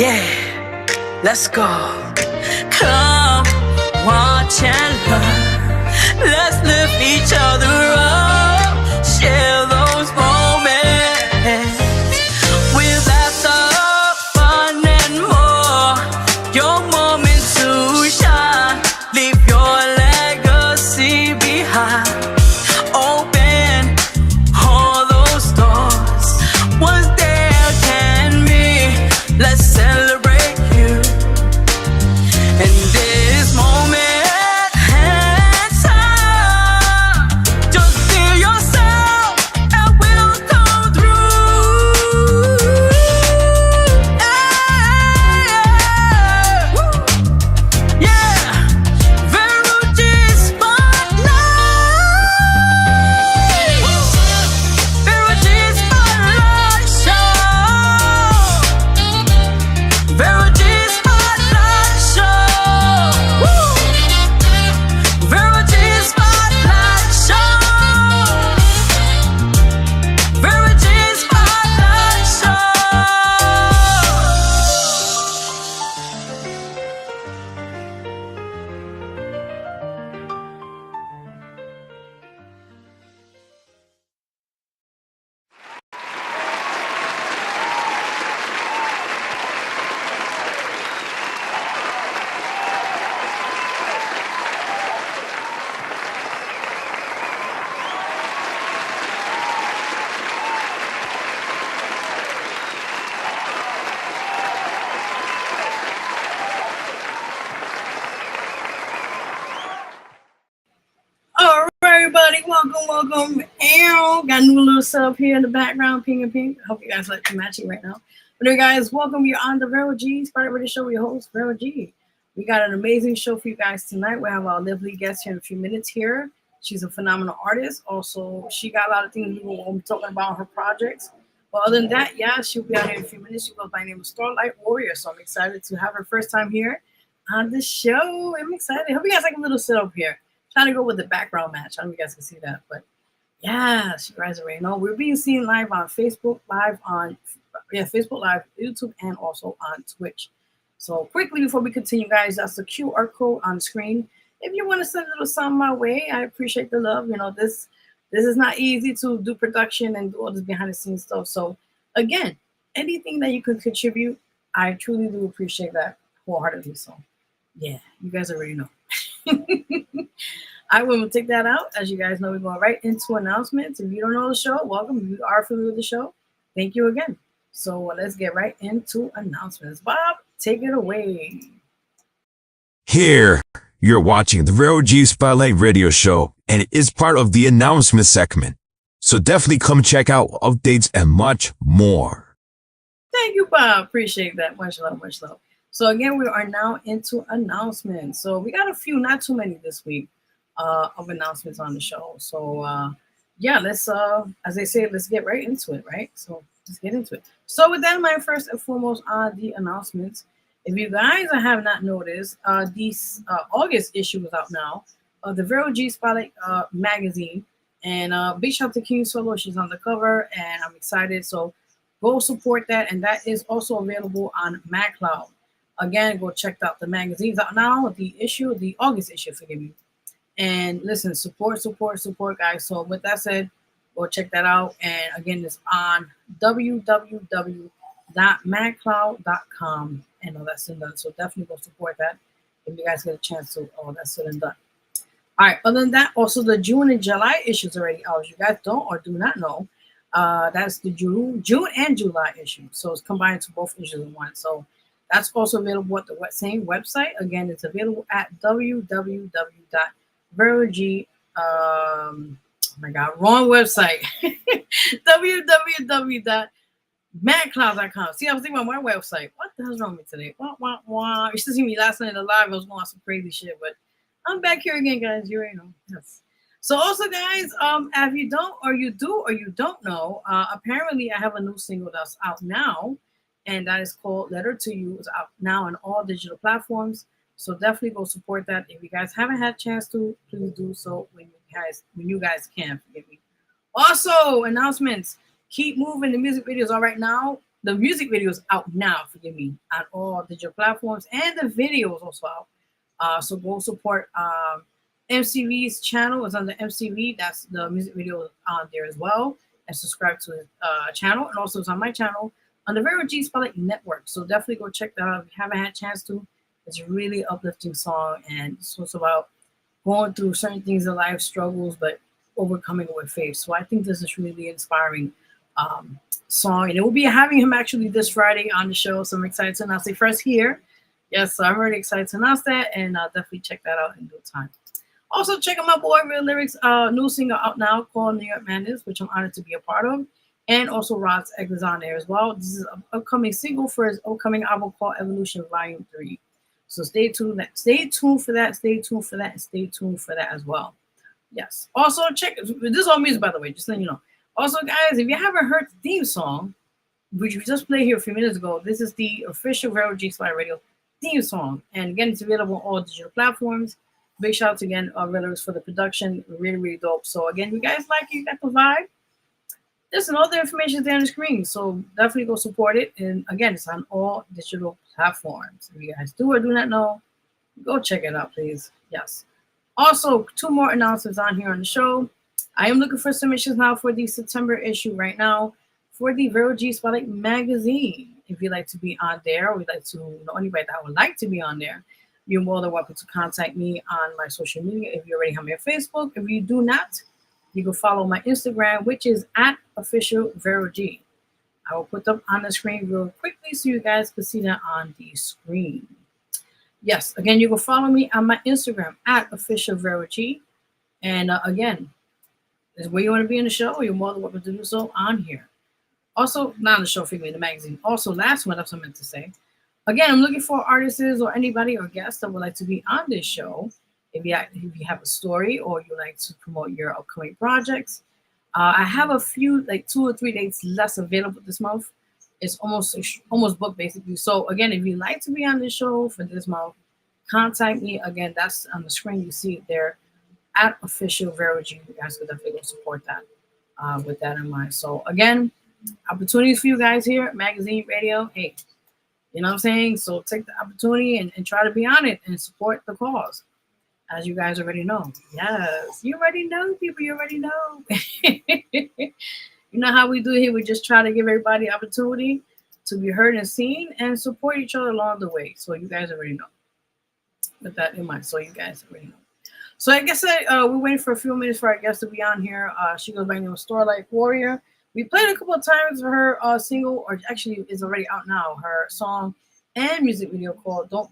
Yeah, let's go. Come, watch and learn. Let's lift each other up. Share those moments with laughter, fun, and more. Your moment to shine. Leave your legacy behind. Open all those doors. What's there can be. Let's celebrate you in this moment. Hands up, just feel yourself, and we'll come through. Yeah, Vero G Spotlight. Vero G Spotlight Show. Vero G Spotlight Show. Woo! Vero G Spotlight Show. Vero G Spotlight Show. All right, everybody, welcome. Ow, got a new little setup here in the background, pink and pink. I hope you guys like the matching right now. But anyway, guys, welcome. You're on the Vero G Spotlight Radio Show with your host, Vero G. We got an amazing show for you guys tonight. We have our lovely guest here in a few minutes here. She's a phenomenal artist. Also, she got a lot of things we will be talking about her projects. But other than that, yeah, she'll be out here in a few minutes. She goes by the name of Starlight Warrior. So I'm excited to have her first time here on the show. I'm excited. Hope you guys like a little setup here. Trying to go with the background match. I don't know if you guys can see that, but yeah, you guys already know. We're being seen live on Facebook, Facebook Live, YouTube, and also on Twitch. So quickly before we continue, guys, that's the QR code on the screen. If you want to send a little something my way, I appreciate the love. You know, this is not easy to do production and do all this behind the scenes stuff. So again, anything that you can contribute, I truly do appreciate that wholeheartedly. So yeah, you guys already know. I will take that out. As you guys know, we're going right into announcements. If you don't know the show, welcome. If you are familiar with the show, thank you again. So let's get right into announcements. Bob, take it away. Here, you're watching the Vero G Spotlight Radio Show, and it is part of the announcement segment. So definitely come check out updates and much more. Thank you, Bob. Appreciate that. Much love, much love. So again, we are now into announcements. So we got a few, not too many this week, of announcements on the show. So yeah, let's as they say, let's get right into it, right? So let's get into it. So with that in mind, first and foremost on the announcements, if you guys have not noticed, this August issue is out now, the Vero G Spotlight magazine, and big shout out to King Solo. She's on the cover, and I'm excited. So go support that, and that is also available on MagCloud. Again, go check out the magazines out now. The August issue, forgive me. And listen, support, guys. So with that said, go check that out. And again, it's on www.magcloud.com. And all that's done. So definitely go support that if you guys get a chance to. All that's said and done. All right. Other than that, also the June and July issues already out. If you guys don't or do not know, that's the June and July issue. So it's combined to both issues in one. So that's also available at the same website. Again, it's available at www.verog. Oh my God, wrong website. www.magcloud.com. See, I was thinking about my website. What the hell's wrong with me today? You should see me last night in the live. I was going on some crazy shit, but I'm back here again, guys. You already know. Yes. So also, guys, if you don't or you do or you don't know, apparently I have a new single that's out now. And that is called Letter to You. It's out now on all digital platforms. So definitely go support that. If you guys haven't had a chance to, please do so when you guys can. Forgive me. Also, announcements. Keep moving. The music videos are right now The music video is out now, forgive me, on all digital platforms, and the video is also out. So go support MCV's channel. It's under MCV. That's the music video on there as well. And subscribe to his channel. And also it's on my channel on the Vero G Spotlight Network. So definitely go check that out if you haven't had a chance to. It's a really uplifting song, and it's also about going through certain things in life, struggles, but overcoming it with faith. So I think this is really inspiring song, and it will be having him actually this Friday on the show. So I'm excited to announce it first here. Yes, so I'm really excited to announce that, and I'll definitely check that out in due time. Also, check out my boy Real Lyrics new single out now called New York Madness, which I'm honored to be a part of. And also Rod's Egg is on there as well. This is an upcoming single for his upcoming album called Evolution Volume 3. So stay tuned. Stay tuned for that. Stay tuned for that. And stay tuned for that as well. Yes. Also, check this is all music, by the way, just letting you know. Also, guys, if you haven't heard the theme song, which we just played here a few minutes ago, this is the official Vero G Spotlight Radio theme song. And again, it's available on all digital platforms. Big shout out to again Lyrics for the production. Really, really dope. So again, you guys like it, you got the vibe. Listen, all the information is there on the screen. So definitely go support it. And again, it's on all digital platforms. If you guys do or do not know, go check it out, please. Yes. Also, 2 more announcements on here on the show. I am looking for submissions now for the September issue right now for the Vero G Spotlight magazine. If you'd like to be on there, or would like to know anybody that would like to be on there, you're more than welcome to contact me on my social media. If you already have me on Facebook, if you do not, you can follow my Instagram, which is @officialVeroG. I will put them on the screen real quickly so you guys can see that on the screen. Yes, again, you can follow me on my Instagram @officialVeroG. And again, is where you want to be in the show, you're more than welcome to do so on here. Also, not on the show, in the magazine. Also, last one, that's what I meant to say. Again, I'm looking for artists or anybody or guests that would like to be on this show. If you have a story or you like to promote your upcoming projects, I have a few, like 2 or 3 dates less available this month. It's almost booked basically. So again, if you'd like to be on this show for this month, contact me. Again, that's on the screen. You see it there @officialVeroG. You guys could definitely go support that with that in mind. So again, opportunities for you guys here, magazine, radio. Hey, you know what I'm saying? So take the opportunity and try to be on it and support the cause. As you guys already know. Yes, you already know, people. You already know. You know how we do here. We just try to give everybody opportunity to be heard and seen and support each other along the way. So you guys already know. With that in mind. So you guys already know. So I guess we're waiting for a few minutes for our guest to be on here. She goes by the name of Starlight Warrior. We played a couple of times for her single, or actually is already out now, her song and music video called Don't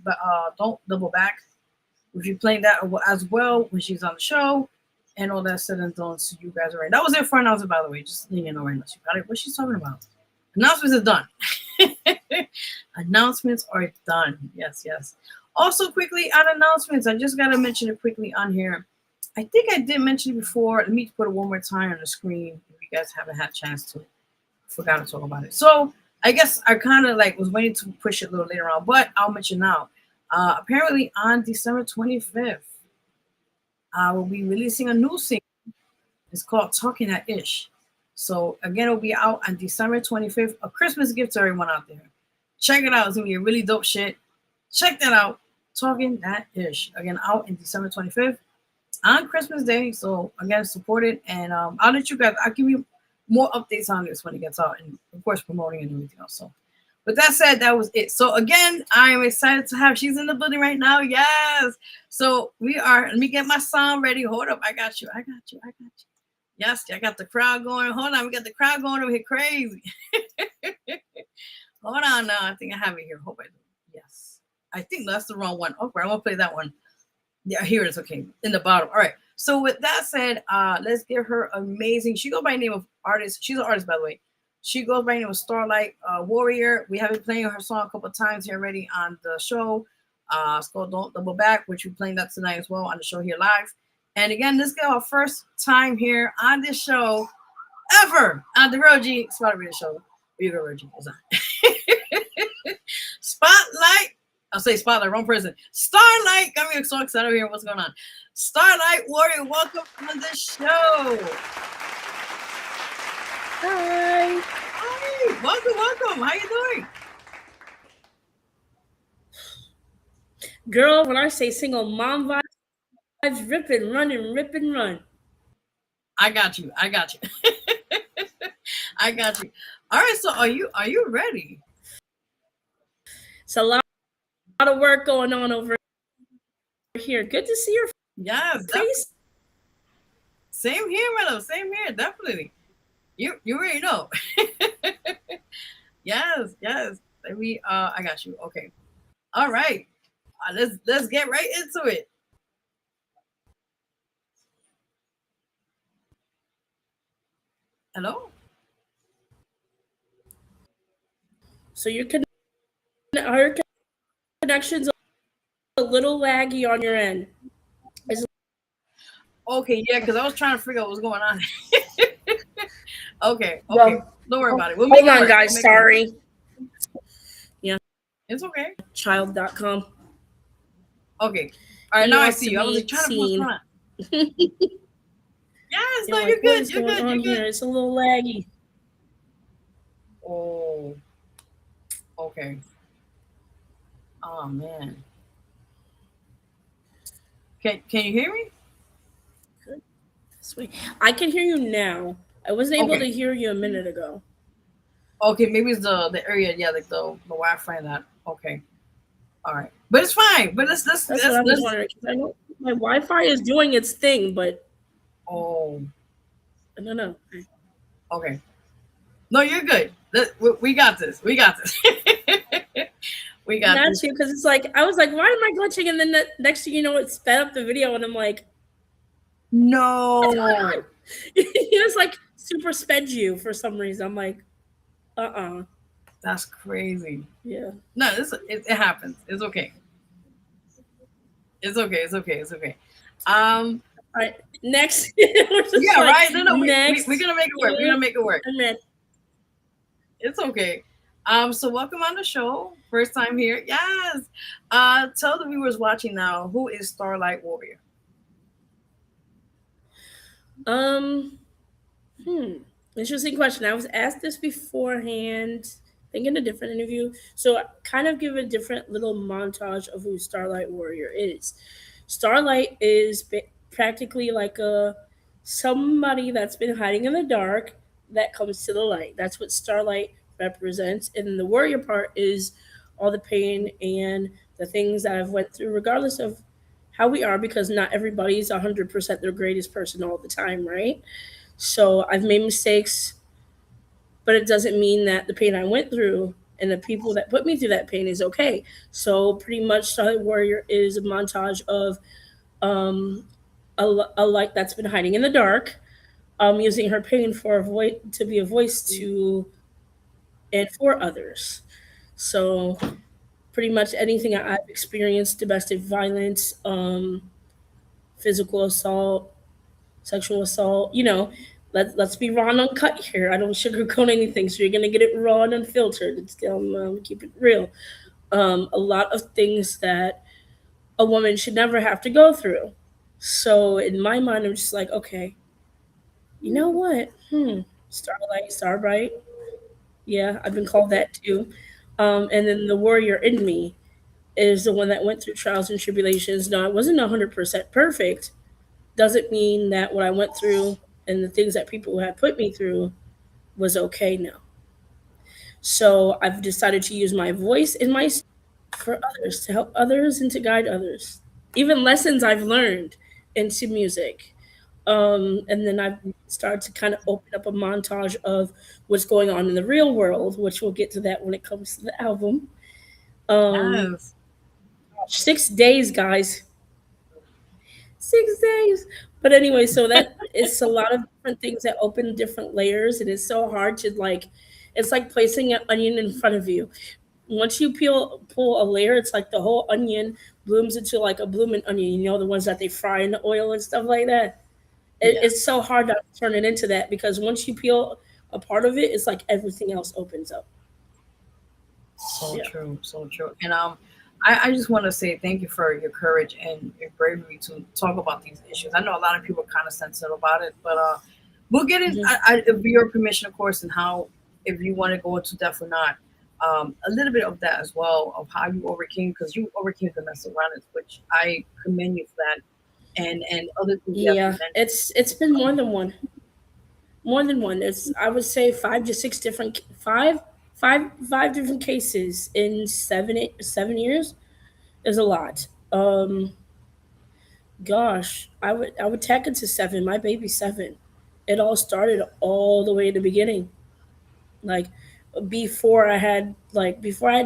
Double Back. If you're playing that as well when she's on the show and all that said and done, so you guys are right. That was it for announcement, by the way. Just letting you know right now. She got it. What she's talking about. Announcements are done. Announcements are done. Yes, yes. Also, quickly on announcements, I just got to mention it quickly on here. I think I did mention it before. Let me put it one more time on the screen if you guys haven't had a chance to. I forgot to talk about it. So I guess I kind of was waiting to push it a little later on, but I'll mention now. Apparently on December 25th, I will be releasing a new single. It's called Talking That Ish. So again, it'll be out on December 25th. A Christmas gift to everyone out there. Check it out. It's gonna be a really dope shit. Check that out. Talking That Ish. Again, out in December 25th on Christmas Day. So again, support it. And I'll let you guys, I'll give you more updates on this when it gets out. And of course, promoting and everything else. So with that said, that was it. So again, I am excited to have, she's in the building right now. Yes. So let me get my sound ready. Hold up. I got you. Yes, I got the crowd going. Hold on. We got the crowd going over here crazy. Hold on now. I think I have it here. Hope I do. Yes. I think that's the wrong one. Okay, I won't play that one. Yeah, here it is. Okay. In the bottom. All right. So with that said, let's give her amazing. She goes by the name of artist. She's an artist, by the way. She goes by the name of Starlight Warrior. We have been playing her song a couple of times here already on the show. It's called Don't Double Back, which we're playing that tonight as well on the show here live. And again, this is our first time here on this show ever on the Vero G Spotlight Radio Show. Vero G is on. Spotlight. I'll say Spotlight, wrong person. Starlight. Got me so excited over here. What's going on? Starlight Warrior, welcome on the show. Hi. Hi. Welcome. How you doing? Girl, when I say single mom vibes, rip and run and rip and run. I got you. I got you. All right, so are you ready? It's a lot of work going on over here. Good to see your face. Same here, madam. Same here, definitely. You already know. yes. I got you. Okay. All right. Let's get right into it. Hello? So your connection's a little laggy on your end. Okay, yeah, because I was trying to figure out what's going on. okay. Don't worry about it. Hold on, guys. Sorry. Yeah. It's okay. Child.com. Okay. All right, now I see you. I was like, trying to put on. Yes, no, you're good. You're good. Here? It's a little laggy. Oh. Okay. Oh man. Can you hear me? Good. Sweet. I can hear you now. I wasn't able to hear you a minute ago. Okay, maybe it's the area, yeah, like the Wi-Fi and that. Okay. All right. But it's fine. But let's That's what I was wondering. I know my Wi-Fi is doing its thing, but I don't know. Okay. No, you're good. We got this. We got this. We got this. You, because it's like I was like, why am I glitching? And then the next thing you know, it sped up the video, and I'm like, no. It was like super sped you for some reason. I'm like, That's crazy. Yeah. No, it happens. It's okay. It's okay. All right. Next. Yeah, right. No. We're gonna make it work. It's okay. So welcome on the show. First time here. Yes. Tell the viewers watching now, who is Starlight Warrior? Interesting question. I was asked this beforehand, I think in a different interview. So I kind of give a different little montage of who Starlight Warrior is. Starlight is practically like somebody that's been hiding in the dark that comes to the light. That's what Starlight represents. And the warrior part is all the pain and the things that I've went through, regardless of how we are, because not everybody's 100% their greatest person all the time, right? So I've made mistakes, but it doesn't mean that the pain I went through and the people that put me through that pain is okay. So pretty much Starlight Warrior is a montage of a light that's been hiding in the dark, using her pain to be a voice to and for others. So pretty much anything I've experienced, domestic violence, physical assault, sexual assault, let's be raw and uncut here. I don't sugarcoat anything, so you're gonna get it raw and unfiltered. It's keep it real. A lot of things that a woman should never have to go through. So in my mind, I'm just like, okay, you know what? Starlight, Starbright. Yeah, I've been called that too. And then the warrior in me is the one that went through trials and tribulations. Now, I wasn't 100% perfect. Doesn't mean that what I went through and the things that people had put me through was okay now. So I've decided to use my voice and my for others, to help others and to guide others. Even lessons I've learned into music. And then I've started to kind of open up a montage of what's going on in the real world, which we'll get to that when it comes to the album. Yes. 6 days, guys. 6 days. But anyway, so that it's a lot of different things that open different layers, and it's so hard to it's like placing an onion in front of you. Once you pull a layer, it's like the whole onion blooms into like a blooming onion, the ones that they fry in the oil and stuff like that. It's so hard to turn it into that, because once you peel a part of it, it's like everything else opens up. So true. And I just want to say thank you for your courage and your bravery to talk about these issues. I know a lot of people are kind of sensitive about it, but we'll get in with your permission, of course, and how if you want to go into depth or not, a little bit of that as well of how you overcame, because you overcame domestic violence, which I commend you for that, and other things you have Yeah, mentioned. it's been more than one. More than one. It's, I would say, five to six different, five different cases in 7 years is a lot. Gosh, I would tack it to seven. My baby's seven. It all started all the way in the beginning. Like, before I had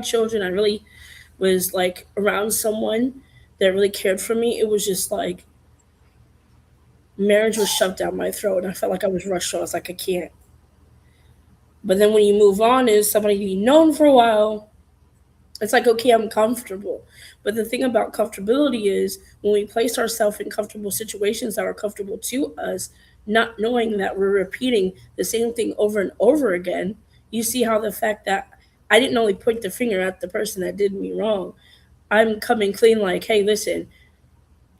children, I really was like around someone that really cared for me. It was just like marriage was shoved down my throat, and I felt like I was rushed. So I was like, I can't. But then when you move on, is somebody you've known for a while, it's like, okay, I'm comfortable. But the thing about comfortability is when we place ourselves in comfortable situations that are comfortable to us, not knowing that we're repeating the same thing over and over again, you see how the fact that I didn't only point the finger at the person that did me wrong, I'm coming clean like, hey, listen,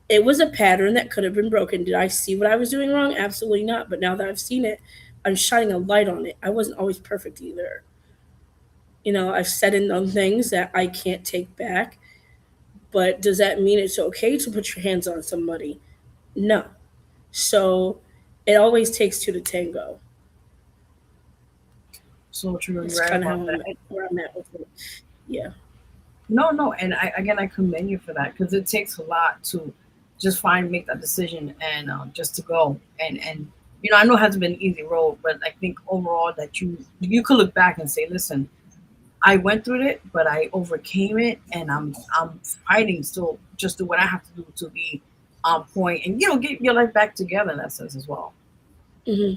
it was a pattern that could have been broken. Did I see what I was doing wrong? Absolutely not. But now that I've seen it, I'm shining a light on it. I wasn't always perfect either. I've said and done things that I can't take back. But does that mean it's okay to put your hands on somebody? No. So it always takes two to tango. So true, you're That's right kind of about how that. where I'm at with it. Yeah. No, no, and I commend you for that, because it takes a lot to just make that decision, and just to go, and I know it hasn't been an easy road, but I think overall that you could look back and say, listen, I went through it, but I overcame it, and I'm fighting still, just do what I have to do to be on point, and get your life back together in that sense as well. hmm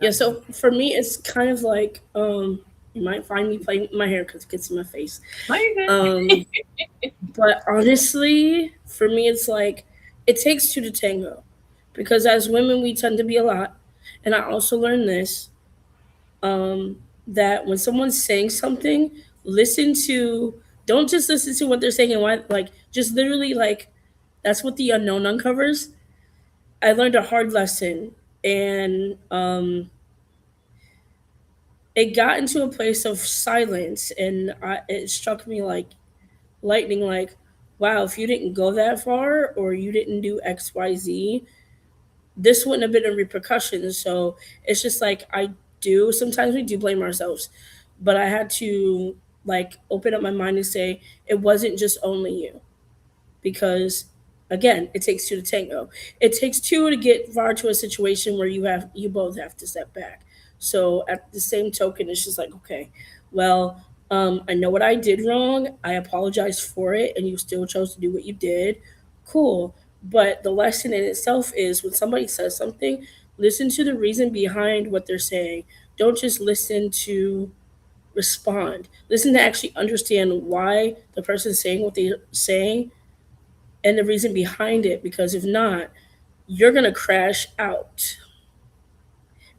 Yeah. That's So for me, it's kind of like, you might find me playing with my hair because it gets in my face. no, you good. Um, but honestly, for me, it's like it takes two to tango, because as women, we tend to be a lot. And I also learned this, that when someone's saying something, listen to, don't just listen to what they're saying and why, like, just literally, like, that's what the unknown uncovers. I learned a hard lesson, and it got into a place of silence, and it struck me like lightning, like, wow, if you didn't go that far or you didn't do XYZ, this wouldn't have been a repercussion. So it's just like, I do, sometimes we do blame ourselves, but I had to, like, open up my mind and say it wasn't just only you, because again, it takes two to tango. It takes two to get far to a situation where you both have to step back. So at the same token, it's just like, okay, well, I know what I did wrong. I apologize for it, and you still chose to do what you did. Cool. But the lesson in itself is when somebody says something, listen to the reason behind what they're saying. Don't just listen to respond. Listen to actually understand why the person's saying what they're saying and the reason behind it, because if not, you're going to crash out.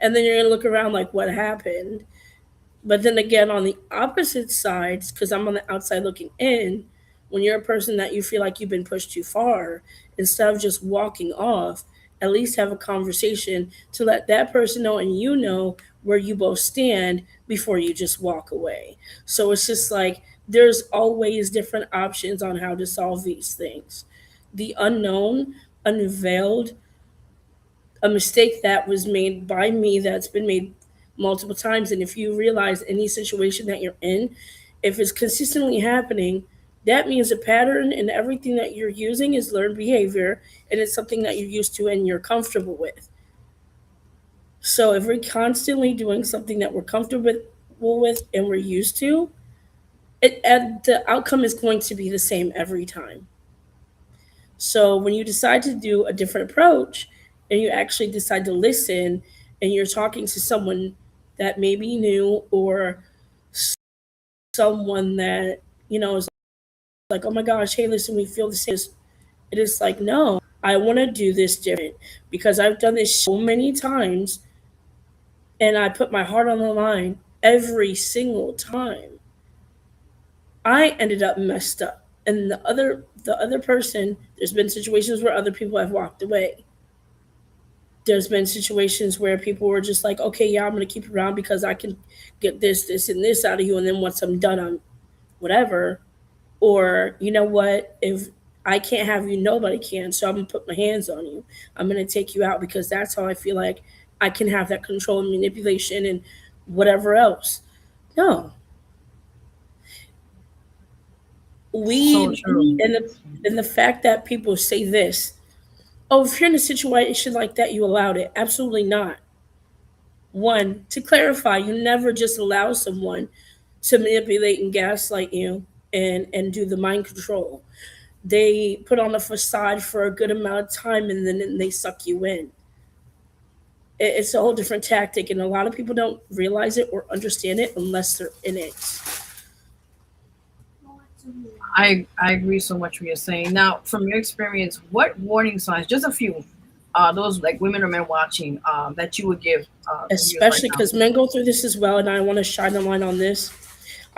And then you're going to look around like, what happened? But then again, on the opposite side, because I'm on the outside looking in, when you're a person that you feel like you've been pushed too far, instead of just walking off, at least have a conversation to let that person know and you know where you both stand before you just walk away. So it's just like there's always different options on how to solve these things. The unknown unveiled a mistake that was made by me, that's been made multiple times. And if you realize any situation that you're in, if it's consistently happening, that means a pattern, and everything that you're using is learned behavior, and it's something that you're used to and you're comfortable with. So if we're constantly doing something that we're comfortable with and we're used to, and the outcome is going to be the same every time. So when you decide to do a different approach and you actually decide to listen, and you're talking to someone that maybe new, or someone that, is like, oh my gosh, hey, listen, we feel the same. It is like, no, I want to do this different because I've done this so many times, and I put my heart on the line every single time. I ended up messed up. And the other person, there's been situations where other people have walked away. There's been situations where people were just like, okay, yeah, I'm going to keep you around because I can get this, and this out of you. And then once I'm done, I'm whatever. Or, you know what, if I can't have you, nobody can. So I'm going to put my hands on you. I'm going to take you out because that's how I feel like I can have that control and manipulation and whatever else. No. So We, true. and the fact that people say this, oh, if you're in a situation like that, you allowed it. Absolutely not. One, to clarify, you never just allow someone to manipulate and gaslight you and do the mind control. They put on a facade for a good amount of time and then they suck you in. It's a whole different tactic, and a lot of people don't realize it or understand it unless they're in it. I agree so much what you're saying. Now, from your experience, what warning signs, just a few, those like women or men watching, that you would give the viewers right Especially now? because men go through this as well, and I want to shine a light on this.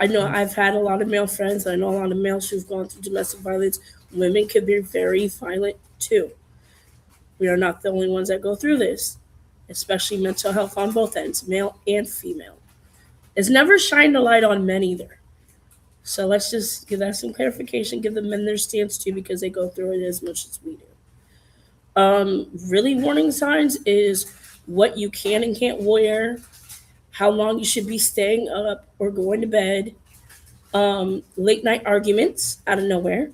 I know Mhm. I've had a lot of male friends. I know a lot of males who've gone through domestic violence. Women can be very violent too. We are not the only ones that go through this, especially mental health on both ends, male and female. It's never shined a light on men either. So let's just give that some clarification, give the men their stance too, because they go through it as much as we do. Really, warning signs is what you can and can't wear, how long you should be staying up or going to bed, late night arguments out of nowhere,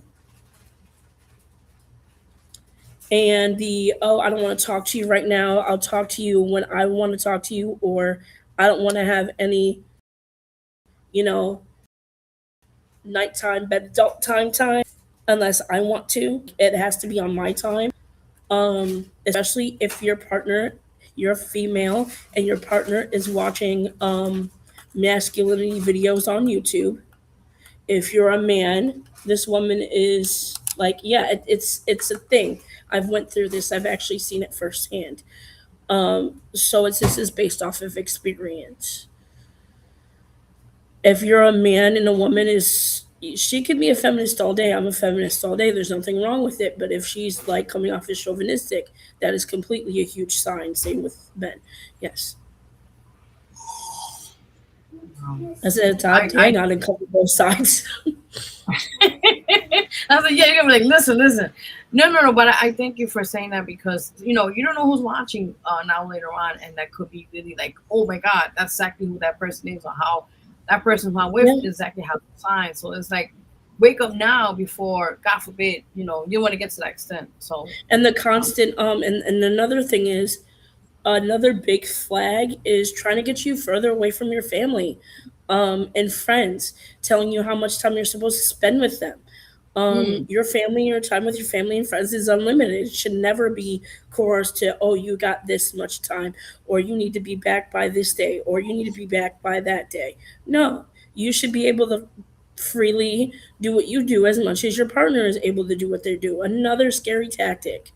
and the, oh, I don't want to talk to you right now. I'll talk to you when I want to talk to you, or I don't want to have any, you know, nighttime, bed adult time unless I want to. It has to be on my time. Especially if your partner, you're a female, and your partner is watching masculinity videos on YouTube. If you're a man, this woman is like, yeah, it's a thing. I've went through this. I've actually seen it firsthand. So this is based off of experience. If you're a man and a woman is, she could be a feminist all day. I'm a feminist all day. There's nothing wrong with it. But if she's like coming off as chauvinistic, that is completely a huge sign. Same with men. Yes. I said, Todd, I dang, I didn't cover both sides. I was like, yeah, you're gonna be like, listen. No. But I thank you for saying that because you don't know who's watching now later on, and that could be really like, oh my God, that's exactly who that person is, or how that person who I'm with Yeah. exactly how the sign. So it's like, wake up now before, God forbid, you want to get to that extent. So, And the um, constant, and another thing is, another big flag is trying to get you further away from your family and friends, telling you how much time you're supposed to spend with them. hmm, Your family, your time with your family and friends is unlimited. It should never be coerced to, oh, you got this much time, or you need to be back by this day, or you need to be back by that day. No, you should be able to freely do what you do as much as your partner is able to do what they do. Another scary tactic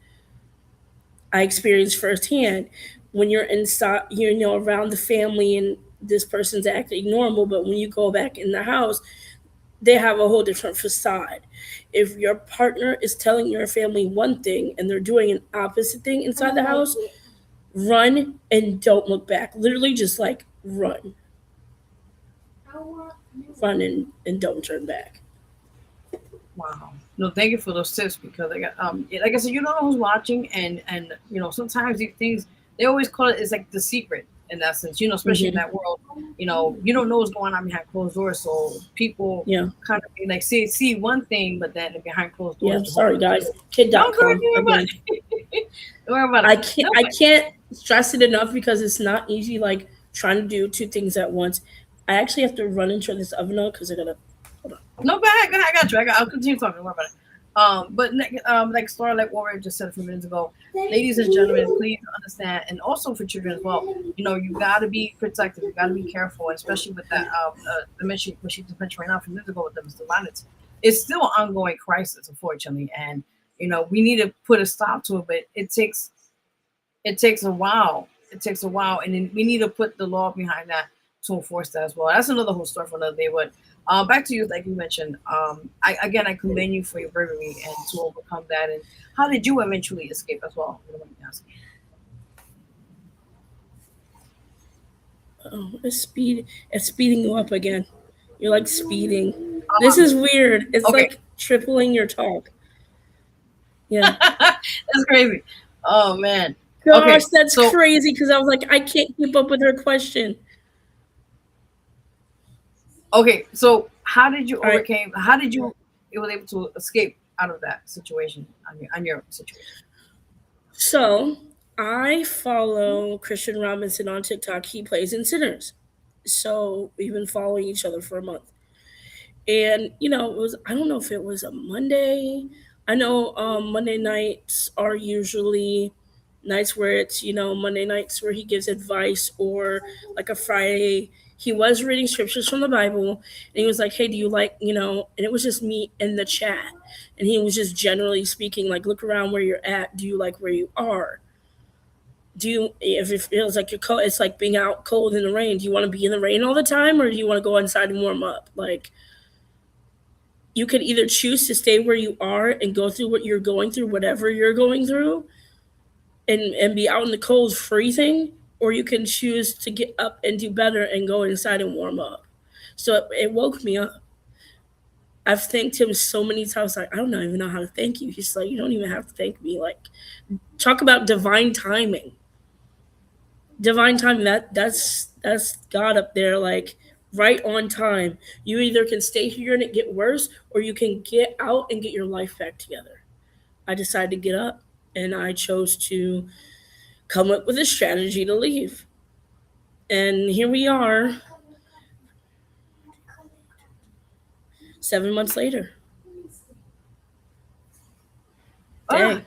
I experienced firsthand, when you're inside, around the family and this person's acting normal, but when you go back in the house, they have a whole different facade. If your partner is telling your family one thing and they're doing an opposite thing inside the house, run and don't look back. Literally, just like run and don't turn back. wow. No, thank you for those tips because like I said, you don't know who's watching, and sometimes these things they always call it, it's like the secret in that sense. Especially in Hmm. that world, you don't know what's going on behind closed doors, so people Yeah, kind of be like see one thing, but then behind closed doors, yeah. the whole Sorry, other guys. thing. Don't worry, Kid.com don't worry about again. it. Don't worry about it. No, I can't stress it enough because it's not easy. Like trying to do two things at once. I actually have to run and turn this oven on because I gotta. Hold on. no, go ahead, go ahead. I got you. I'll continue talking. Don't worry about it. Like Starlight Warrior just said a few minutes ago, ladies and gentlemen, please understand, and also for children as well. You got to be protective. You got to be careful, especially with that. The mission, what she just mentioned right now, a few minutes ago with the Mr. Violence, it's still an ongoing crisis, unfortunately, and we need to put a stop to it. But it takes a while. It takes a while, and then we need to put the law behind that to enforce that as well. That's another whole story for another day. But back to you, like you mentioned. I commend you for your bravery and to overcome that. And how did you eventually escape as well? What am I asking? Oh, it's speeding you up again. You're like speeding. This is weird. It's Okay. like tripling your talk. Yeah. That's crazy. Oh man. Gosh, Okay. that's So crazy because I was like, I can't keep up with her question. okay. So how did you All right. overcame? How did you were able to escape out of that situation on your situation? So I follow Christian Robinson on TikTok. He plays in Sinners. So we've been following each other for a month. And it was, I don't know if it was a Monday. I know Monday nights are usually nights where it's Monday nights where he gives advice, or like a Friday he was reading scriptures from the Bible, and he was like, hey, do you like, and it was just me in the chat, and he was just generally speaking like, look around where you're at, do you like where you are, do you, if it feels like you're cold, it's like being out cold in the rain, do you want to be in the rain all the time, or do you want to go inside and warm up? Like, you can either choose to stay where you are and go through what you're going through, whatever you're going through, and be out in the cold freezing, or you can choose to get up and do better and go inside and warm up. So it woke me up. I've thanked him so many times. Like, I don't even know how to thank you. He's like, you don't even have to thank me. Like, talk about divine timing. Divine timing. That's God up there. Like, right on time. You either can stay here and it get worse, or you can get out and get your life back together. I decided to get up, and I chose to come up with a strategy to leave. And here we are, 7 months later. Ah, Dang.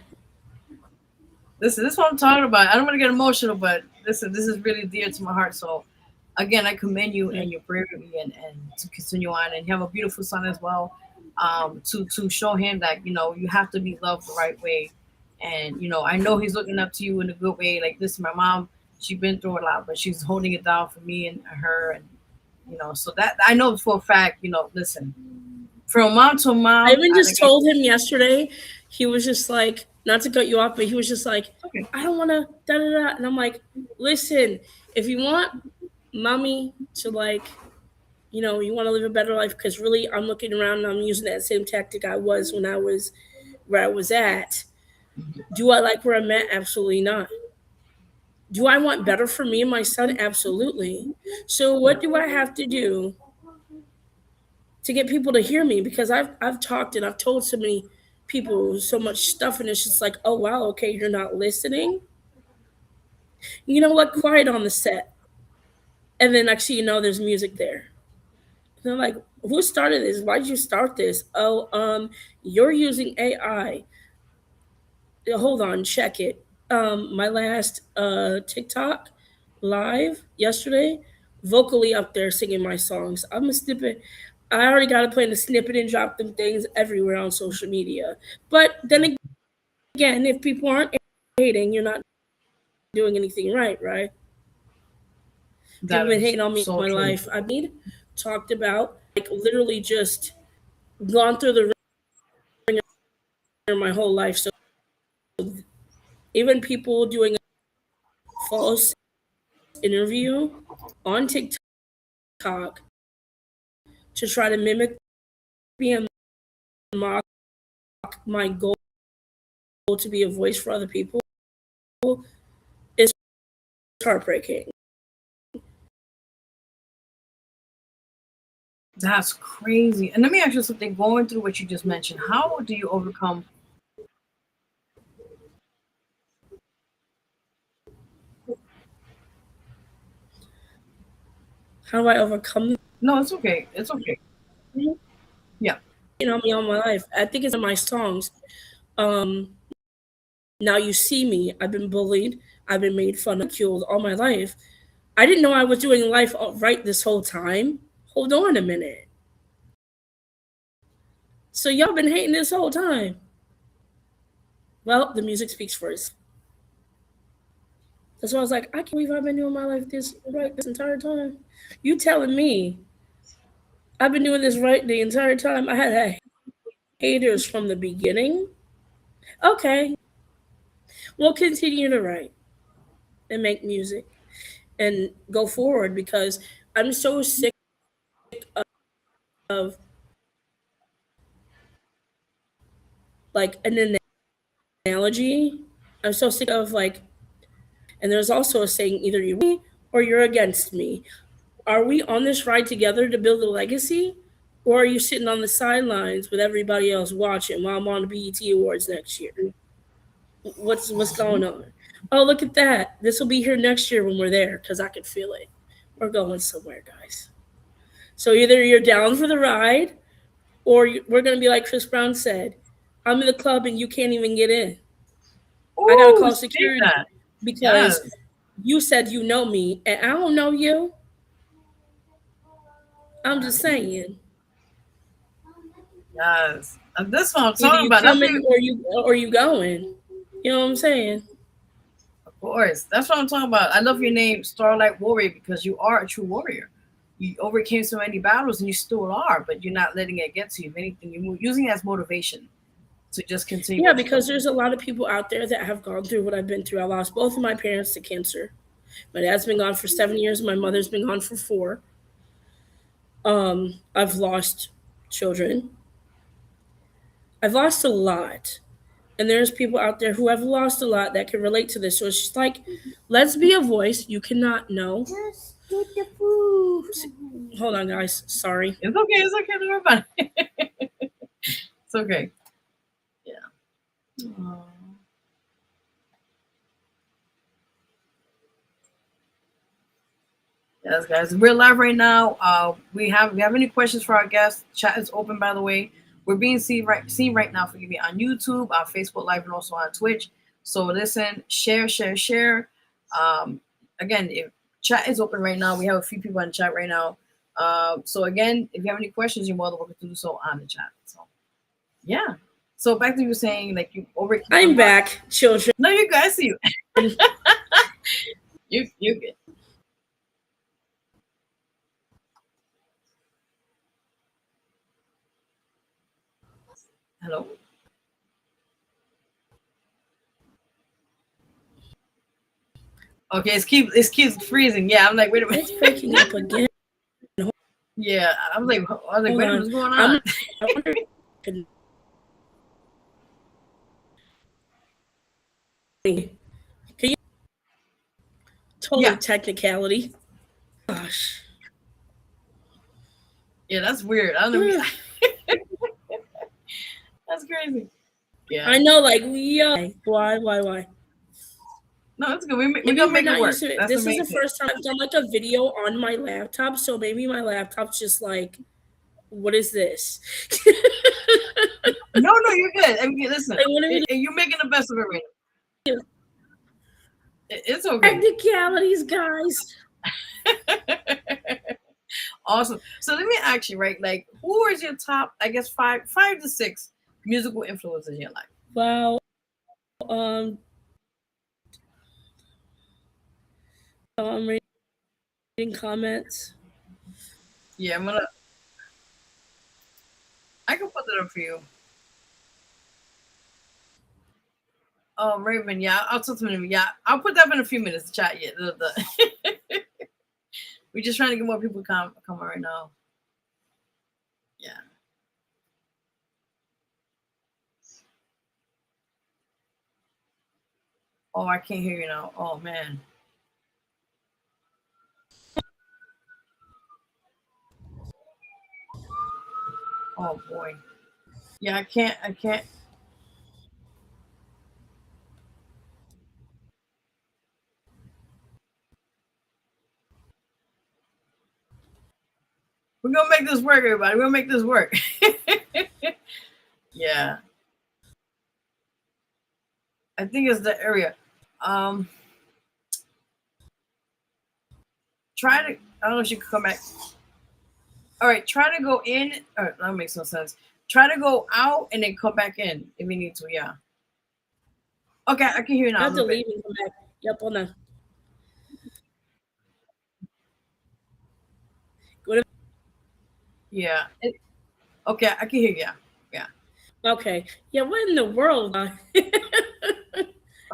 this is what I'm talking about. I don't want to get emotional, but this is really dear to my heart. So again, I commend you Yeah. and your bravery and to continue on, and you have a beautiful son as well. To show him that you have to be loved the right way, and I know he's looking up to you in a good way. Like this, my mom, she's been through a lot, but she's holding it down for me and her, and so that I know for a fact. Listen, from mom to I mom, even just like told him yesterday, he was just like, not to cut you off, but he was just like, okay, I don't want to, da da da. And I'm like, listen, if you want mommy to, like, you want to live a better life, because really I'm looking around and I'm using that same tactic I was when I was where I was at. Do I like where I'm at? Absolutely not. Do I want better for me and my son? Absolutely. So what do I have to do to get people to hear me? Because I've talked and I've told so many people so much stuff, and it's just like, oh wow, okay, you're not listening. You know what? Quiet on the set, and then actually, there's music there. And they're like, who started this? Why did you start this? Oh, you're using AI. Hold on, check it. My last TikTok live yesterday, vocally up there singing my songs. I'm a snippet. I already got to play the snippet and drop them things everywhere on social media. But then again, if people aren't hating, you're not doing anything right, right? People that have been is hating on me so my true. life. I've been talked about, like, literally just gone through the ringer my whole life. So even people doing a false interview on TikTok to try to mimic me and mock my goal to be a voice for other people is heartbreaking. That's crazy. And let me ask you something. Going through what you just mentioned, how do you overcome? How do I overcome No, it's okay. It's okay. it? Yeah, Me all my life. I think it's in my songs. Um, Now you see me. I've been bullied. I've been made fun of, killed all my life. I didn't know I was doing life right this whole time. Hold on a minute. So y'all been hating this whole time. Well, the music speaks for itself. That's why I was like, I can't believe I've been doing my life this right this entire time. You telling me I've been doing this right the entire time? I had haters from the beginning. Okay, we'll continue to write and make music. and go forward, because I'm so sick of like an analogy. I'm so sick of like, and there's also a saying, either you're with me or you're against me. Are we on this ride together to build a legacy? Or are you sitting on the sidelines with everybody else watching while I'm on the BET Awards next year? What's going on? Oh, look at that. This will be here next year when we're there, because I can feel it. We're going somewhere, guys. So either you're down for the ride, or we're going to be like Chris Brown said, I'm in the club and you can't even get in. I got to Ooh, call speak security that. because Yes. you said you know me and I don't know you. I'm just saying. Yes. And this one I'm Either talking you about. That's what, coming or you going. You know what I'm saying? of course. That's what I'm talking about. I love your name, Starlight Warrior, because you are a true warrior. You overcame so many battles and you still are, but you're not letting it get to you. If anything, you're using it as motivation to just continue Yeah, what you're because doing. there's a lot of people out there that have gone through what I've been through. I lost both of my parents to cancer. My dad's been gone for 7 years. My mother's been gone for 4. I've lost children. I've lost a lot. And there's people out there who have lost a lot that can relate to this. So it's just like, let's be a voice. You cannot know. Just get the food. Hold on, guys. Sorry. It's okay. It's okay. Don't worry about it. It's okay. Yeah. Aw. Yes, guys. We're live right now. We have any questions for our guests? Chat is open, by the way. We're being seen right now, forgive me, on YouTube, on Facebook Live, and also on Twitch. So listen, share. Again, if chat is open right now, we have a few people in chat right now. So again, if you have any questions, you're more than welcome to do so on the chat. So yeah. So back to you saying, like, you overcame. I'm back, children. No, you guys see you. You good. Hello. Okay, it keeps freezing. Yeah, I'm like, wait a minute. It's breaking up again. Yeah, I was like, Hold wait a minute, on. what's going on? I wonder can you total Yeah. technicality? Gosh. Yeah, that's weird. I don't know. That's crazy. Yeah. I know, like, yeah. Why? No, it's good. We're Maybe gonna we're make it not work. used to it. That's This the is main the thing. first time I've done like a video on my laptop, so maybe my laptop's just like, what is this? No, you're good. I mean, listen, Like, what are we you're making the best of it right doing? now. It's okay. Technicalities, guys. Awesome. So let me ask you, right? Like, who is your top, I guess, five to six musical influences in your life? Wow. I'm reading comments. Yeah, I can put that up for you. Raven, yeah, I'll talk to him. Yeah, I'll put that up in a few minutes. Chat, yeah. We're just trying to get more people come on right now. Yeah. Oh, I can't hear you now. Oh man. Oh boy. Yeah, I can't. We're gonna make this work, everybody. We're gonna make this work. Yeah. I think it's the area. Um Try to, I don't know if you can come back. All right, try to go in. All right, that makes no sense. Try to go out and then come back in if you need to. Yeah. Okay, I can hear you I now a have to little bit. leave and come back. Yep, hold on. Go to Yeah. Okay, I can hear you. Yeah. Okay. Yeah, what in the world?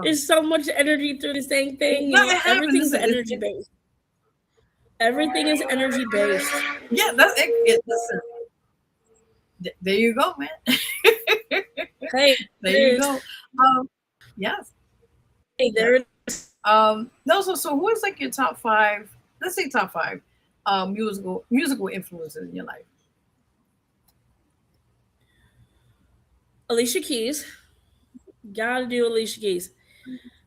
There's so much energy through this dang thing. No, You know, it happens. everything's Listen, energy based. Everything is energy based. Yeah, that's it. Listen, there you go, man. Hey, There it you is. go. Yes. Hey, Yes. there it is. No, so who is like your top five? Let's say top five musical influences in your life. Alicia Keys. Gotta do Alicia Keys.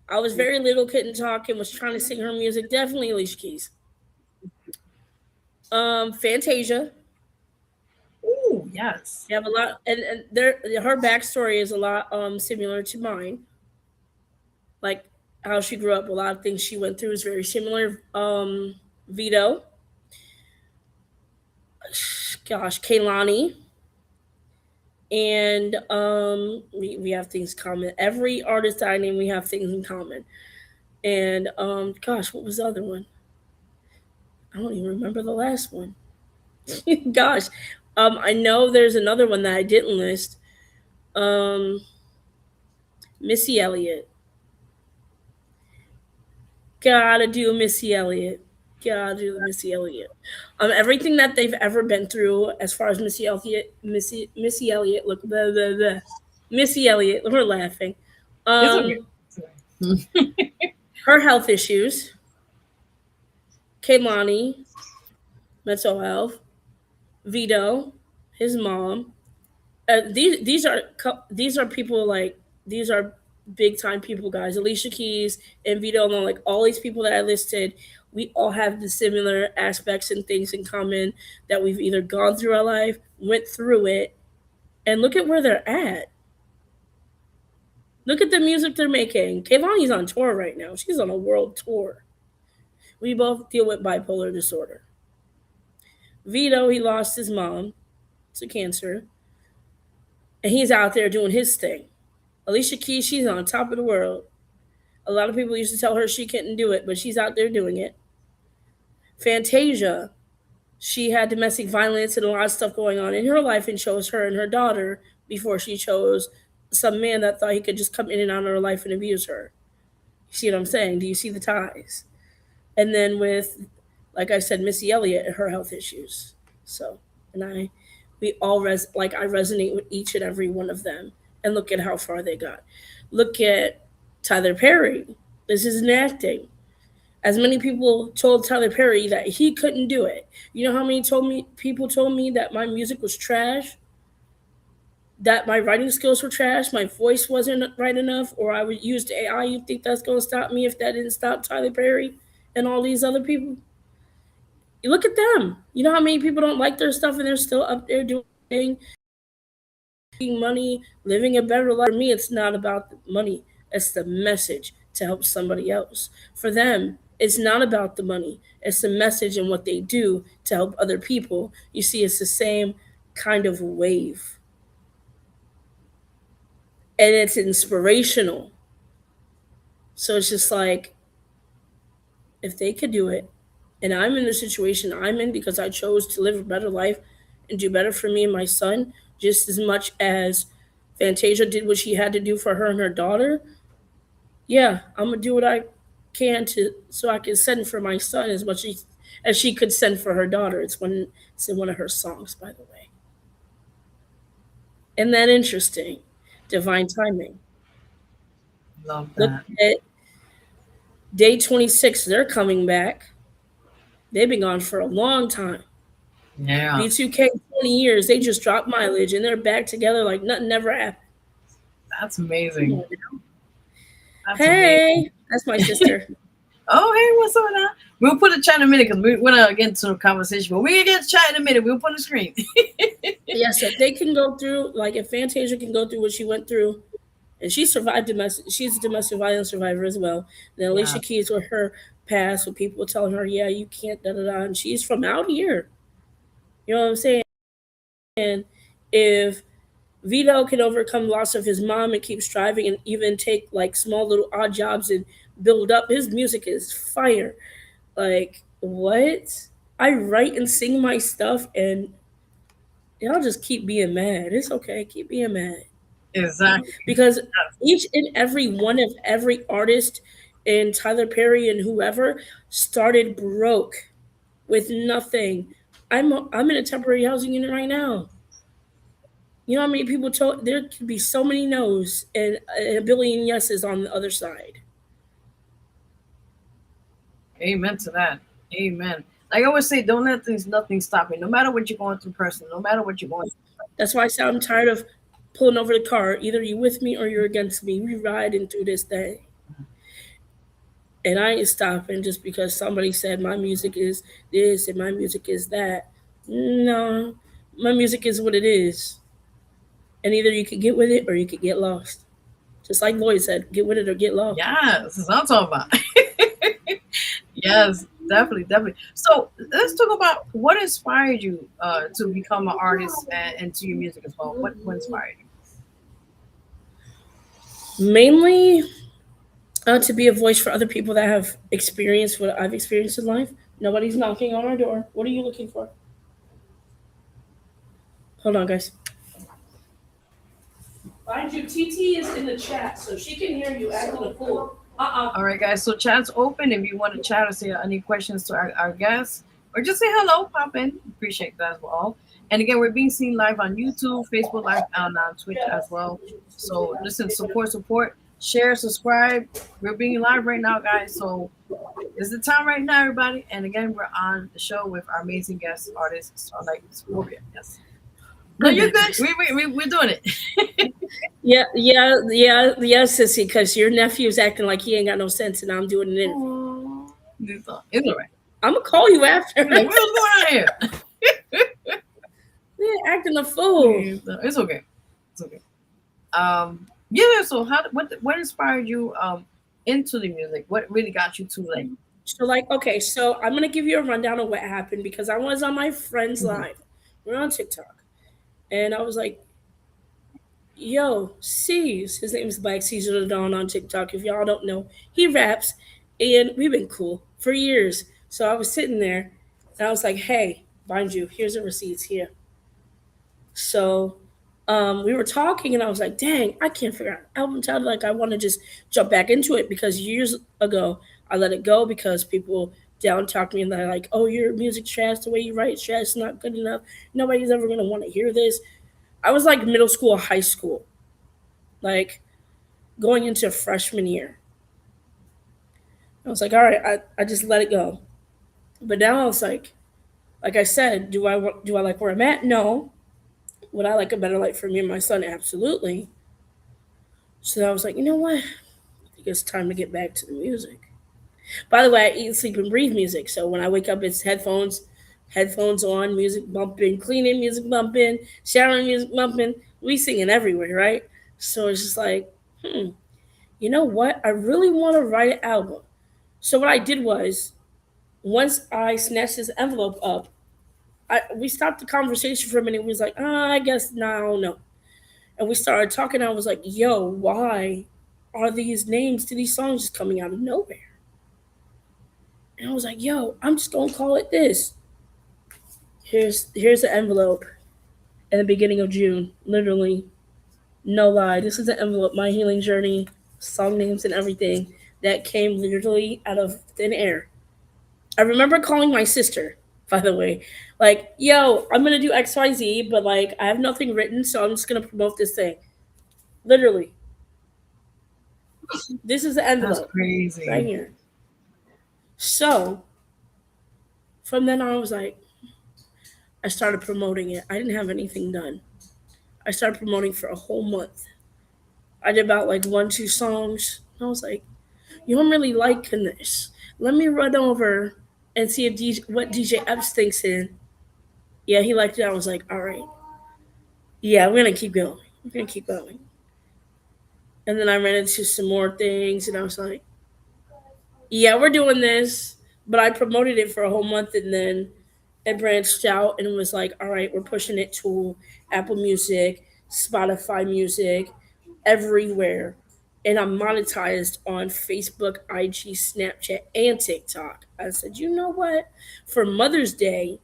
I was very little, couldn't talk, and was trying to sing her music. Definitely Alicia Keys. Fantasia. Ooh, yes. You have a lot, and there her backstory is a lot similar to mine. Like how she grew up, a lot of things she went through is very similar. Vito, gosh, Kaylani, and we have things common. Every artist I name, we have things in common. And gosh, what was the other one? I don't even remember the last one. Gosh, I know there's another one that I didn't list. Um, Missy Elliott. Gotta do Missy Elliott. Gotta do Missy Elliott. Everything that they've ever been through, as far as Missy Elliott. Look, blah, blah, blah. Missy Elliott. We're laughing. It's okay. Um, her health issues. Kaylani, mental health. Vito, his mom. These are people like these are big time people, guys. Alicia Keys and Vito, and like all these people that I listed, we all have the similar aspects and things in common that we've either gone through our life, went through it, and look at where they're at. Look at the music they're making. Kaylani's on tour right now. She's on a world tour. We both deal with bipolar disorder. Vito, he lost his mom to cancer, and he's out there doing his thing. Alicia Keys, she's on top of the world. A lot of people used to tell her she couldn't do it, but she's out there doing it. Fantasia, she had domestic violence and a lot of stuff going on in her life and chose her and her daughter before she chose some man that thought he could just come in and out of her life and abuse her. You see what I'm saying? Do you see the ties? And then with, like I said, Missy Elliott and her health issues. So, and I resonate with each and every one of them. And look at how far they got. Look at Tyler Perry. This is an acting. As many people told Tyler Perry that he couldn't do it. You know how many people told me that my music was trash, that my writing skills were trash, my voice wasn't right enough, or I would use the AI. You think that's going to stop me if that didn't stop Tyler Perry and all these other people? You look at them. You know how many people don't like their stuff and they're still up there doing money, living a better life. For me, it's not about the money. It's the message to help somebody else. For them, it's not about the money. It's the message and what they do to help other people. You see, it's the same kind of wave. And it's inspirational. So it's just like, if they could do it, and I'm in the situation I'm in because I chose to live a better life and do better for me and my son, just as much as Fantasia did what she had to do for her and her daughter. Yeah, I'm gonna do what I can to so I can send for my son as much as she could send for her daughter. It's in one of her songs, by the way. Isn't that interesting? Divine timing. Love Look that. at day 26. They're coming back. They've been gone for a long time. Yeah, B2K 20 years. They just dropped mileage and they're back together like nothing ever happened. that's amazing. That's Hey, amazing. that's my sister. Oh, hey, what's up now? We'll put a chat in a minute because we want to get into the conversation. But we can get to chat in a minute. We'll put on the screen. Yes, if they can go through, like if Fantasia can go through what she went through, and she survived she's a domestic violence survivor as well. Then Yeah. Alicia Keys with her past, with people telling her, yeah, you can't, da da da. And she's from out here. You know what I'm saying? And if Vito can overcome the loss of his mom and keep striving and even take like small little odd jobs and build up, his music is fire. Like, what? I write and sing my stuff and y'all just keep being mad. It's okay. Keep being mad. Exactly. Because each and every one of every artist and Tyler Perry and whoever started broke. with nothing. I'm in a temporary housing unit right now. You know how many people told there could be so many no's and a billion yeses on the other side. Amen to that. Amen. Like I always say, don't let things nothing stop you. No matter what you're going through personally, no matter what you're going through. That's why I said I'm tired of pulling over the car. Either you with me or you're against me. We riding through this thing. And I ain't stopping just because somebody said my music is this and my music is that. No, my music is what it is. And either you could get with it or you could get lost. Just like Lloyd said, get with it or get lost. Yes, that's what I'm talking about. Yes, definitely, definitely. So let's talk about what inspired you to become an artist and to your music as well. What inspired you? Mainly to be a voice for other people that have experienced what I've experienced in life. Nobody's knocking on our door. What are you looking for? Hold on, guys. Mind you, TT is in the chat, so she can hear you acting a fool. All right, guys. So chat's open. If you want to chat or say any questions to our guests, or just say hello, pop in. Appreciate that as well. And again, we're being seen live on YouTube, Facebook Live, and on Twitch as well. So listen, support, share, subscribe. We're being live right now, guys. So it's the time right now, everybody. And again, we're on the show with our amazing guest artist, Starlight Warrior. Yes. No, you're good. We're doing it. Yeah, sissy, because your nephew's acting like he ain't got no sense, and I'm doing an interview. It's all right. I'm gonna call you after. Like, what's going on here? Yeah, acting a fool. It's okay. It's okay. Yeah. So, what inspired you into the music? What really got you to like? So, okay, so I'm gonna give you a rundown of what happened because I was on my friend's live. We're on TikTok, and I was like, "Yo, C's." His name is Black Caesar the Dawn on TikTok. If y'all don't know, he raps, and we've been cool for years. So I was sitting there, and I was like, "Hey, mind you, here's the receipts here." So we were talking, and I was like, dang, I can't figure out an album title. Like, I want to just jump back into it because years ago, I let it go because people down talk to me and they're like, oh, your music's trash. The way you write trash is not good enough. Nobody's ever going to want to hear this. I was like middle school, high school, like going into freshman year. I was like, all right, I just let it go. But now I was like I said, do I like where I'm at? No. Would I like a better life for me and my son? Absolutely. So I was like, you know what? I think it's time to get back to the music. By the way, I eat, sleep, and breathe music. So when I wake up, it's headphones on, music bumping, cleaning, music bumping, showering, music bumping. We singing everywhere, right? So it's just like, you know what? I really want to write an album. So what I did was, once I snatched this envelope up, we stopped the conversation for a minute. We was like, I guess no. And we started talking. I was like, yo, why are these names to these songs just coming out of nowhere? And I was like, yo, I'm just going to call it this. Here's the envelope at the beginning of June. Literally, no lie. This is the envelope, My Healing Journey, song names and everything that came literally out of thin air. I remember calling my sister, by the way, like, yo, I'm going to do XYZ, but like, I have nothing written, so I'm just going to promote this thing. Literally. This is the envelope. That's crazy. Right here. So, from then on, I was like, I started promoting it. I didn't have anything done. I started promoting for a whole month. I did about like 1-2 songs. I was like, yo, I'm really liking this. Let me run over and see what DJ Epps thinks in. Yeah, he liked it. I was like, all right. Yeah, we're going to keep going. And then I ran into some more things, and I was like, yeah, we're doing this. But I promoted it for a whole month, and then it branched out, and it was like, all right, we're pushing it to Apple Music, Spotify Music, everywhere. And I'm monetized on Facebook, IG, Snapchat, and TikTok. I said, you know what? For Mother's Day,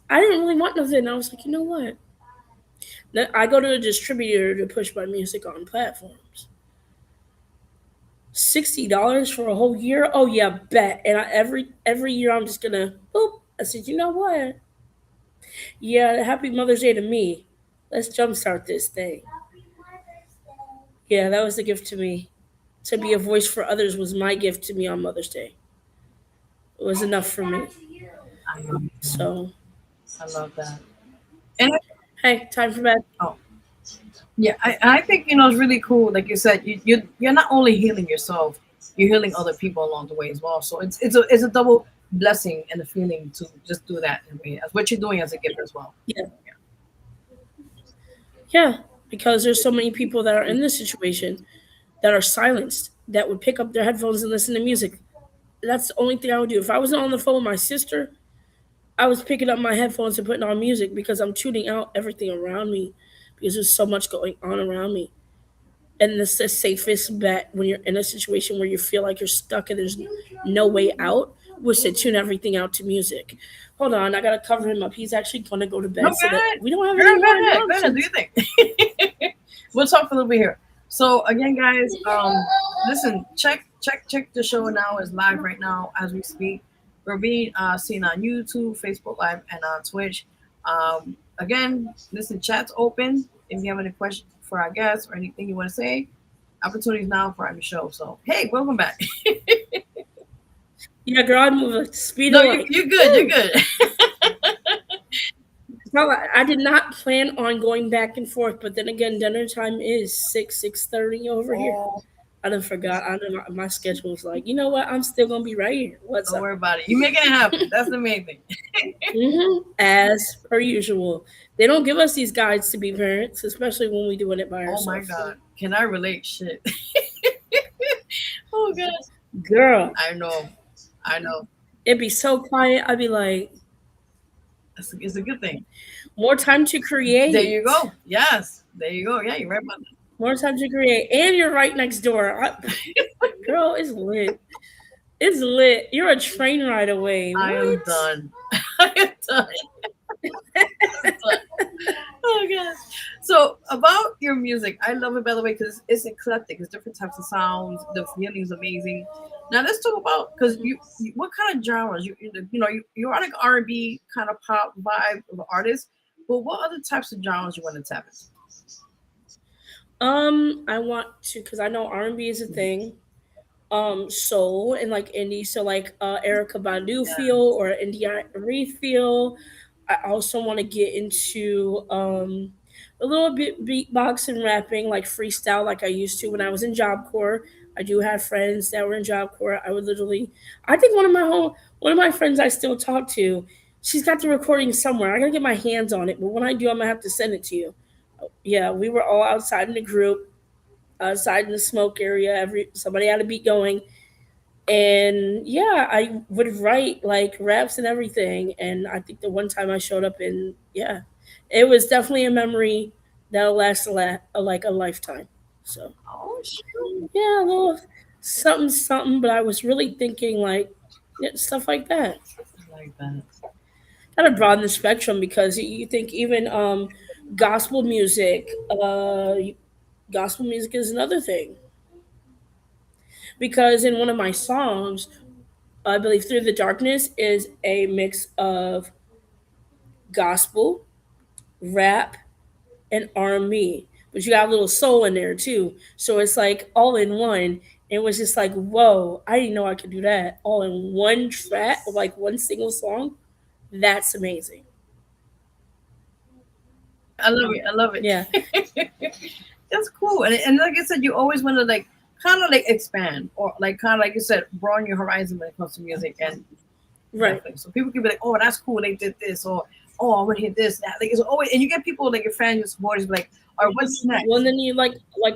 I didn't really want nothing. I was like, you know what? I go to a distributor to push my music on platforms. $60 for a whole year? Oh yeah, bet. And every year I'm just gonna boop. I said, you know what? Yeah, happy Mother's Day to me. Let's jumpstart this thing. Yeah, that was the gift to me. To be a voice for others was my gift to me on Mother's Day. It was enough for me. I love that. So I love that. And hey, time for bed. oh yeah, I think it's really cool. Like you said, you're not only healing yourself, you're healing other people along the way as well. So it's a double blessing and a feeling to just do that in a way. That's what you're doing as a gift as well. Yeah. Yeah. Because there's so many people that are in this situation that are silenced that would pick up their headphones and listen to music. That's the only thing I would do. If I was on the phone with my sister, I was picking up my headphones and putting on music because I'm tuning out everything around me because there's so much going on around me. And it's the safest bet when you're in a situation where you feel like you're stuck and there's no way out was to tune everything out to music. Hold on, I gotta cover him up. He's actually gonna go to No, bed go so that ahead. we don't have Girl, any go more ahead. Go ahead. Do interruptions. your thing. We'll talk for a little bit here. So again, guys, listen, check the show now. Is live right now as we speak. We're being seen on YouTube, Facebook Live, and on Twitch. Again, listen, chat's open. If you have any questions for our guests or anything you want to say, opportunities now for our show. So hey, welcome back. Yeah, girl, I move at the speed No, of you, light. you're good. You're good. No, I did not plan on going back and forth, but then again, dinner time is 6:30 over here. Oh, I done forgot. I done, my schedule was like, you know what? I'm still gonna be right here. What's don't up? worry about it. You're making it happen. That's the main thing. As per usual, they don't give us these guides to be parents, especially when we're doing it by Oh ourselves. my God. Can I relate? Shit. Oh God. Girl, I know. I know. it'd be so quiet. I'd be like, It's a good thing. more time to There you create. go. Yes. There you go. Yeah, you're right about that. More time to create. And you're right next door. Girl, it's lit. It's lit. You're a train ride away. I am What? done. I am done. I'm done. Oh God. So about your music, I love it by the way because it's eclectic. It's different types of sounds. The feeling is amazing. Now let's talk about because you what kind of genres you are like R&B kind of pop vibe of artist, but what other types of genres you want to tap into? I want to because I know R&B is a thing. Soul and like indie, so like Erica Badu Yeah. feel or India Arie feel. I also want to get into a little bit beatbox and rapping, like freestyle, like I used to when I was in Job Corps. I do have friends that were in Job Corps. I would literally, I think one of my friends I still talk to, she's got the recording somewhere. I gotta get my hands on it, but when I do, I'm gonna have to send it to you. Yeah, we were all outside in a group, outside in the smoke area. Somebody had a beat going, and yeah, I would write like raps and everything. And I think the one time I showed up in, yeah, it was definitely a memory that'll last like a lifetime. So Oh shoot. yeah, a little something something. But I was really thinking like yeah, stuff like that. I like that. Gotta broaden the spectrum because you think even gospel music, gospel music is another thing because in one of my songs, I believe Through the Darkness is a mix of gospel, rap, and R&B. But you got a little soul in there too. So it's like all in one. It was just like, whoa, I didn't know I could do that all in one track, like one single song. That's amazing. I love it. I love Yeah, it. That's cool. And like I said, you always want to like kind of like expand or like kind of like you said, broaden your horizon when it comes to music and right. so people can be like, oh, that's cool. They did this or oh, I want to hear this. That. Like it's always and you get people like your fans, your supporters, be like, all right, what's Well, next? then you like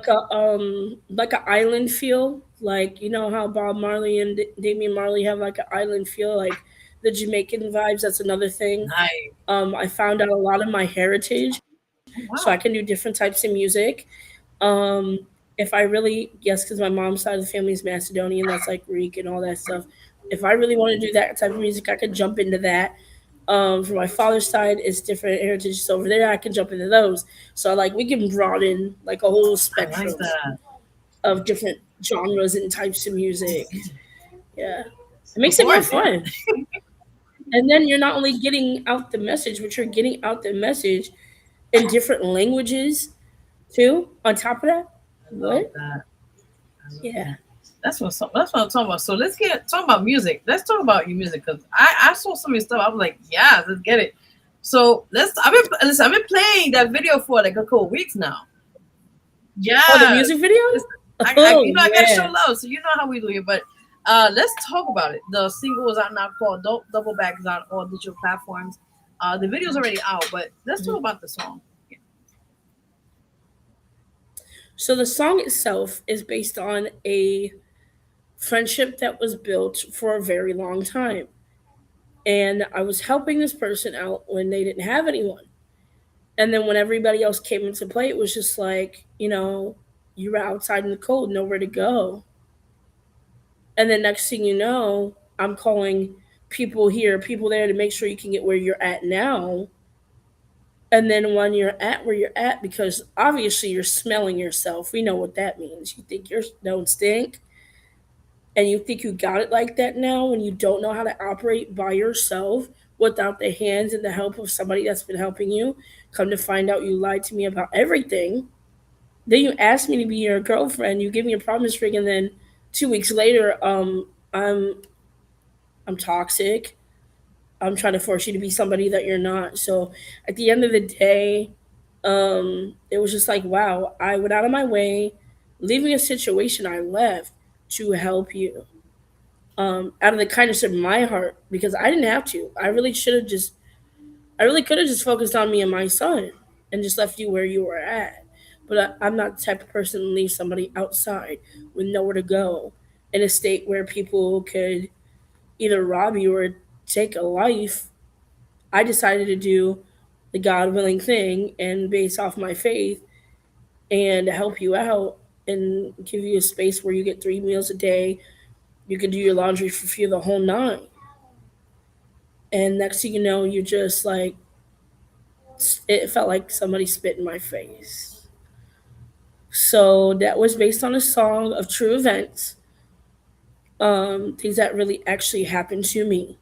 a island feel, like you know how Bob Marley and Damian Marley have like an island feel, like the Jamaican vibes. That's another thing. Nice. I found out a lot of my heritage, so I Wow. can do different types of music. Um, if I really, yes, because my mom's side of the family is Macedonian, that's like Greek and all that stuff. If I really want to do that type of music, I could jump into that. For my father's side, it's different heritages over there. I can jump into those. So like we can broaden like a whole I like spectrum that. of different genres and types of music. Yeah. It Of makes it more course, yeah. fun. And then you're not only getting out the message, but you're getting out the message in different languages too. On top of that, I love what? that. I love Yeah. that. That's what I'm talking about. So let's get talk about music. Let's talk about your music because I saw some of your stuff. I was like, yeah, let's get it. So I've been playing that video for like a couple weeks now. Oh, the Yeah, music video? you Oh know I gotta show yeah. love, so you know how we do it. But let's talk about it. The single is out now called Double Back is on all digital platforms. The video's already out, but let's talk Mhm. about the song. So the song itself is based on a friendship that was built for a very long time. And I was helping this person out when they didn't have anyone. And then when everybody else came into play, it was just like, you were outside in the cold, nowhere to go. And then next thing you know, I'm calling people here, people there to make sure you can get where you're at now. And then when you're at where you're at, because obviously you're smelling yourself, we know what that means. You think you don't stink, and you think you got it like that now when you don't know how to operate by yourself without the hands and the help of somebody that's been helping you. Come to find out you lied to me about everything. Then you asked me to be your girlfriend. You give me a promise ring, and then 2 weeks later, I'm toxic. I'm trying to force you to be somebody that you're not. So at the end of the day, it was just like, wow, I went out of my way, leaving a situation I left to help you. Out of the kindness of my heart, because I didn't have to. I really could have just focused on me and my son and just left you where you were at. But I'm not the type of person to leave somebody outside with nowhere to go in a state where people could either rob you or take a life. I decided to do the God willing thing and base off my faith and help you out and give you a space where you get 3 meals a day. You can do your laundry for you the whole nine. And next thing you know, you just like, it felt like somebody spit in my face. So that was based on a song of true events, things that really actually happened to me.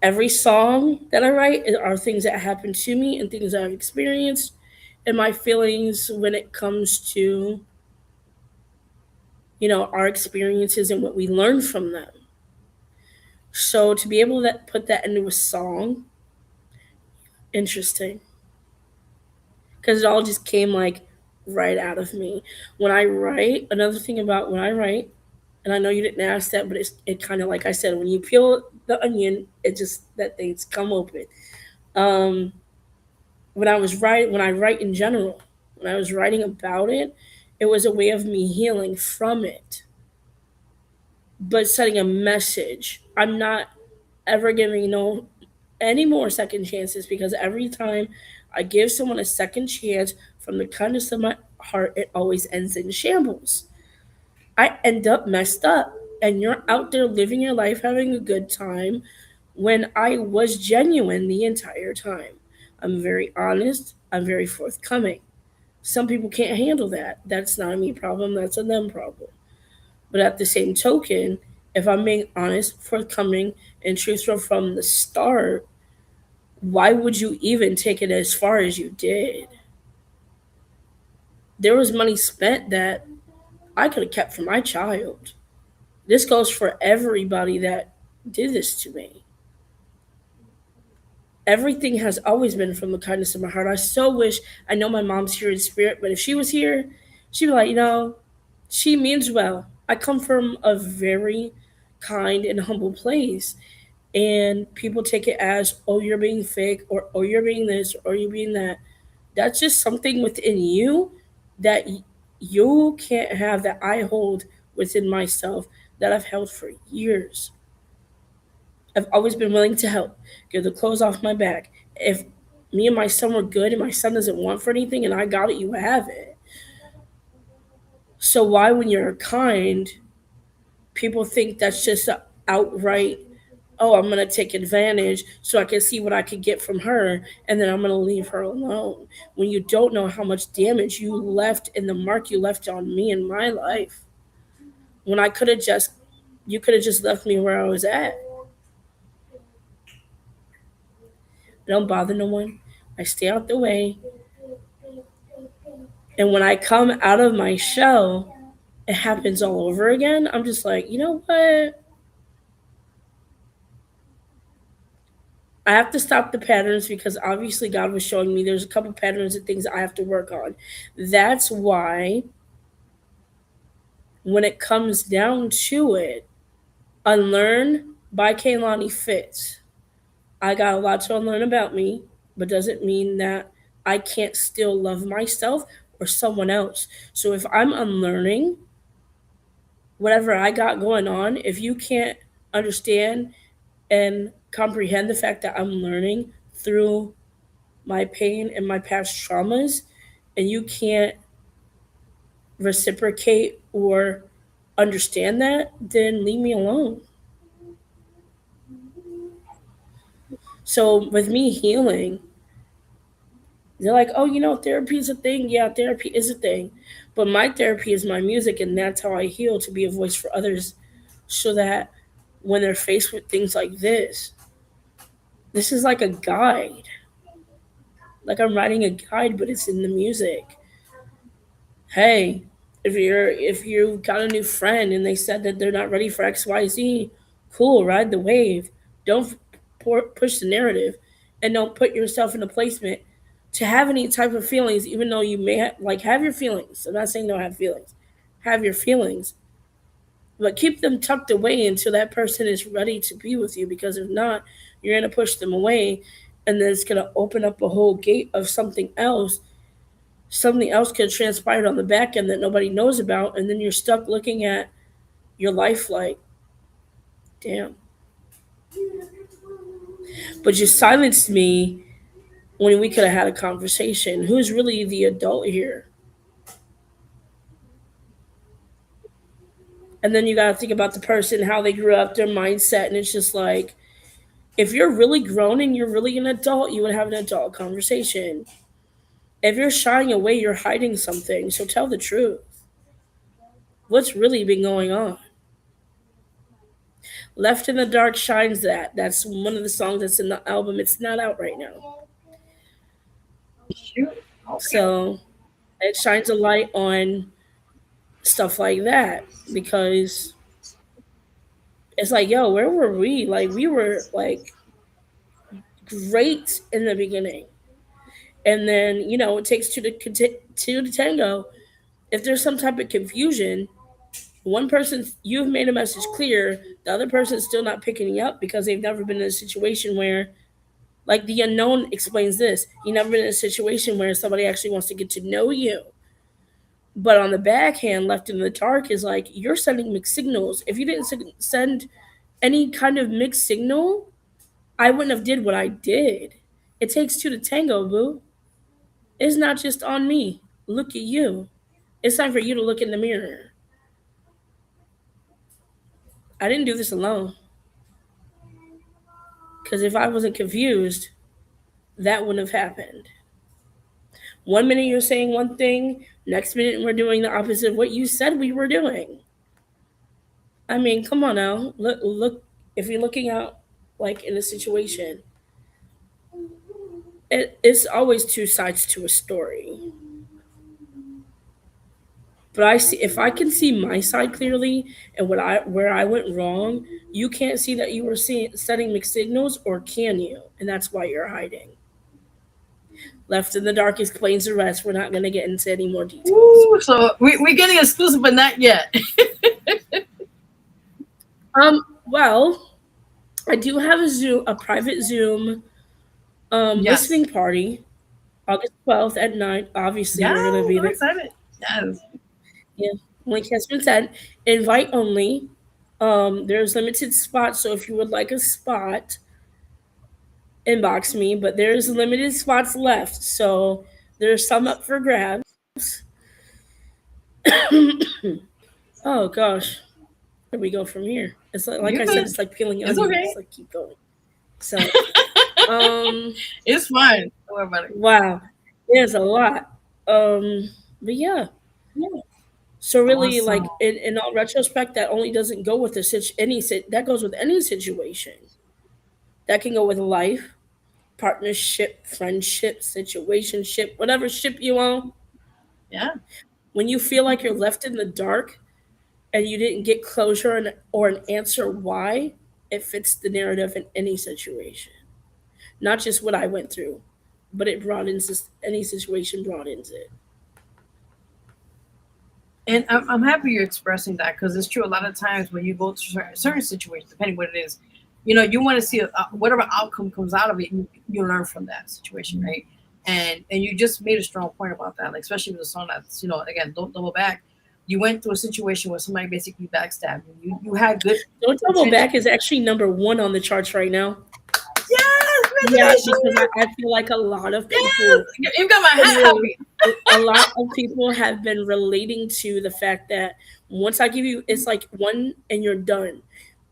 Every song that I write are things that happen to me and things that I've experienced and my feelings when it comes to, our experiences and what we learn from them. So to be able to put that into a song, interesting. Because it all just came like right out of me. When I write, another thing about when I write, and I know you didn't ask that, but it kind of like I said, when you peel the onion, it just that things come open. Um, when I write in general, when I was writing about it, it was a way of me healing from it, but setting a message. I'm not ever giving no any more second chances because every time I give someone a second chance from the kindness of my heart, it always ends in shambles. I end up messed up, and you're out there living your life having a good time when I was genuine the entire time. I'm very honest, I'm very forthcoming. Some people can't handle that. That's not a me problem, that's a them problem. But at the same token, if I'm being honest, forthcoming, and truthful from the start, why would you even take it as far as you did? There was money spent that I could have kept for my child. This goes for everybody that did this to me. Everything has always been from the kindness of my heart. I so wish, I know my mom's here in spirit, but if she was here, she'd be like, she means well. I come from a very kind and humble place. And people take it as, oh, you're being fake, or oh, you're being this, or you're being that. That's just something within you that you can't have that I hold within myself that I've held for years. I've always been willing to help, get the clothes off my back. If me and my son were good and my son doesn't want for anything and I got it, you have it. So why, when you're kind, people think that's just a outright, oh, I'm going to take advantage so I can see what I could get from her and then I'm going to leave her alone. When you don't know how much damage you left and the mark you left on me in my life. when I could have just, you could have just left me where I was at. I don't bother no one. I stay out the way. And when I come out of my shell, it happens all over again. I'm just like, you know what? I have to stop the patterns because obviously God was showing me there's a couple patterns and things I have to work on. That's why when it comes down to it, Unlearn by Kaylani fits. I got a lot to unlearn about me, but doesn't mean that I can't still love myself or someone else. So if I'm unlearning whatever I got going on, if you can't understand and comprehend the fact that I'm learning through my pain and my past traumas, and you can't reciprocate or understand that, then leave me alone. So with me healing, they're like, oh, therapy is a thing. Yeah, therapy is a thing. But my therapy is my music, and that's how I heal, to be a voice for others so that when they're faced with things like this is like a guide. Like I'm writing a guide, but it's in the music. Hey, if you got a new friend and they said that they're not ready for XYZ, cool, ride the wave. Don't push the narrative, and don't put yourself in a placement to have any type of feelings, even though you may have your feelings. I'm not saying don't have feelings. Have your feelings, but keep them tucked away until that person is ready to be with you, because if not, you're going to push them away, and then it's going to open up a whole gate of something else. Something else could have transpired on the back end that nobody knows about, and then you're stuck looking at your life like, damn. But you silenced me when we could have had a conversation. Who's really the adult here? And then you got to think about the person, how they grew up, their mindset, and it's just like, if you're really grown and you're really an adult, you would have an adult conversation. If you're shying away, you're hiding something. So tell the truth. What's really been going on? Left in the Dark shines that. That's one of the songs that's in the album. It's not out right now. Shoot. Okay. So it shines a light on stuff like that, because it's like, yo, where were we? Like, we were like great in the beginning. And then, it takes two to tango. If there's some type of confusion, one person, you've made a message clear, the other person's still not picking you up because they've never been in a situation where, like the unknown explains this, you've never been in a situation where somebody actually wants to get to know you. But on the backhand, left in the dark is like, you're sending mixed signals. If you didn't send any kind of mixed signal, I wouldn't have did what I did. It takes two to tango, boo. It's not just on me. Look at you. It's time for you to look in the mirror. I didn't do this alone. Because if I wasn't confused, that wouldn't have happened. 1 minute you're saying one thing, next minute we're doing the opposite of what you said we were doing. I mean, come on now. Look. If you're looking out, like in a situation, it's always two sides to a story. But if I can see my side clearly and where I went wrong, you can't see that you were setting mixed signals, or can you? And that's why you're hiding. Left in the Dark explains the rest. We're not going to get into any more details. Ooh, so we're getting exclusive, but not yet. Well, I do have a private Zoom Yes. listening party, August 12th at 9. Obviously, Yeah, you're going to be I'm there. excited. Yes. Yeah, link has been sent. Invite only. There's limited spots, so if you would like a spot, inbox me. But there's limited spots left, so there's some up for grabs. Oh gosh, where do we go from here? It's like I said, it's like peeling onions. Okay. It's like keep going. So, it's fine. Don't worry about it. wow, there's a lot. But yeah. So really, Awesome. like in all retrospect, that only doesn't go with that goes with any situation. That can go with life, partnership, friendship, situationship, whatever ship you on. Yeah. When you feel like you're left in the dark and you didn't get closure or an answer why, it fits the narrative in any situation. Not just what I went through, but it broadens any situation broadens it. And I'm happy you're expressing that because it's true. A lot of times when you go through certain situations, depending what it is, you want to see whatever outcome comes out of it. You learn from that situation, right? And you just made a strong point about that, like especially with the song that's again, don't double back. You went through a situation where somebody basically backstabbed you. You had good Don't Double intention. Back is actually number 1 on the charts right now. Yes, Yeah, because congratulations. I feel like a lot of Yes, people you got my hat relate. happy. A lot of people have been relating to the fact that once I give you, it's like one and you're done.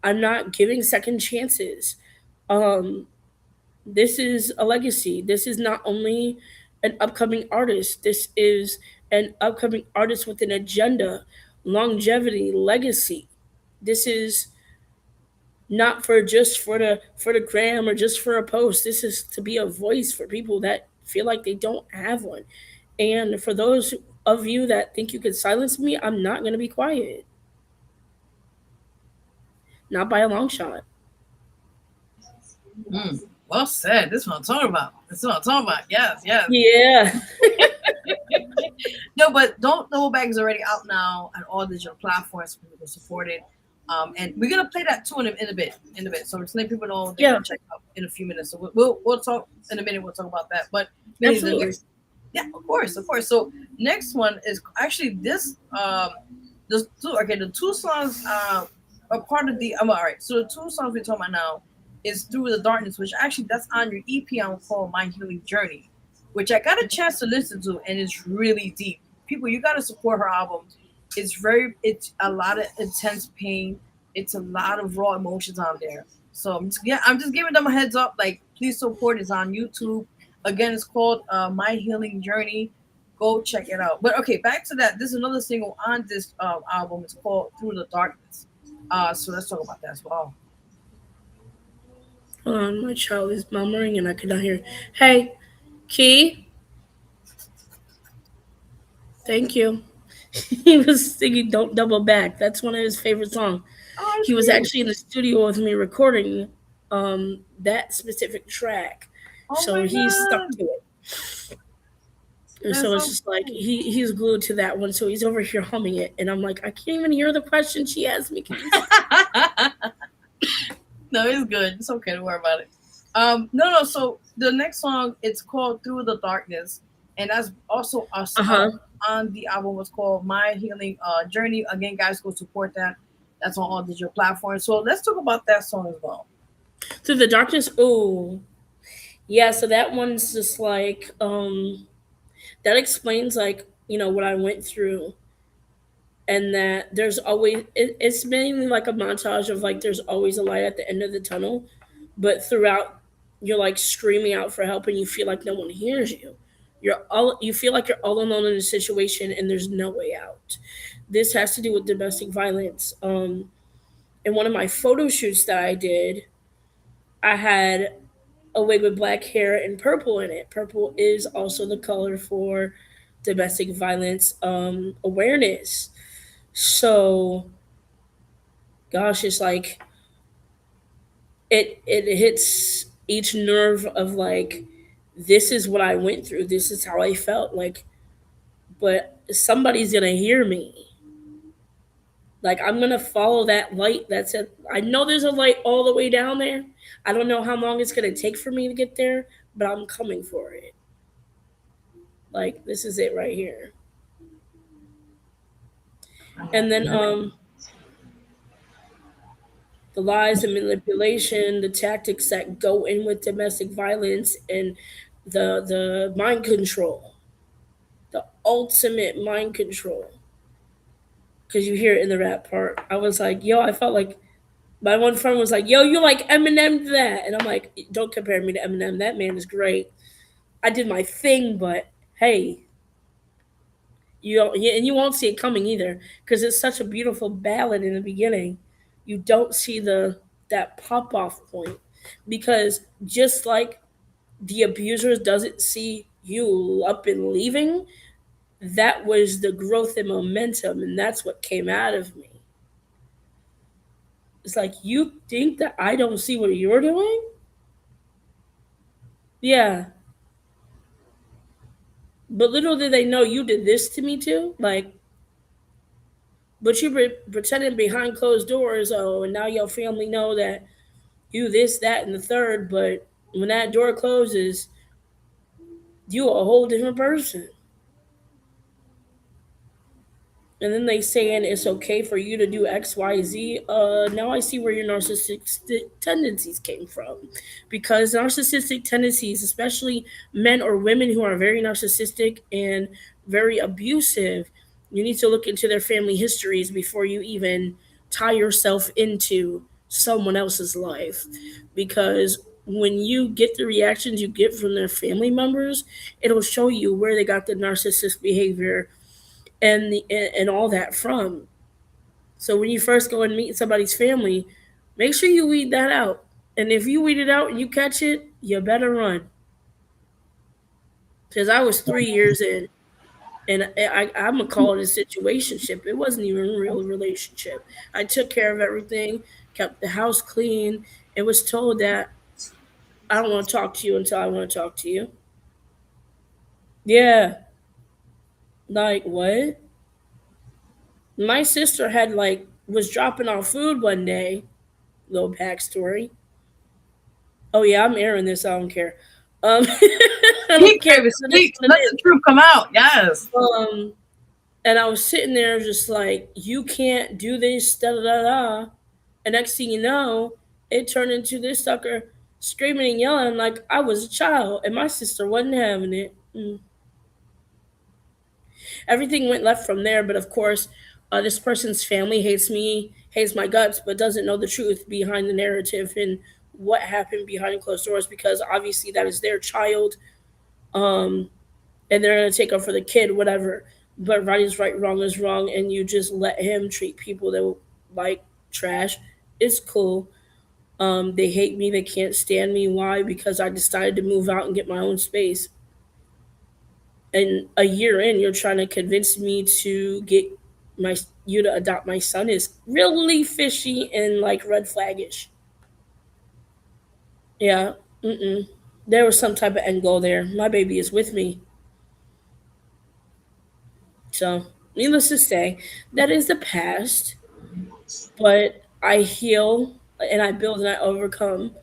I'm not giving second chances. Um, this is a legacy. This is not only an upcoming artist. This is an upcoming artist with an agenda, longevity, legacy. This is not for just for the gram or just for a post. This is to be a voice for people that feel like they don't have one. And for those of you that think you could silence me, I'm not going to be quiet. Not by a long shot. Well said. This is what I'm talking about. This is what I'm talking about. Yes, yes. Yeah. No, but Don't Double Back is already out now on all digital platforms. People can support it. And we're gonna play that too in a bit. So just let people know they Yeah, can check out in a few minutes. So we'll talk in a minute. We'll talk about that. But maybe the absolutely. next, yeah, of course, of course. So next one is actually this. The two songs are part of the. All right. So the two songs we're talking about now is Through the Darkness, which actually that's on your EP album called My Healing Journey, which I got a chance to listen to, and it's really deep. People, you got to support her album. It's a lot of intense pain. It's a lot of raw emotions on there. So I'm just giving them a heads up. Like, please support. It's on YouTube. Again, it's called My Healing Journey. Go check it out. But okay, back to that. This is another single on this album. It's called Through the Darkness. So let's talk about that as well. Hold on, my child is murmuring and I cannot hear. Hey, Key, thank you. He was singing Don't Double Back. That's one of his favorite songs. Oh, that's He was cute. actually in the studio with me recording that specific track. Oh So my he stuck god, to it. And that's so it's so just like cool. he's glued to that one. So he's over here humming it. And I'm like, I can't even hear the question she asked me. No, it's good. It's okay. Don't worry about it. No. So the next song, it's called "Through the Darkness," and that's also us Uh-huh. on the album. Was called "My Healing Journey." Again, guys, go support that. That's on all digital platforms. So let's talk about that song as well. Through the Darkness. Oh, yeah. So that one's just like, that explains like, what I went through. And that there's always, it's mainly like a montage of like, there's always a light at the end of the tunnel. But throughout, you're like screaming out for help and you feel like no one hears you. You feel like you're all alone in a situation and there's no way out. This has to do with domestic violence. In one of my photo shoots that I did, I had a wig with black hair and purple in it. Purple is also the color for domestic violence awareness. So, gosh, it's like it hits each nerve of like, this is what I went through. This is how I felt like, but somebody's gonna hear me. Like, I'm gonna follow that light. That's it. I know there's a light all the way down there. I don't know how long it's gonna take for me to get there, but I'm coming for it. Like, this is it right here. And then the lies and manipulation, the tactics that go in with domestic violence, and the mind control, the ultimate mind control. Because you hear it in the rap part. I was like, yo, I felt like my one friend was like, yo, you like Eminem that, and I'm like, don't compare me to Eminem. That man is great. I did my thing, but hey, You don't, yeah, and you won't see it coming either because it's such a beautiful ballad in the beginning. You don't see the that pop off point because just like the abuser doesn't see you up and leaving, that was the growth and momentum, and that's what came out of me. It's like, you think that I don't see what you're doing? Yeah, but little did they know you did this to me too. Like, but you pretending behind closed doors. Oh, and now your family know that you this, that, and the third. But when that door closes, you a whole different person. And then they saying it's okay for you to do X, Y, Z. Now I see where your narcissistic tendencies came from, because narcissistic tendencies, especially men or women who are very narcissistic and very abusive, you need to look into their family histories before you even tie yourself into someone else's life, because when you get the reactions you get from their family members, it'll show you where they got the narcissist behavior and all that from. So when you first go and meet somebody's family, make sure you weed that out. And if you weed it out and you catch it, you better run. Because I was 3 years in, and I'm gonna call it a situationship. It wasn't even a real relationship. I took care of everything, kept the house clean, and was told that I don't want to talk to you until I want to talk to you. Yeah, like what? My sister had like was dropping off food one day. Little backstory. Oh yeah, I'm airing this. I don't care. I don't Speak, care baby, because it is speak. what Let it the truth come out. Yes. is. And I was sitting there just like, you can't do this, da da da da. And next thing you know, it turned into this sucker screaming and yelling like I was a child, and my sister wasn't having it. Everything went left from there. But of course, this person's family hates me, hates my guts, but doesn't know the truth behind the narrative and what happened behind closed doors, because obviously that is their child, um, and they're gonna take up for the kid, whatever. But right is right, wrong is wrong, and you just let him treat people that like trash. It's cool. They hate me. They can't stand me. Why? Because I decided to move out and get my own space. And a year in, you're trying to convince me to get my you to adopt my son is really fishy and like red flaggish. Yeah, there was some type of end goal there. My baby is with me, so needless to say, that is the past. But I heal and I build and I overcome,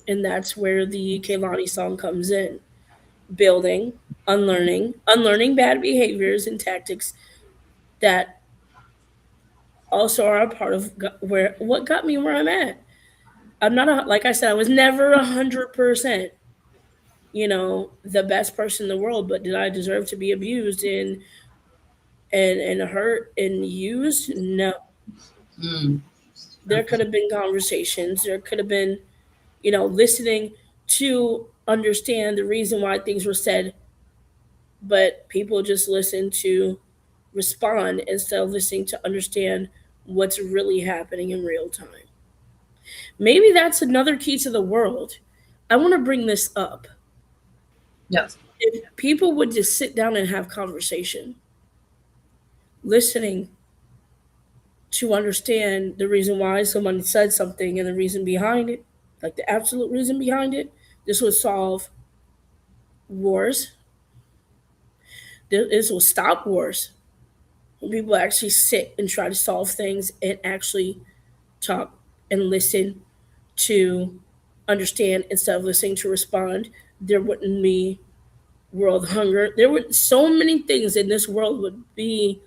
and that's where the Kehlani song comes in. Building, unlearning bad behaviors and tactics that also are a part of where what got me where I'm at. I'm not like I said, I was never 100%, the best person in the world. But did I deserve to be abused and hurt and used? No. Mm. There could have been conversations. There could have been, listening to understand the reason why things were said. But people just listen to respond instead of listening to understand what's really happening in real time. Maybe that's another key to the world. I want to bring this up. Yes. If people would just sit down and have conversation, listening to understand the reason why someone said something and the reason behind it, like the absolute reason behind it, this would solve wars. This will stop wars. When people actually sit and try to solve things and actually talk and listen to understand instead of listening to respond, there wouldn't be world hunger. There would so many things in this world would be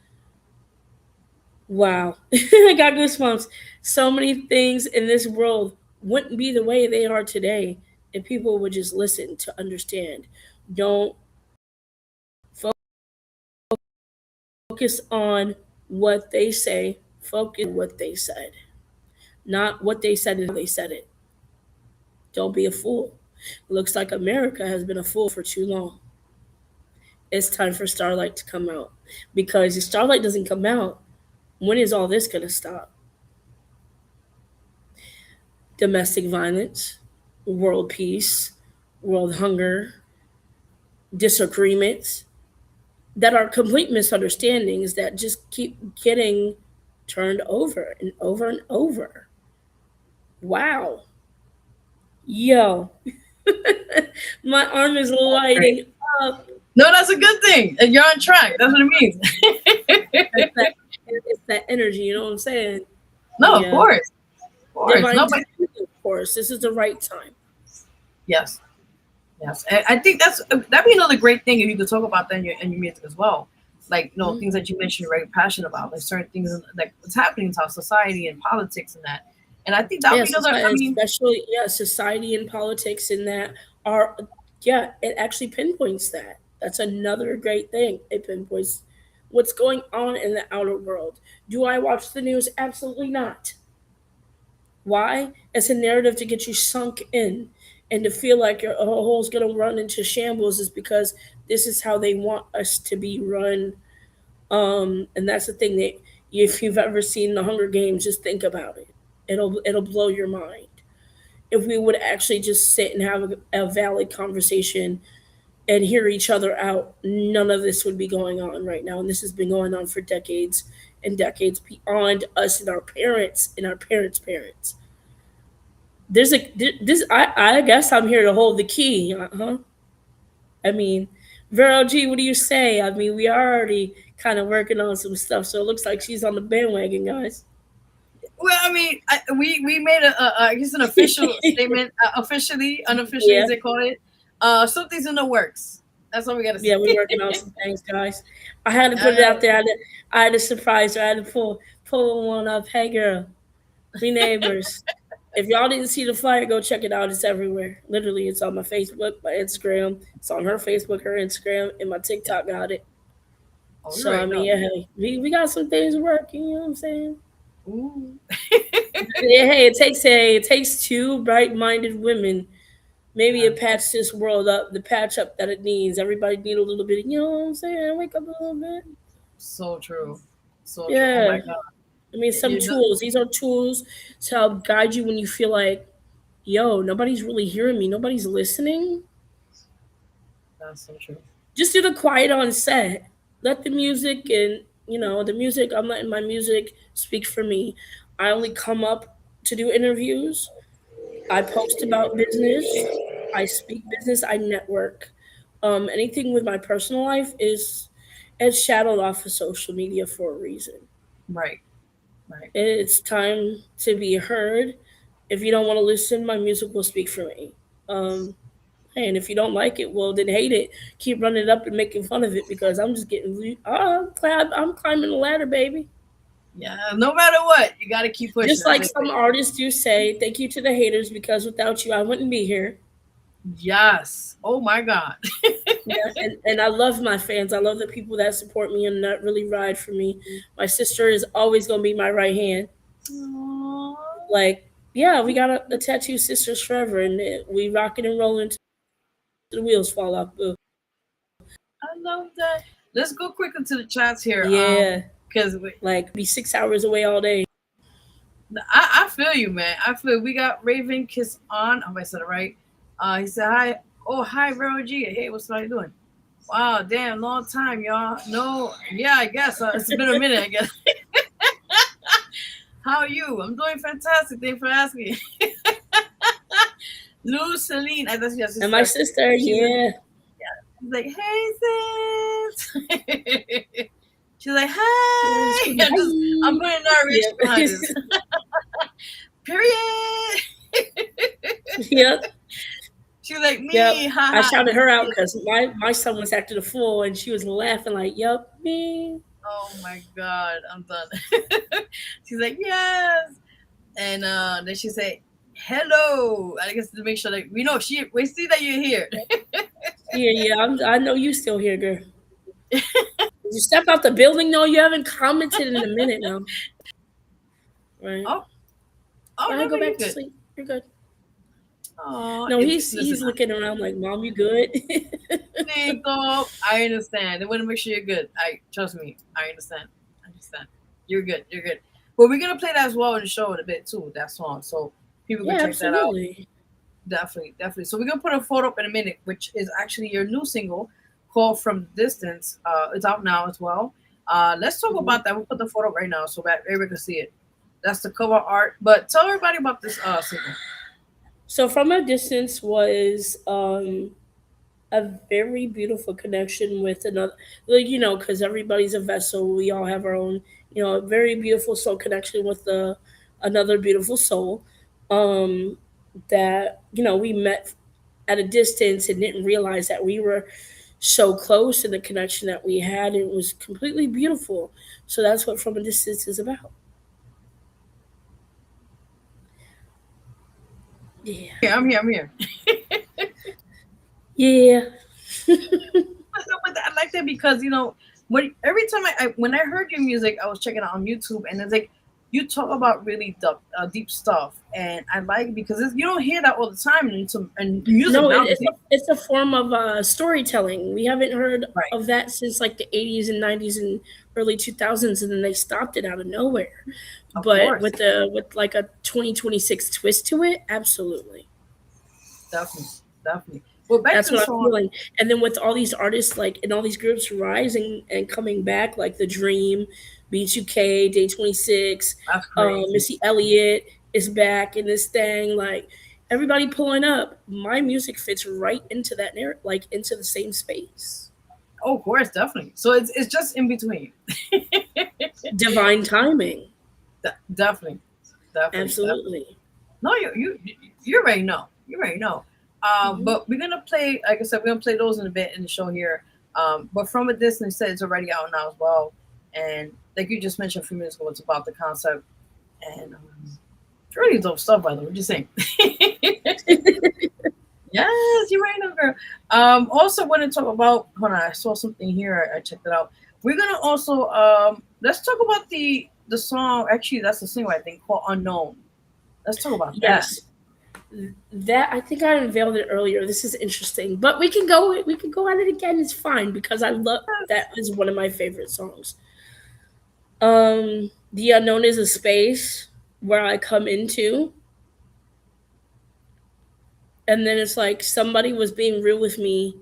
wow. I got goosebumps. So many things in this world wouldn't be the way they are today if people would just listen to understand. Don't focus on what they say, focus on what they said. Not what they said and how they said it. Don't be a fool. Looks like America has been a fool for too long. it's time for Starlight to come out. Because if Starlight doesn't come out, when is all this going to stop? Domestic violence, world peace, world hunger, disagreements that are complete misunderstandings that just keep getting turned over and over and over. Wow. Yo. My arm is lighting up. No, that's a good thing. You're on track. That's what it means. It's that energy, you know what I'm saying? No, of course. Of course. Divine No, timing, of course. This is the right time. yes. Yes. I think that'd be another great thing if you could talk about that in your music as well. Like, things that you mentioned you're very passionate about, like certain things like what's happening in our society and politics and that. And I think that would be another, especially society and politics in that are it actually pinpoints that. That's another great thing. It pinpoints what's going on in the outer world. Do I watch the news? Absolutely not. Why? It's a narrative to get you sunk in and to feel like your whole's going to run into shambles is because this is how they want us to be run. And that's the thing that if you've ever seen the Hunger Games, just think about it. It'll blow your mind. If we would actually just sit and have a valid conversation and hear each other out, none of this would be going on right now. And this has been going on for decades and decades beyond us and our parents and our parents' parents. I guess I'm here to hold the key, huh? I mean, Vero G, what do you say? I mean, we are already kind of working on some stuff, so it looks like she's on the bandwagon, guys. Well, I mean, we made I guess an official statement, unofficially, as they call it. Something's in the works. That's what we got to say. Yeah, we're working on some things, guys. I had to put it out there. I had to surprise her. I had to pull one up. Hey, girl, we neighbors. If y'all didn't see the flyer, go check it out. It's everywhere. Literally, it's on my Facebook, my Instagram. It's on her Facebook, her Instagram, and my TikTok got it. So, I mean, hey, we got some things working, you know what I'm saying? Ooh. Hey, it takes two bright-minded women. Maybe it patch this world up, the patch up that it needs. Everybody need a little bit, you know what I'm saying? Wake up a little bit. So true. So true. Oh my God. I mean, some tools. These are tools to help guide you when you feel like, yo, nobody's really hearing me. Nobody's listening. That's so true. Just do the quiet on set. Let the music and, I'm letting my music speak for me. I only come up to do interviews. I post about business. I speak business. I network. Anything with my personal life is shadowed off of social media for a reason. Right. It's time to be heard. If you don't want to listen, my music will speak for me. And if you don't like it, well, then hate it. Keep running it up and making fun of it because I'm just I'm climbing the ladder, baby. Yeah, no matter what, you got to keep pushing. Just like some artists do say, thank you to the haters because without you, I wouldn't be here. Yes. Oh, my God. Yeah, and I love my fans. I love the people that support me and that really ride for me. My sister is always going to be my right hand. Aww. Like, yeah, we got a tattoo sisters forever, and we rocking and rolling until the wheels fall off. I love that. Let's go quickly to the chats here. Yeah. Because be 6 hours away all day. I feel you, man. We got Raven Kiss on. I hope I said it right. He said hi. Oh, hi, Vero G. Hey, what's you doing? Wow, damn, long time, y'all. No, yeah, I guess it's been a minute. I guess. How are you? I'm doing fantastic. Thanks for asking. Lou Celine, I guess and my sister, yeah. She's like, hey, sis. She's like, hi. I'm putting narration behind this. Period. Yep. She was like, me. Yep. I shouted her out because my son was acting a fool and she was laughing like, yup, me. Oh my God, I'm done. She's like, yes. And then she said, hello. I guess to make sure that we know we see that you're here. Yeah. I know you still here, girl. Did you step out the building? No, you haven't commented in a minute now. Right. Oh, no, go back to sleep. You're good. Oh, No, it's he's listen. looking around like, "Mom, you good?" Nico, I understand. They want to make sure you're good. I trust me. I understand. I understand. You're good. You're good. But we're gonna play that as well in the show in a bit too. That song, so people can Yeah, check that out. absolutely. Definitely, definitely. So we're gonna put a photo up in a minute, which is actually your new single called "From Distance." It's out now as well. Let's talk Mhm. about that. We'll put the photo up right now so that everybody can see it. That's the cover art. But tell everybody about this single. So from a distance was a very beautiful connection with another, like, because everybody's a vessel. We all have our own, a very beautiful soul connection with another beautiful soul. Um, that we met at a distance and didn't realize that we were so close in the connection that we had. It was completely beautiful. So that's what From a Distance is about. Yeah. Yeah, I'm here. I'm here. Yeah. But I like that because when every time when I heard your music, I was checking it out on YouTube, and it's like you talk about really deep stuff, and I like it because you don't hear that all the time in some and music No, nowadays. it's a form of storytelling. We haven't heard Right, of that since like the 80s and 90s and early 2000s, and then they stopped it out of nowhere. of But course, with like a 2026 twist to it, absolutely. definitely, definitely. Well, back That's to the what I'm song. feeling. And then with all these artists like and all these groups rising and coming back, like The Dream, B2K, Day 26, That's crazy. Missy Elliott is back in this thing, like everybody pulling up. My music fits right into that narrative, like into the same space. Oh, of course, definitely. So it's just in between. Divine timing. Definitely, definitely, definitely. Absolutely. No, you already know. You already know. Hmm. But we're gonna play, like I said, we're gonna play those in a bit in the show here. But from a distance, said it's already out now as well. And like you just mentioned a few minutes ago, it's about the concept and it's really dope stuff. By the way, what you saying? Yes, you're right, no, girl. Also want to talk about. Hold on, I saw something here. I checked it out. We're gonna also let's talk about the song. Actually, that's the single I think called "Unknown." Let's talk about that. Yes. That I think I unveiled it earlier. This is interesting, but we can go at it again. It's fine because I love that is one of my favorite songs. The unknown is a space where I come into, and then it's like somebody was being real with me,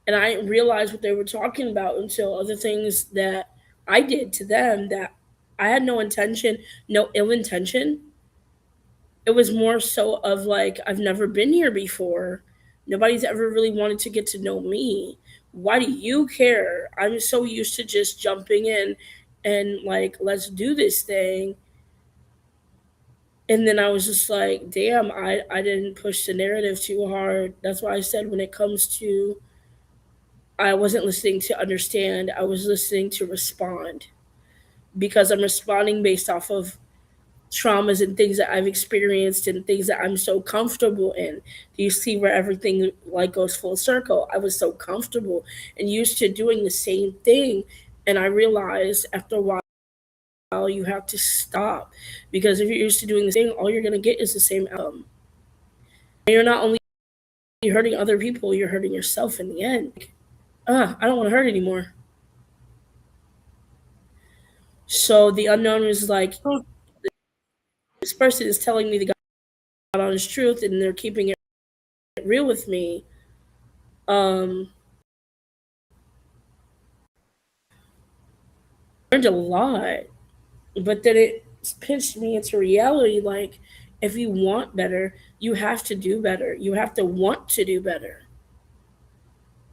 and I didn't realize what they were talking about until other things that I did to them that I had no intention, no ill intention. It was more so of like, I've never been here before. Nobody's ever really wanted to get to know me. Why do you care? I'm so used to just jumping in and like, let's do this thing. And then I was just like, damn, I didn't push the narrative too hard. That's why I said when it comes to, I wasn't listening to understand, I was listening to respond because I'm responding based off of traumas and things that I've experienced and things that I'm so comfortable in. Do you see where everything like goes full circle? I was so comfortable and used to doing the same thing, and I realized after a while you have to stop because if you're used to doing the same, all you're gonna get is the same outcome. And you're not only hurting other people, you're hurting yourself in the end. I don't want to hurt anymore. So the unknown is like, this person is telling me the God honest truth, and they're keeping it real with me. Um, Learned a lot, but then it pinched me into reality. Like, if you want better, you have to do better. You have to want to do better.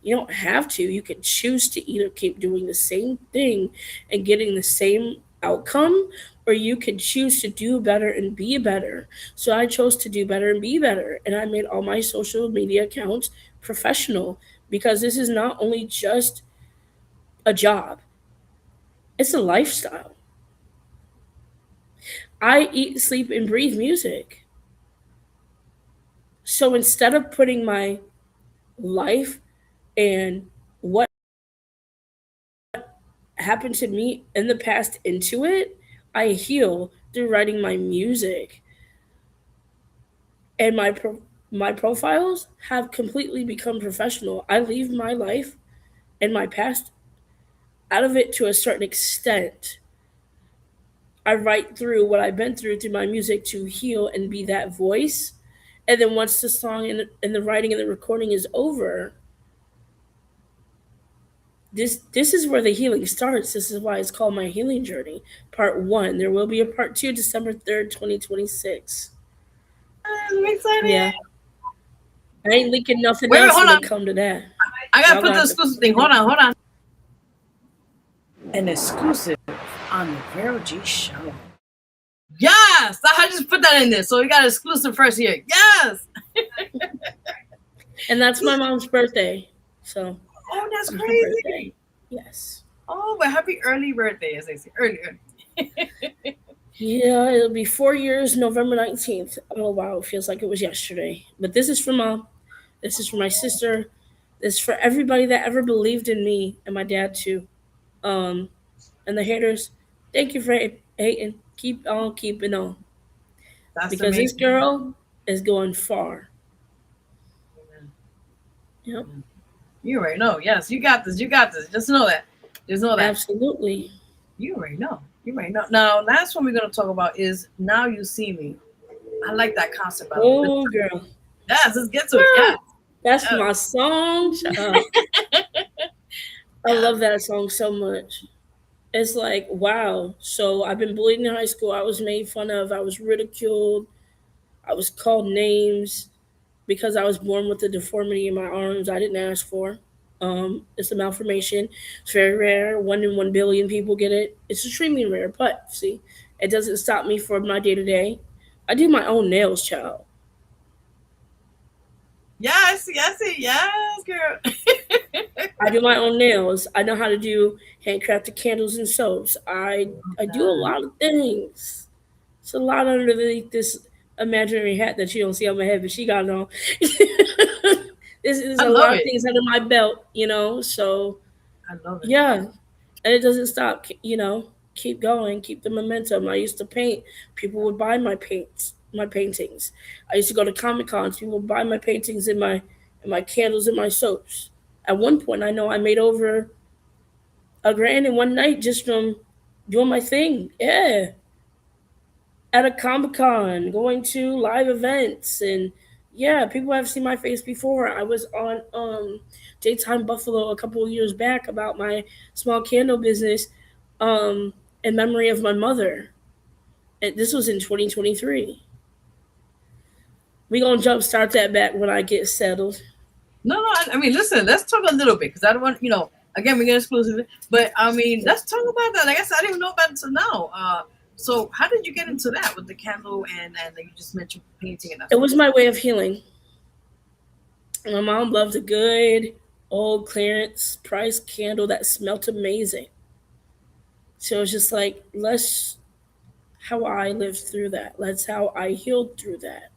You don't have to. You can choose to either keep doing the same thing and getting the same outcome, or you can choose to do better and be better. So I chose to do better and be better. And I made all my social media accounts professional because this is not only just a job, it's a lifestyle. I eat, sleep, and breathe music. So instead of putting my life and what happened to me in the past into it, I heal through writing my music and my My profiles have completely become professional. I leave my life and my past out of it to a certain extent. I write through what I've been through my music to heal and be that voice. And then once the song and the writing and the recording is over, this is where the healing starts. This is why it's called My Healing Journey, Part 1. There will be a Part 2, December 3rd, 2026. I'm excited. Yeah. I ain't leaking nothing Wait, else hold when on. it come to that. I gotta Y'all put the got exclusive thing. Hold on. An exclusive on the Vero G show. Yes, I just put that in there. So we got an exclusive first here. Yes. And that's my mom's birthday. So. Oh, that's on her crazy. birthday. Yes. Oh, but happy early birthday, as they say. Early. Yeah, it'll be 4 years, November 19th. Oh, wow. It feels like it was yesterday. But this is for Mom. This is for my sister. This is for everybody that ever believed in me and my dad, too. And the haters, thank you for hating. Keep on keeping on. That's Because amazing. this girl is going far. Yep. You already know. Yes, you got this. You got this. Just know that. Just know that. Absolutely. You already know. You already know. Now, last one we're going to talk about is Now You See Me. I like that concept. Oh, girl. Yes, let's get to it. Yes. That's my song. I love that song so much. It's like, wow. So I've been bullied in high school. I was made fun of. I was ridiculed. I was called names because I was born with a deformity in my arms I didn't ask for. It's a malformation. It's very rare. 1 in 1 billion people get it. It's extremely rare. But see, it doesn't stop me from my day to day. I do my own nails, child. Yes, girl. I do my own nails. I know how to do handcrafted candles and soaps. I do a lot of things. It's a lot underneath this imaginary hat that you don't see on my head, but she got it on. This is a lot of things under my belt, So I love it. yeah, and it doesn't stop. Keep going, keep the momentum. I used to paint. People would buy my paintings. I used to go to Comic Cons. People would buy my paintings and my candles and my soaps. At one point, I know I made over $1,000 in one night just from doing my thing. Yeah, at a Comic Con, going to live events, and yeah, people have seen my face before. I was on Daytime Buffalo a couple of years back about my small candle business, in memory of my mother. And this was in 2023. We gonna jumpstart that back when I get settled. No, I mean, listen, let's talk a little bit because I don't want, again, we get exclusive, but I mean, let's talk about that. Like I said, I didn't even know about it until now. So how did you get into that with the candle and you just mentioned painting and that? It was my way of healing. My mom loved a good old clearance price candle that smelled amazing. So it's just like, let's how I lived through that. That's how I healed through that.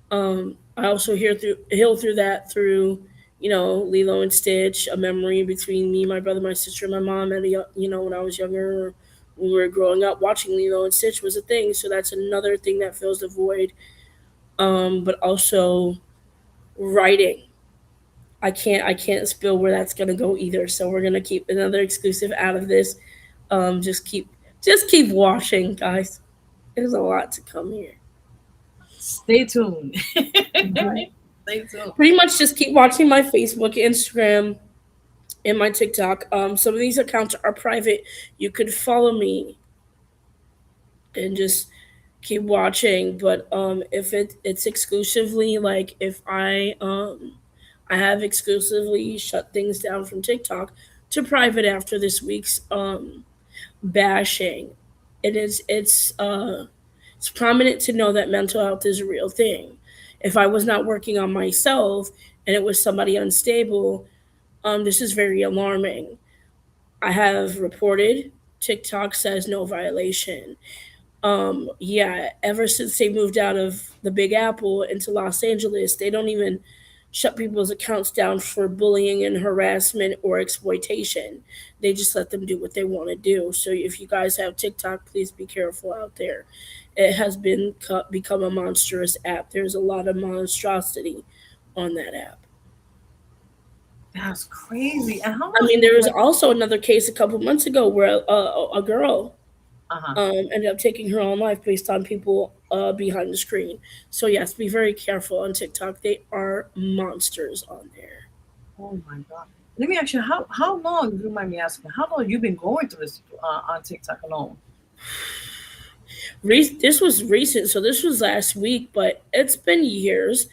I also healed through that through, Lilo and Stitch, a memory between me, my brother, my sister, and my mom. And when I was younger, when we were growing up, watching Lilo and Stitch was a thing. So that's another thing that fills the void. But also writing. I can't spill where that's gonna go either. So we're gonna keep another exclusive out of this. Just keep watching, guys. There's a lot to come here. Stay tuned. Mhm. Stay tuned. Pretty much just keep watching my Facebook, Instagram, and my TikTok. Some of these accounts are private. You could follow me and just keep watching. But if it's exclusively, like, if I have exclusively shut things down from TikTok to private after this week's bashing. It's prominent to know that mental health is a real thing. If I was not working on myself and it was somebody unstable, this is very alarming. I have reported. TikTok says no violation. Yeah, ever since they moved out of the Big Apple into Los Angeles, they don't even shut people's accounts down for bullying and harassment or exploitation. They just let them do what they want to do. So if you guys have TikTok, please be careful out there. It has become a monstrous app. There's a lot of monstrosity on that app. That's crazy. And how I much? mean, there was also another case a couple months ago where a girl Uh-huh. ended up taking her own life based on people behind the screen. So yes, be very careful on TikTok. They are monsters on there. Oh my God. Let me ask you, how long, if you mind me asking, how long have you been going through this on TikTok alone? This was recent, so this was last week, but it's been years.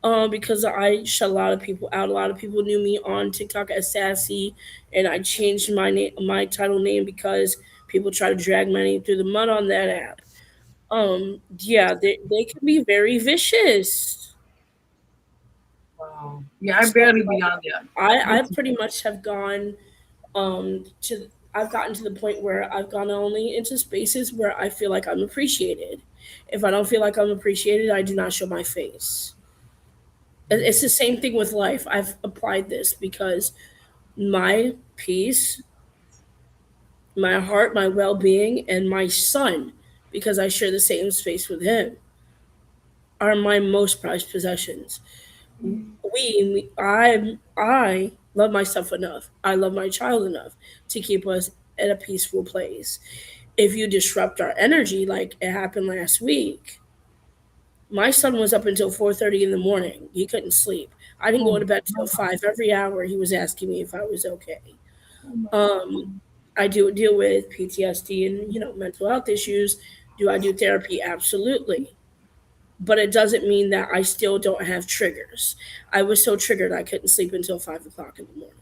Because I shut a lot of people out. A lot of people knew me on TikTok as Sassy, and I changed my title name because people try to drag my name through the mud on that app. Yeah, they can be very vicious. Wow. Yeah, I So barely be on there. I pretty much have gone to I've gotten to the point where I've gone only into spaces where I feel like I'm appreciated. If I don't feel like I'm appreciated, I do not show my face. It's the same thing with life. I've applied this because my peace, my heart, my well being, and my son, because I share the same space with him, are my most prized possessions. I love myself enough. I love my child enough to keep us at a peaceful place. If you disrupt our energy, like it happened last week, my son was up until 4:30 in the morning. He couldn't sleep. I didn't Oh go my to bed till God. 5 every hour. He was asking me if I was okay. Oh my Um, God. I do deal with PTSD and mental health issues. Do I do therapy? Absolutely. But it doesn't mean that I still don't have triggers. I was so triggered I couldn't sleep until 5 o'clock in the morning.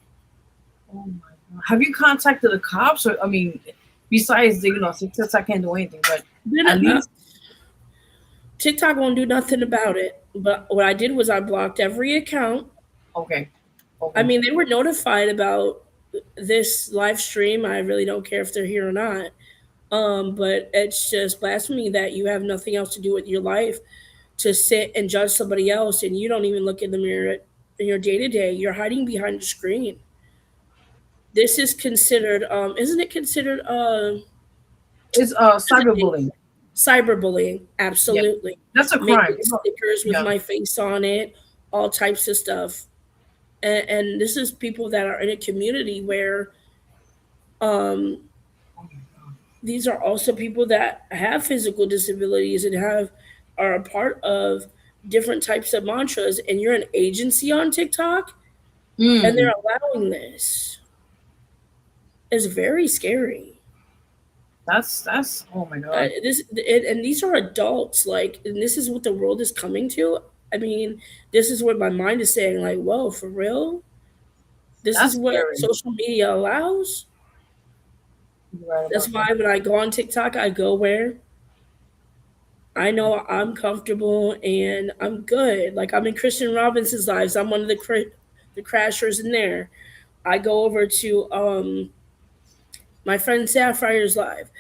Oh my God. Have you contacted the cops? Or I mean, besides the since I can't do anything, but They're at not- least TikTok won't do nothing about it. But what I did was I blocked every account. okay. I Okay. mean, they were notified about this live stream. I really don't care if they're here or not. But it's just blasphemy that you have nothing else to do with your life to sit and judge somebody else and you don't even look in the mirror in your day to day. You're hiding behind the screen. This is considered, isn't it considered It's cyberbullying. cyberbullying? Yeah. Absolutely. That's a crime. Making stickers with Yeah. my face on it, all types of stuff. And this is people that are in a community where um, Oh my God. these are also people that have physical disabilities and are a part of different types of mantras, and you're an agency on TikTok and they're Mm. allowing this. It's very scary. That's oh my God. And these are adults, like, and this is what the world is coming to. I mean, this is what my mind is saying, like, whoa, for real? This is That's what scary. social media allows. You're right That's about that. why when I go on TikTok, I go where I know I'm comfortable and I'm good. Like I'm in Christian Robinson's lives. I'm one of the crashers in there. I go over to my friend Sapphire's live,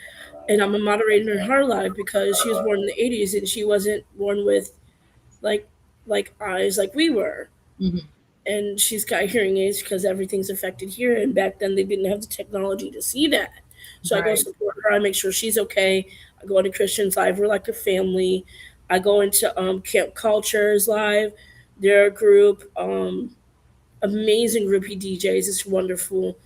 and I'm a moderator in her live because she was born in the '80s and she wasn't born with like eyes like we were. Hmm. And she's got hearing aids because everything's affected here. And back then they didn't have the technology to see that. So I go Right. support her. I make sure she's okay. I go into Christian's live. We're like a family. I go into Camp Culture's live. They're a group, amazing groupie DJs. It's wonderful.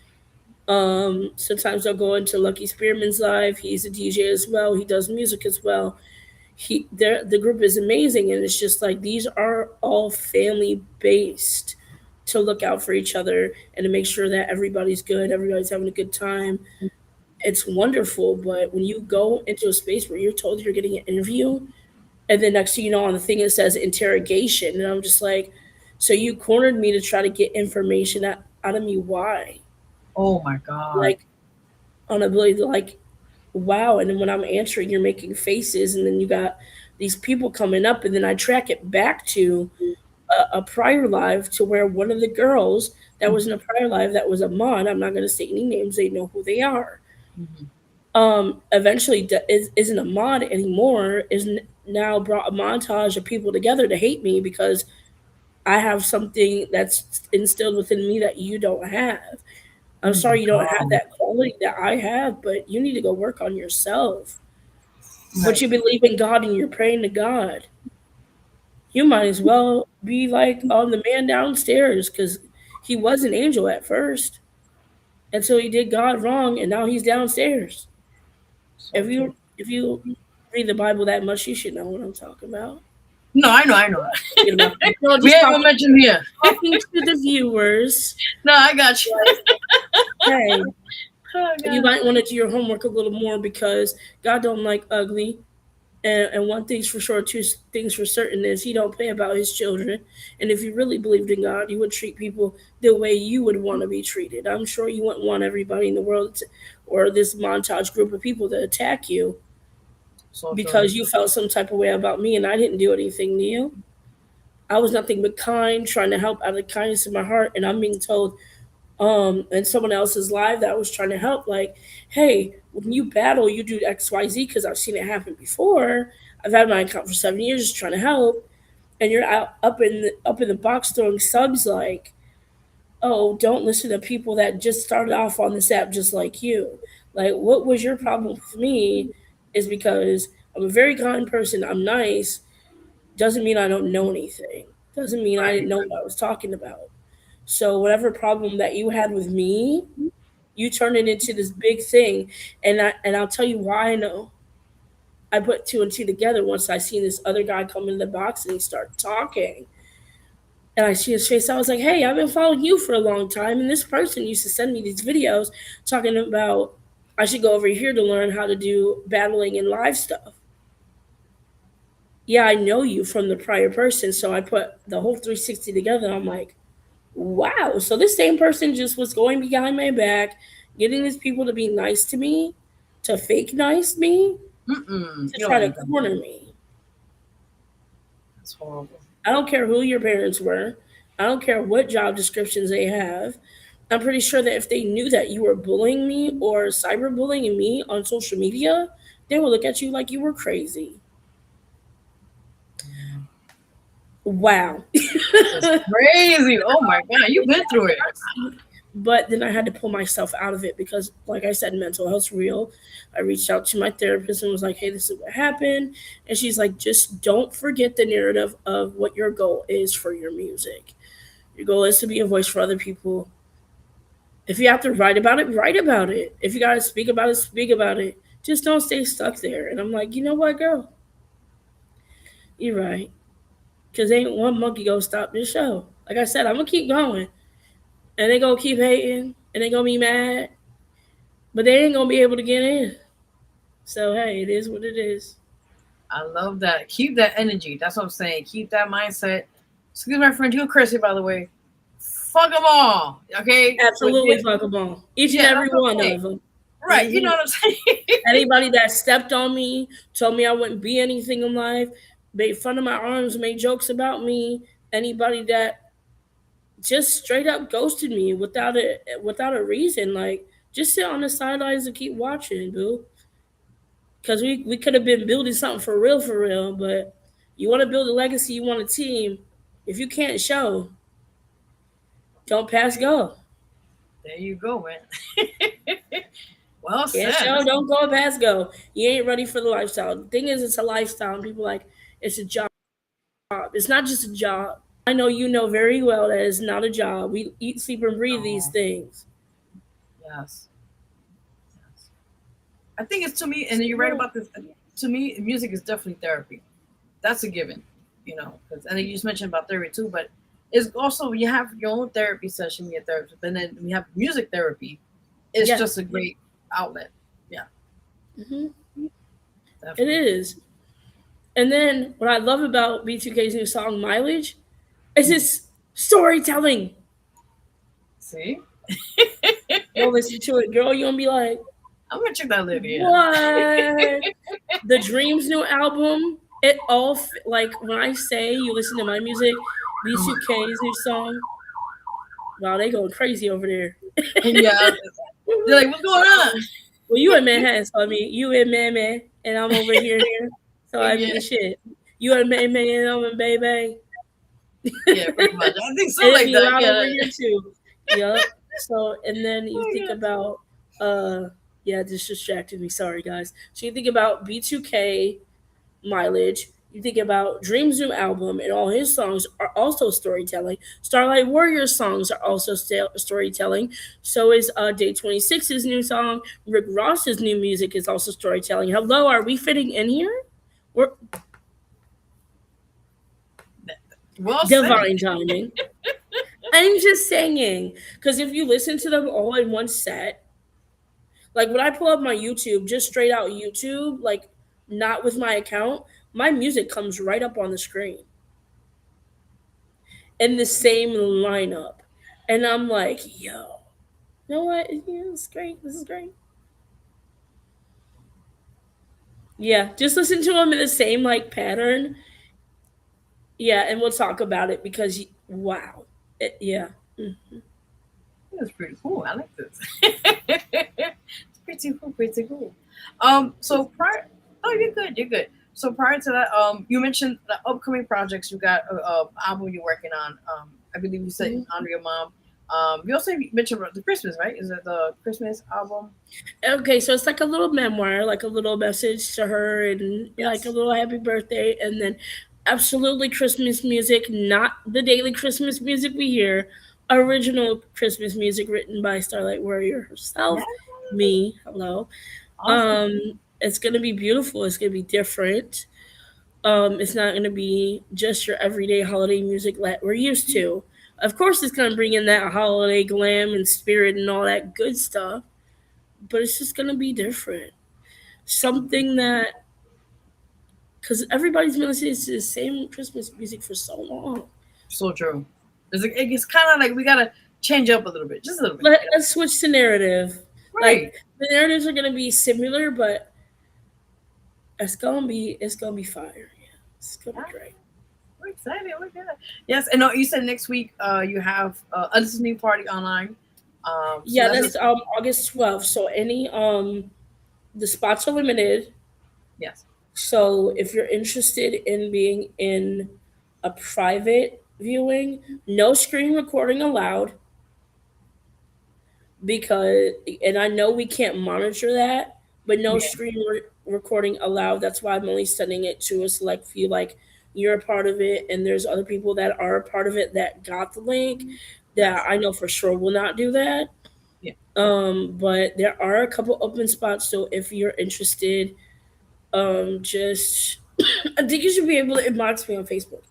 Sometimes I'll go into Lucky Spearman's live. He's a DJ as well. He does music as well. The group is amazing, and it's just like these are all family based to look out for each other and to make sure that everybody's good, everybody's having a good time. It's wonderful, but when you go into a space where you're told you're getting an interview, and then next thing you know on the thing it says interrogation, and I'm just like, so you cornered me to try to get information out of me? Why? Oh my God. Like on ability to like, wow. And then when I'm answering, you're making faces, and then you got these people coming up, and then I track it back to a prior live to where one of the girls that was in a prior live that was a mod. I'm not going to say any names; they know who they are. Mhm. Eventually isn't a mod anymore. Now brought a montage of people together to hate me because I have something that's instilled within me that you don't have. I'm Oh my sorry you don't have God. that quality that I have, but you need to go work on yourself. But Right. you believe in God and you're praying to God. You might as well be like on the man downstairs because he was an angel at first until he did God wrong and now he's downstairs. So true. If you read the Bible that much, you should know what I'm talking about. No, I know, I know. Thinking about no, We just ain't gonna mention here. talking to the viewers. No, I got you. Like, hey, Oh you God. might want to do your homework a little more because God don't like ugly. And one thing's for sure, two things for certain is he don't play about his children. And if you really believed in God, you would treat people the way you would want to be treated. I'm sure you wouldn't want everybody in the world or this montage group of people to attack you So true. because you felt some type of way about me and I didn't do anything to you. I was nothing but kind, trying to help out of the kindness of my heart, and I'm being told in someone else's live that I was trying to help, like, hey, when you battle, you do XYZ because I've seen it happen before. I've had my account for 7 years just trying to help, and you're out up in the box throwing subs like, oh, don't listen to people that just started off on this app just like you. Like, what was your problem with me? Is because I'm a very kind person. I'm nice. Doesn't mean I don't know anything. Doesn't mean I didn't Right. know what I was talking about. So whatever problem that you had with me, you turn it into this big thing. And I'll tell you why I know. I put two and two together once I seen this other guy come in the box and he started talking. And I see his face. I was like, hey, I've been following you for a long time. And this person used to send me these videos talking about I should go over here to learn how to do battling and live stuff. Yeah, I know you from the prior person. So I put the whole 360 together. I'm like, wow. So this same person just was going behind my back, getting these people to be nice to me, to fake nice me, Mm-mm. to You don't try to need that. corner me. That's horrible. I don't care who your parents were. I don't care what job descriptions they have. I'm pretty sure that if they knew that you were bullying me or cyberbullying me on social media, they would look at you like you were crazy. Wow. It's crazy. Oh my God. You've been through it. But then I had to pull myself out of it because, like I said, mental health's real. I reached out to my therapist and was like, hey, this is what happened. And she's like, just don't forget the narrative of what your goal is for your music. Your goal is to be a voice for other people. If you have to write about it, write about it. If you got to speak about it, speak about it. Just don't stay stuck there. And I'm like, you know what, girl? You're right. Because ain't one monkey going to stop this show. Like I said, I'm going to keep going. And they going to keep hating. And they going to be mad. But they ain't going to be able to get in. So, hey, it is what it is. I love that. Keep that energy. That's what I'm saying. Keep that mindset. Excuse my friend, you're crazy, by the way. Fuck them all. Okay? Absolutely fuck them all. Each and every one of them. Right. You know what I'm saying? Anybody that stepped on me, told me I wouldn't be anything in life, made fun of my arms, made jokes about me. Anybody that just straight up ghosted me without a reason, like just sit on the sidelines and keep watching, boo. Because we could have been building something for real, but you want to build a legacy, you want a team. If you can't show, don't pass go. There you go, man. Well Can't said. show, don't go pass go. You ain't ready for the lifestyle. The thing is, it's a lifestyle, and people like it's a job. It's not just a job. I know you know very well that it's not a job. We eat, sleep, and breathe these things. Yes. I think it's to me, and you're right about this. To me, music is definitely therapy. That's a given, you know. And you just mentioned about therapy too, but it's also you have your own therapy session, your therapist, and then we have music therapy. It's just a great outlet. Yeah, it is. And then what I love about B2K's new song "Mileage" is his storytelling. See, Go listen to it, girl. You're gonna be like, I'm gonna check that later. Yeah. What? The Dreams new album. It all like when I say you listen to my music, B2K's new song. Wow, they going crazy over there. Yeah, they're like, what's going on? Well, you in Manhattan, so I mean, you in Man, and I'm over here. So I mean, shit. You in Man, and I'm in Bay. Yeah, pretty much. I think so And it'd like be that. loud over Yeah. here too. Yep. So and then you Oh think my about yeah, this distracted me. Sorry guys. So you think about B2K mileage. You think about Dream Zoom album and all his songs are also storytelling. Starlight Warrior songs are also storytelling. So is Day 26's new song. Rick Ross's new music is also storytelling. Hello, are we fitting in here? We're God. Well said. divine timing. I'm just saying, because if you listen to them all in one set, like when I pull up my YouTube, just straight out YouTube, like not with my account, my music comes right up on the screen in the same lineup. And I'm like, yo, you know what? Yeah, it's great. This is great. Yeah, just listen to them in the same like pattern. Yeah, and we'll talk about it because wow, yeah. Mm. That's pretty cool. I like this. It's pretty cool, pretty cool. So prior, oh, you're good, you're good. So prior to that, you mentioned the upcoming projects. You got a album you're working on. I believe you said in honor of your mom. You also mentioned the Christmas, right? Is it the Christmas album? Okay, so it's like a little memoir, like a little message to her, and like a Yes. little happy birthday, and then absolutely Christmas music, not the daily Christmas music we hear, original Christmas music written by Starlight Warrior Yeah. herself, me. Hello. Awesome. It's gonna be beautiful. It's gonna be different. It's not gonna be just your everyday holiday music that we're used to. Of course, it's gonna bring in that holiday glam and spirit and all that good stuff, but it's just gonna be different. Something that because everybody's been listening to the same Christmas music for so long. So true. It's kind of like we gotta change up a little bit, just a little bit. Let's switch the narrative. Right. Like the narratives are gonna be similar, but it's gonna be fire. Yeah, it's gonna be great. We're excited. We're good. Yes, and you said next week you have a listening party online. So Yeah, that's that's just, August 12th. So any the spots are limited. yes, So if you're interested in being in a private viewing, no screen recording allowed because and I know we can't monitor that, but no yeah, screen recording allowed. That's why I'm only sending it to a select few. Like you're a part of it, and there's other people that are a part of it that got the link. That yes, I know for sure will not do that. yeah, But there are a couple open spots. So if you're interested, just I think you should be able to inbox me on Facebook.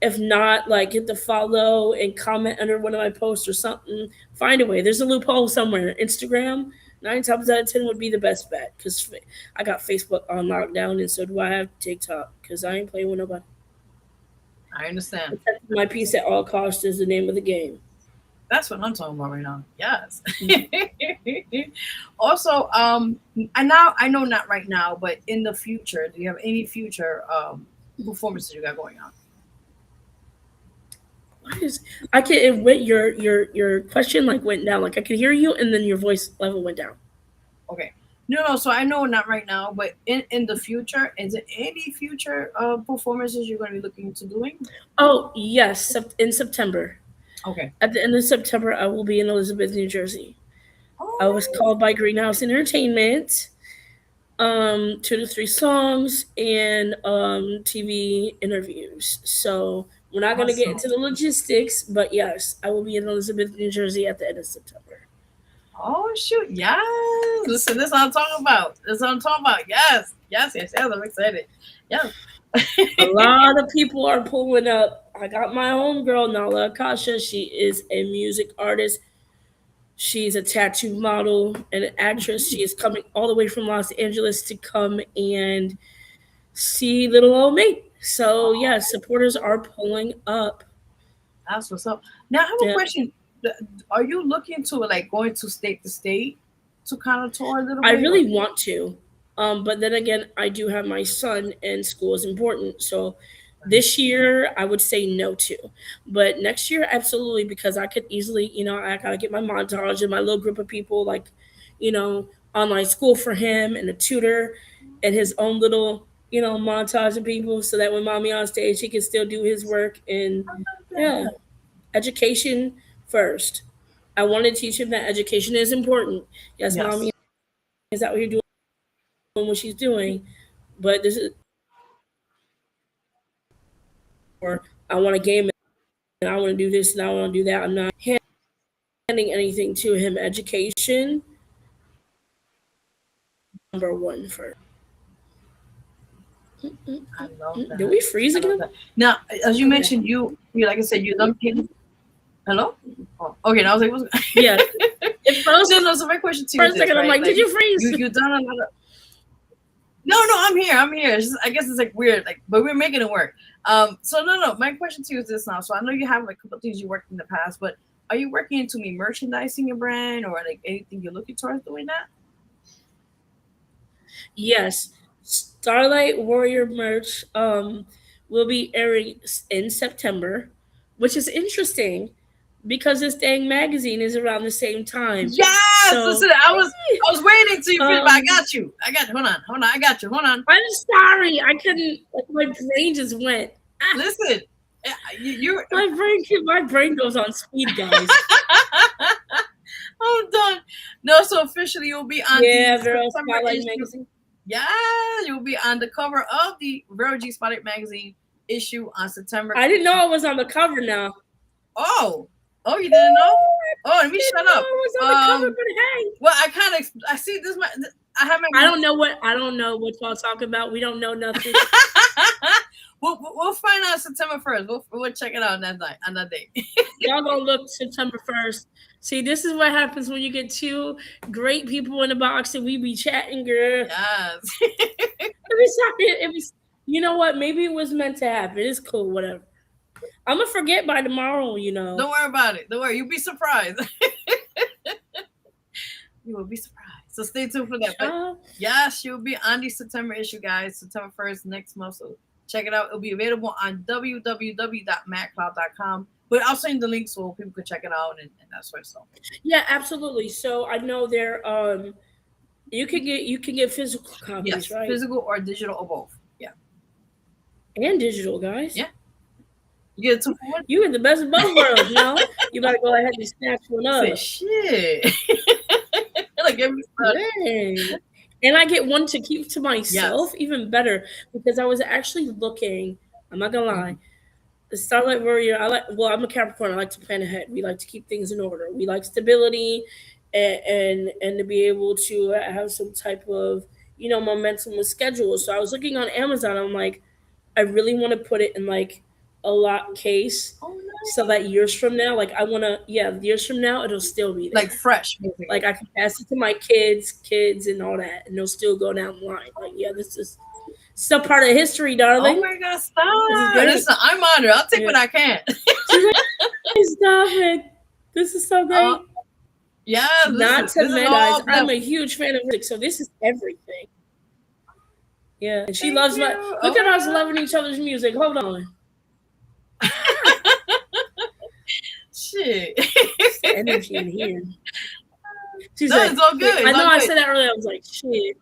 If not, like hit the follow and comment under one of my posts or something. Find a way. There's a loophole somewhere. Instagram, 9 times out of 10 would be the best bet because I got Facebook on lockdown and so do I have TikTok because I ain't playing with nobody. I understand. Protecting my peace at all costs is the name of the game. That's what I'm talking about right now. Yes. Also, I know not right now, but in the future, do you have any future performances you got going on? What is? I can. It went your question like went down. Like I could hear you and then your voice level went down. Okay. No. So I know not right now, but in the future, is there any future performances you're going to be looking to doing? Oh yes, in September. Okay. At the end of September, I will be in Elizabeth, New Jersey. I was Oh, called by Greenhouse Entertainment, 2 to 3 songs and TV interviews. So we're not gonna get awesome. into the logistics, but yes, I will be in Elizabeth, New Jersey at the end of September. Oh shoot! Yes. Listen, this is what I'm talking about. This is what I'm talking about. Yes. Yes. Yes. Yes. I'm excited. Yes. A lot of people are pulling up. I got my homegirl Nala Akasha. She is a music artist. She's a tattoo model and an actress. She is coming all the way from Los Angeles to come and see little old me. So yeah, supporters are pulling up. That's what's up. Now I have a Yeah. question. Are you looking to like going to state to kind of tour a little I bit? Or? really want to. But then again, I do have my son and school is important. So this year I would say no to. But next year, absolutely, because I could easily, I gotta get my montage and my little group of people, like, online school for him and a tutor and his own little, montaging people so that when mommy on stage, he can still do his work. And yeah, education first. I want to teach him that education is important. Yes, mommy is out here doing what she's doing, but this is, or I want to game it, and I want to do this and I want to do that. I'm not handing anything to him. Education, number one first. I love that. Did we freeze again? Now, as you mentioned, you like I said, you done kids. Hello? Oh, okay, I was like, yeah. It froze. No, so my question to you first second, I'm like, did you freeze? You done a lot of. No, I'm here. It's just, I guess it's like weird, like, but we're making it work. So no. My question to you is this now. So I know you have like a couple of things you worked in the past, but are you working into me merchandising your brand or like anything you're looking towards doing that? Yes. Starlight Warrior merch will be airing in September, which is interesting because this dang magazine is around the same time. Yes, so, listen, I was waiting till you finish, but I got you. Hold on. I got you. Hold on. I'm sorry, I couldn't. Like, my brain just went. Listen, you. My brain goes on speed, guys. I'm done. No, so officially you'll be on the Vero Spotlight magazine. Yeah, you'll be on the cover of the Vero G Spotlight magazine issue on September. I didn't know I was on the cover now. Oh, you didn't know? Oh, let me shut up. I was on the cover, but hey. Well, I see this. I don't know what y'all talking about. We don't know nothing. We'll find out September 1st. We'll check it out that night on that day. Y'all gonna look September 1st. See, this is what happens when you get two great people in the box and we be chatting, girl. Yes. You know what? Maybe it was meant to happen. It's cool, whatever. I'm gonna forget by tomorrow, Don't worry about it. Don't worry. You'll be surprised. You will be surprised. So stay tuned for that. Yes, you'll be on the September issue, guys. September 1st, next month. So check it out. It'll be available on www.maccloud.com. But I'll send the link so people can check it out and that sort of stuff. Yeah, absolutely. So I know there you can get physical copies, right? Physical or digital or both. Yeah. And digital, guys. Yeah. You get 2 for 1? You in the best of both worlds, You gotta go ahead and snatch one up. Shit. Like and I get one to keep to myself, even better, because I was actually looking. I'm not gonna lie. The Starlight Warrior, I'm a Capricorn. I like to plan ahead. We like to keep things in order. We like stability and to be able to have some type of, momentum with schedule. So I was looking on Amazon. I'm like, I really want to put it in like a lock case. Oh, nice. So that years from now, years from now, it'll still be there. Like fresh. Basically. Like I can pass it to my kids and all that, and they'll still go down the line. Like, this is still part of history, darling. Oh my God, stop. Listen, I'm honored. I'll take what I can. Stop it. This is so great. Yeah. Not to mention, guys, I'm a huge fan of music, so this is everything. Yeah. And she loves look at us loving each other's music. Hold on. Shit. Energy in here. She's it's all good. I know I said that earlier. I was like, shit.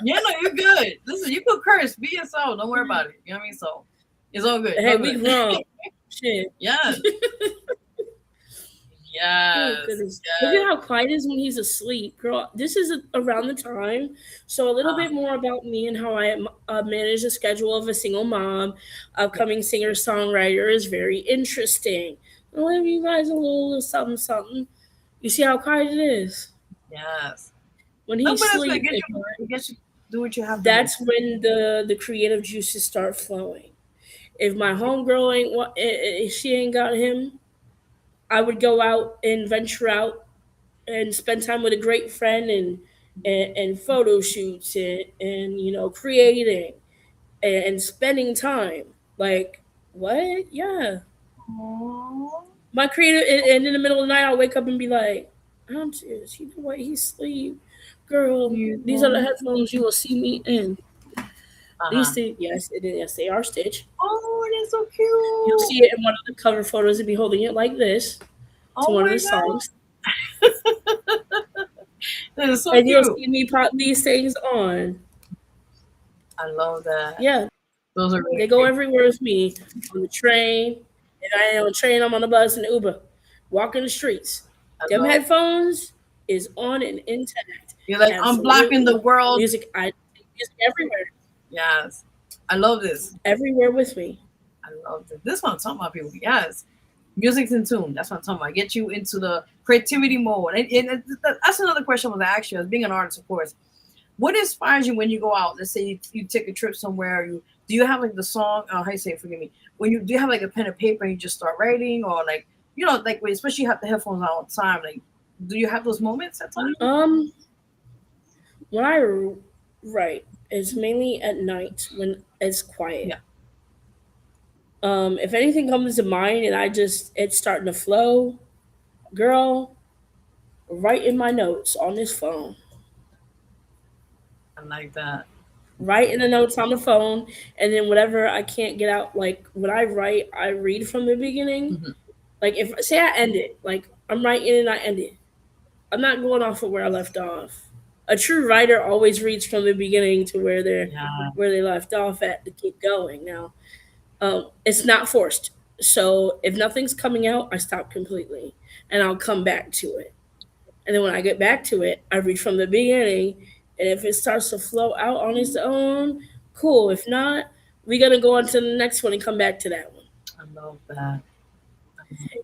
Yeah, no, you're good. Listen, you could curse. Be yourself. Don't worry about it. You know what I mean? So it's all good. Hey, we grown. Shit. Yes. Yes. Look at how quiet it is when he's asleep. Girl, this is around the time. So a little bit more about me and how I manage the schedule of a single mom, upcoming singer-songwriter is very interesting. I'll give you guys a little something. You see how quiet it is? Yes. When he's asleep, do what you have to that's do. When the creative juices start flowing. If my homegirl if she ain't got him, I would go out and venture out and spend time with a great friend and photo shoots and creating and spending time. Like, what? Yeah. Aww. My creative, and in the middle of the night, I'll wake up and be like, I'm serious. You know what? He's asleep. Girl, these are the headphones you will see me in. These things, yes, they are stitched. Oh, that's so cute. You'll see it in one of the cover photos and be holding it like this to one of the songs. That is so and cute. You'll see me pop these things on. I love that. Yeah, Those are really they go great. everywhere with me on the train. If I ain't on the train, I'm on the bus and the Uber. Walking the streets. I Them love. headphones is on and intact. You're like unblocking the Absolutely. world. Music, I music everywhere. Yes, I love this. Everywhere with me. I love this. This one I'm talking about, people. Yes, music's in tune. That's what I'm talking about. Get you into the creativity mode. And that's another question I was actually, as being an artist, of course. What inspires you when you go out? Let's say you take a trip somewhere. Do you have like the song? How you say it? Forgive me. When you do you have like a pen and paper and you just start writing, or like like especially you have the headphones on all the time. Like, do you have those moments at times? When I write, it's mainly at night when it's quiet. Yeah. If anything comes to mind and it's starting to flow, girl, write in my notes on this phone. I like that. Write in the notes on the phone, and then whatever I can't get out, like when I write, I read from the beginning. Mhm. Like if say I end it, like I'm writing and I end it, I'm not going off of where I left off. A true writer always reads from the beginning to Yeah. where they left off at to keep going. Now, it's not forced. So if nothing's coming out, I stop completely, and I'll come back to it. And then when I get back to it, I read from the beginning. And if it starts to flow out on its own, cool. If not, we're gonna go on to the next one and come back to that one. I love that.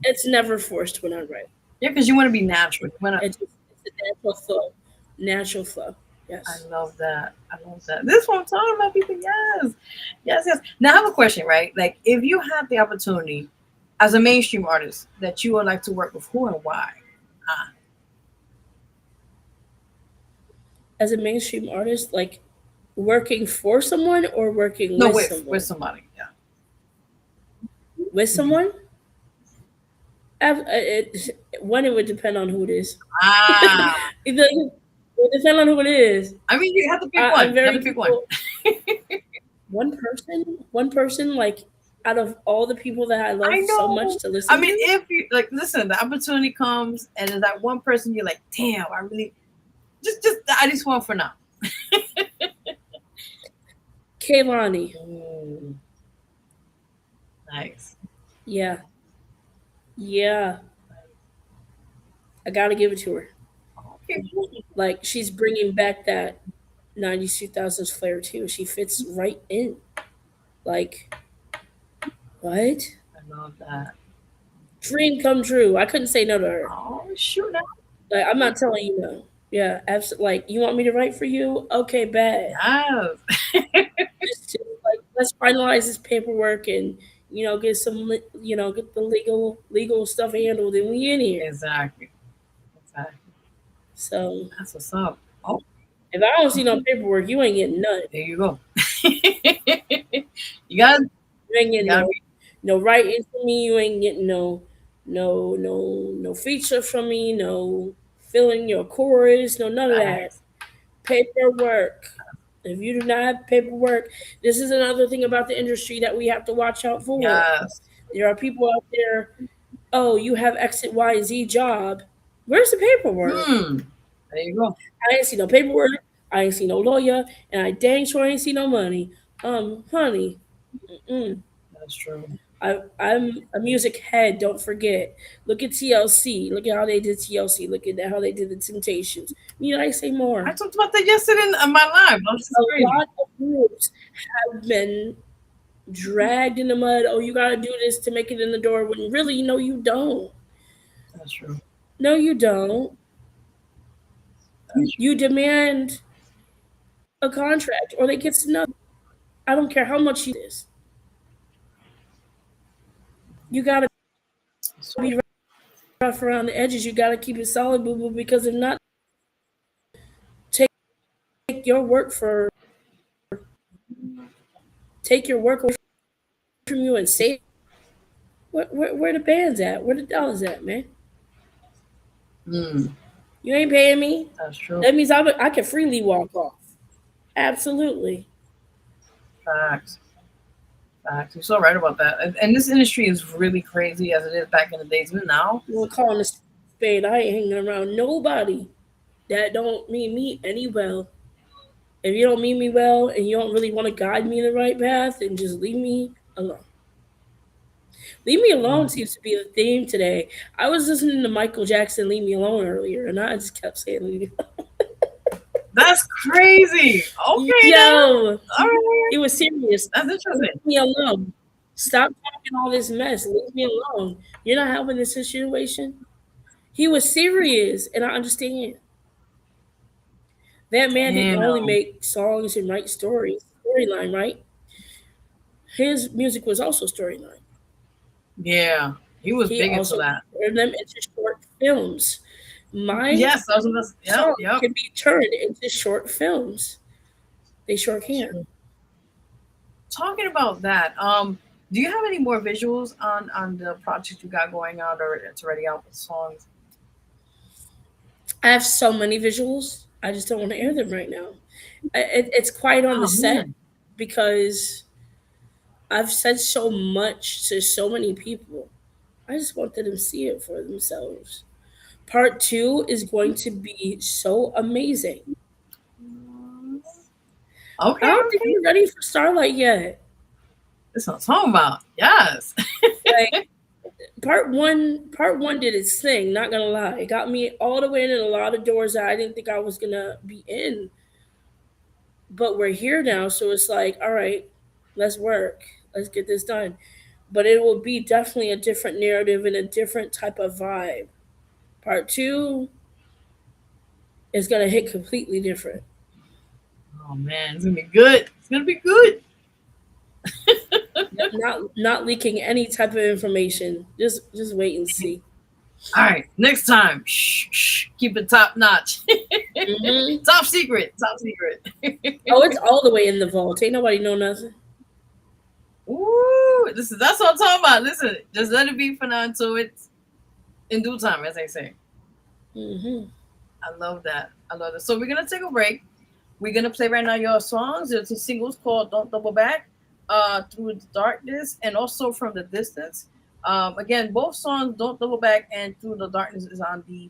It's never forced when I write. Yeah, because you want to be natural. You wanna, It's a natural flow. Natural flow. I Yes. love that. I love that. This one I'm talking about, people. Yes. Yes, yes. Now I have a question, right? Like, if you had the opportunity as a mainstream artist that you would like to work with, who and why? Ah, As a mainstream artist, like working for someone or working no, with with someone? somebody. Yeah. With someone? One, it would depend on who it is. Ah, It would depend on who it is. I mean, you have to pick I'm one. You have very to pick one. people. One person, like out of all the people that I I love so much know. to I listen mean, to, if you like, listen, the opportunity comes, and there's that one person you're like, damn, I really just I just want for now. Kaylani. Ooh, nice. Yeah, yeah, I gotta give it to her. Okay. Like she's bringing back that '90s 2000s flair too. She fits right in. Like what? I love that. Dream come true. I couldn't say no to her. Oh, shoot. Like I'm not telling you no. Yeah, absolutely. Like you want me to write for you? Okay, bad. Yes. Just like let's finalize this paperwork and get get the legal stuff handled and we in here. Exactly. Exactly. So That's what's up. Oh, if I don't see no paperwork, you ain't getting none. there you go. You got You ain't you getting gotta be no writing from me. You ain't getting no feature from me. No filling your chorus. No none of that. facts. Paperwork. If you do not have paperwork, this is another thing about the industry that we have to watch out for. Yes. There are people out there, oh, you have X, Y, and Z job. Where's the paperwork? There you go. I ain't see no paperwork. I ain't see no lawyer, and I dang sure ain't see no money. Honey, mm-mm. That's true. I'm a music head. Don't forget. Look at TLC. Look at how they did TLC. Look at how they did the Temptations. Need I say more? I talked about that yesterday in my live. That's just A crazy. lot of groups have been dragged in the mud. Oh, you got to do this to make it in the door. When really, no, you don't. That's true. No, you don't. You demand a contract, or they get nothing. I don't care how much you do this. You got to be rough around the edges. You got to keep it solid, boo boo. Because if not, take your work for take your work away from you and say where the band's at, where the dollars at, man. You ain't paying me. That's true. That means I can freely walk off. Absolutely. Facts. Facts. You're so right about that. And this industry is really crazy as it is back in the days. Even now. We're calling a spade. I ain't hanging around nobody that don't mean me any well. If you don't mean me well and you don't really want to guide me in the right path, then just leave me alone. Leave me alone seems to be the theme today. I was listening to Michael Jackson "Leave Me Alone" earlier, and I just kept saying "Leave Me Alone." That's crazy. Okay, Yo, all right. he was serious. That's interesting. Leave me alone. Stop talking all this mess. Leave me alone. You're not helping this situation. He was serious, and I understand. That man didn't only Damn. make songs and write storyline, right? His music was also storyline. Yeah, he was He big into also that. turned them into short films. My Yes, I was gonna. songs Yep. can be turned into short films. They sure can. Talking about that, do you have any more visuals on the project you got going on, or it's already out with songs? I have so many visuals. I just don't want to air them right now. It's quiet on the Oh set man. because I've said so much to so many people. I just want them to see it for themselves. Part two is going to be so amazing. Okay, I don't think okay. we're ready for Starlight yet. That's what I'm talking about. Yes. Like part one did its thing, not gonna lie. It got me all the way in a lot of doors that I didn't think I was gonna be in. But we're here now, so it's like, all right, let's work. Let's get this done. But it will be definitely a different narrative and a different type of vibe. Part two is gonna hit completely different. Oh man, it's gonna be good. It's gonna be good. Not leaking any type of information. Just wait and see. All right, next time, shh, keep it top notch. Hmm. Top secret. Top secret. Oh, it's all the way in the vault. Ain't nobody know nothing. Ooh, that's what I'm talking about. Listen, just let it be for now until it's in due time, as they say. Hmm. I love that. I love it. So we're gonna take a break. We're gonna play right now your songs. There's two singles called "Don't Double Back," "Through the Darkness," and also "From the Distance." Again, both songs "Don't Double Back" and "Through the Darkness" is on the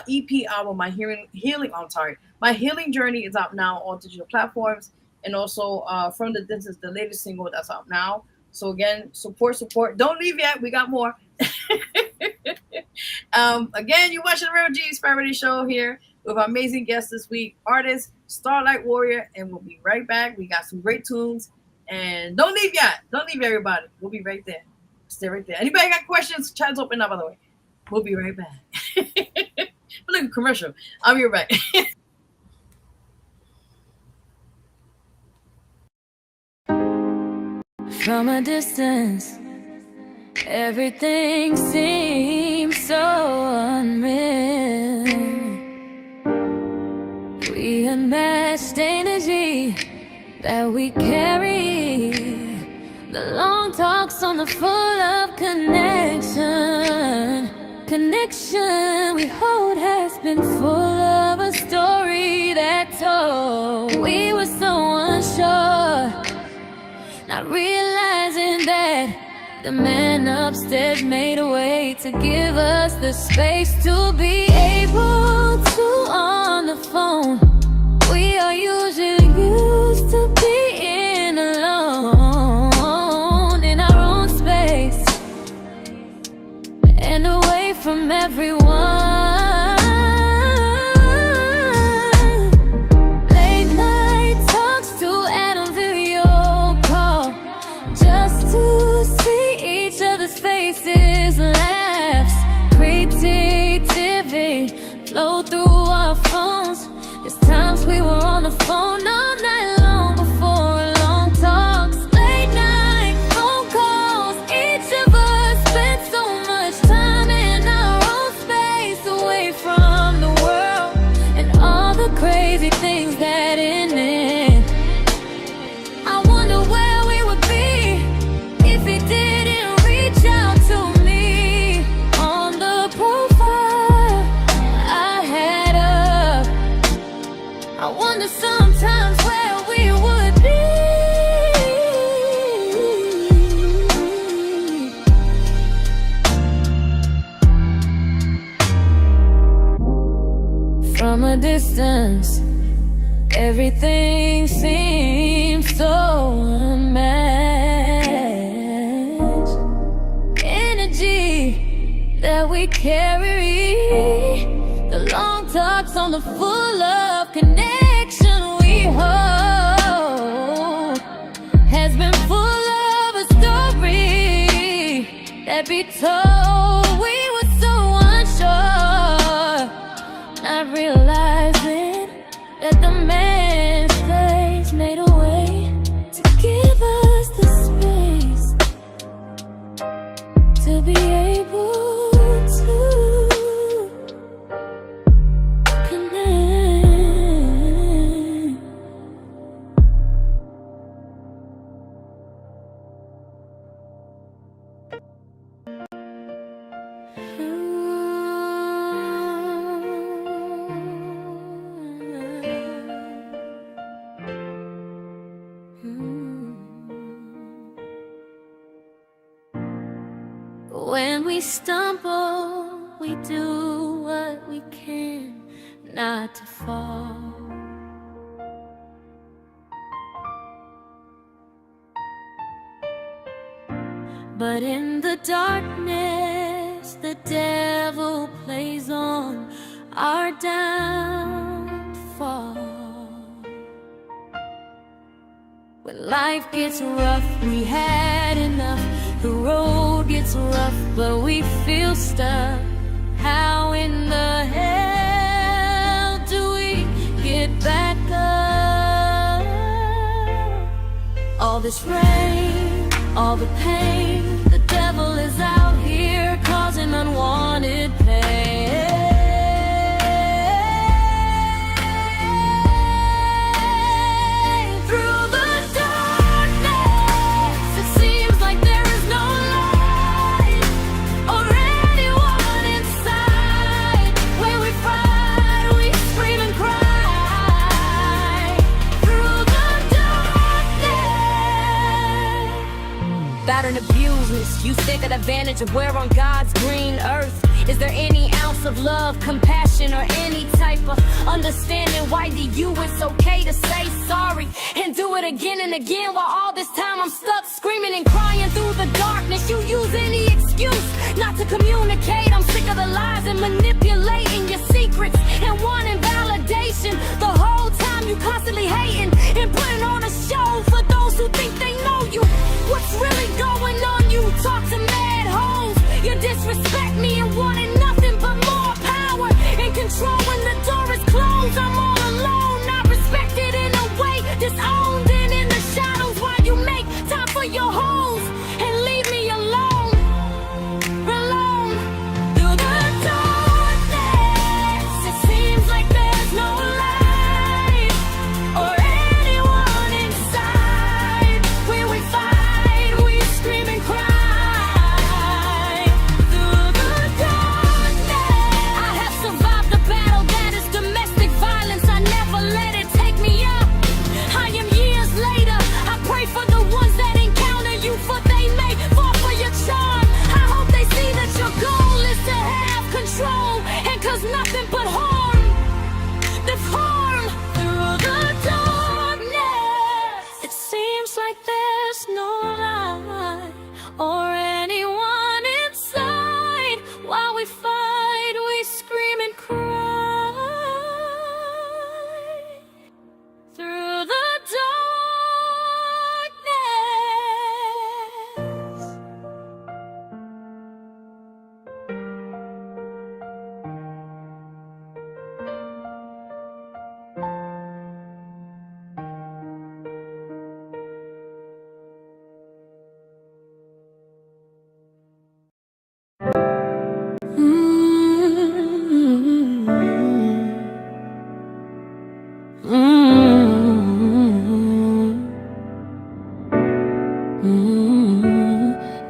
EP album "My Healing." I'm sorry, "My Healing Journey" is out now on digital platforms, and also "From the Distance," the latest single that's out now. So again, support. Don't leave yet. We got more. Again, you're watching the Vero G Inspire Radio Show here with our amazing guest this week, artist Starlight Warrior, and we'll be right back. We got some great tunes, and don't leave yet. Don't leave, everybody. We'll be right there. Stay right there. Anybody got questions? Chat's open up, by the way. We'll be right back. Look, commercial. I'll be right back. From a distance, everything seems so unreal. We unmatched energy that we carry. The long talks on the full of connection. Connection we hold has been full of a story that told. We were so unsure, not realizing that the man upstairs made a way to give us the space to be able to on the phone. We are usually used to being alone in our own space and away from everyone. Faces, laughs, creativity flow through our phones. There's times we were on the phone all night long before long talks, late night phone calls. Each of us spent so much time in our own space, away from the world and all the crazy things that in it. I wonder where we would be if it didn't out to me on the profile I had up. I wonder sometimes where we would be. From a distance, Everything seems so unmatched. Energy that we carry, the long talks on the full of connection we hold, has been full of a story that be told. We were so unsure, not realizing that the man stage made a way to give us the space to be able to connect. When we stumble, we do what we can not to fall. But in the darkness, the devil plays on our downfall. When life gets rough, we had enough. The road gets rough, but we feel stuck. How in the hell do we get back up? All this rain, all the pain, the devil is out here causing unwanted pain. Through the darkness, it seems like there is no light or anyone inside. When we fight, we scream and cry. Through the darkness. Battered and abused, you take that advantage of we're on God's green earth. Is there any ounce of love, compassion, or any type of understanding why to you it's okay to say sorry and do it again and again, while all this time I'm stuck screaming and crying through the darkness? You use any excuse not to communicate. I'm sick of the lies and manipulating your secrets and wanting validation. The whole time you constantly hating and putting on a show for those who think they know you. What's really going on? You talk to mad hoes. You disrespect me and wanted nothing but more power and control. When the door is closed, I'm all alone, not respected in a way, disowned and in the shadows, while you make time for your hoes and leave me alone, alone. Through the darkness, it seems like there's no light or anyone inside. When we fight, we scream and cry. Through the darkness, I have survived the battle that is domestic violence. I never let it take me up. I am years later. I pray for the ones that encounter you, for they may fall for your charm. I hope they see that your goal is to have control, and cause nothing but harm, the harm. Through the darkness, it seems like there's no light or anyone inside. While we fight, we scream and cry. Through the darkness.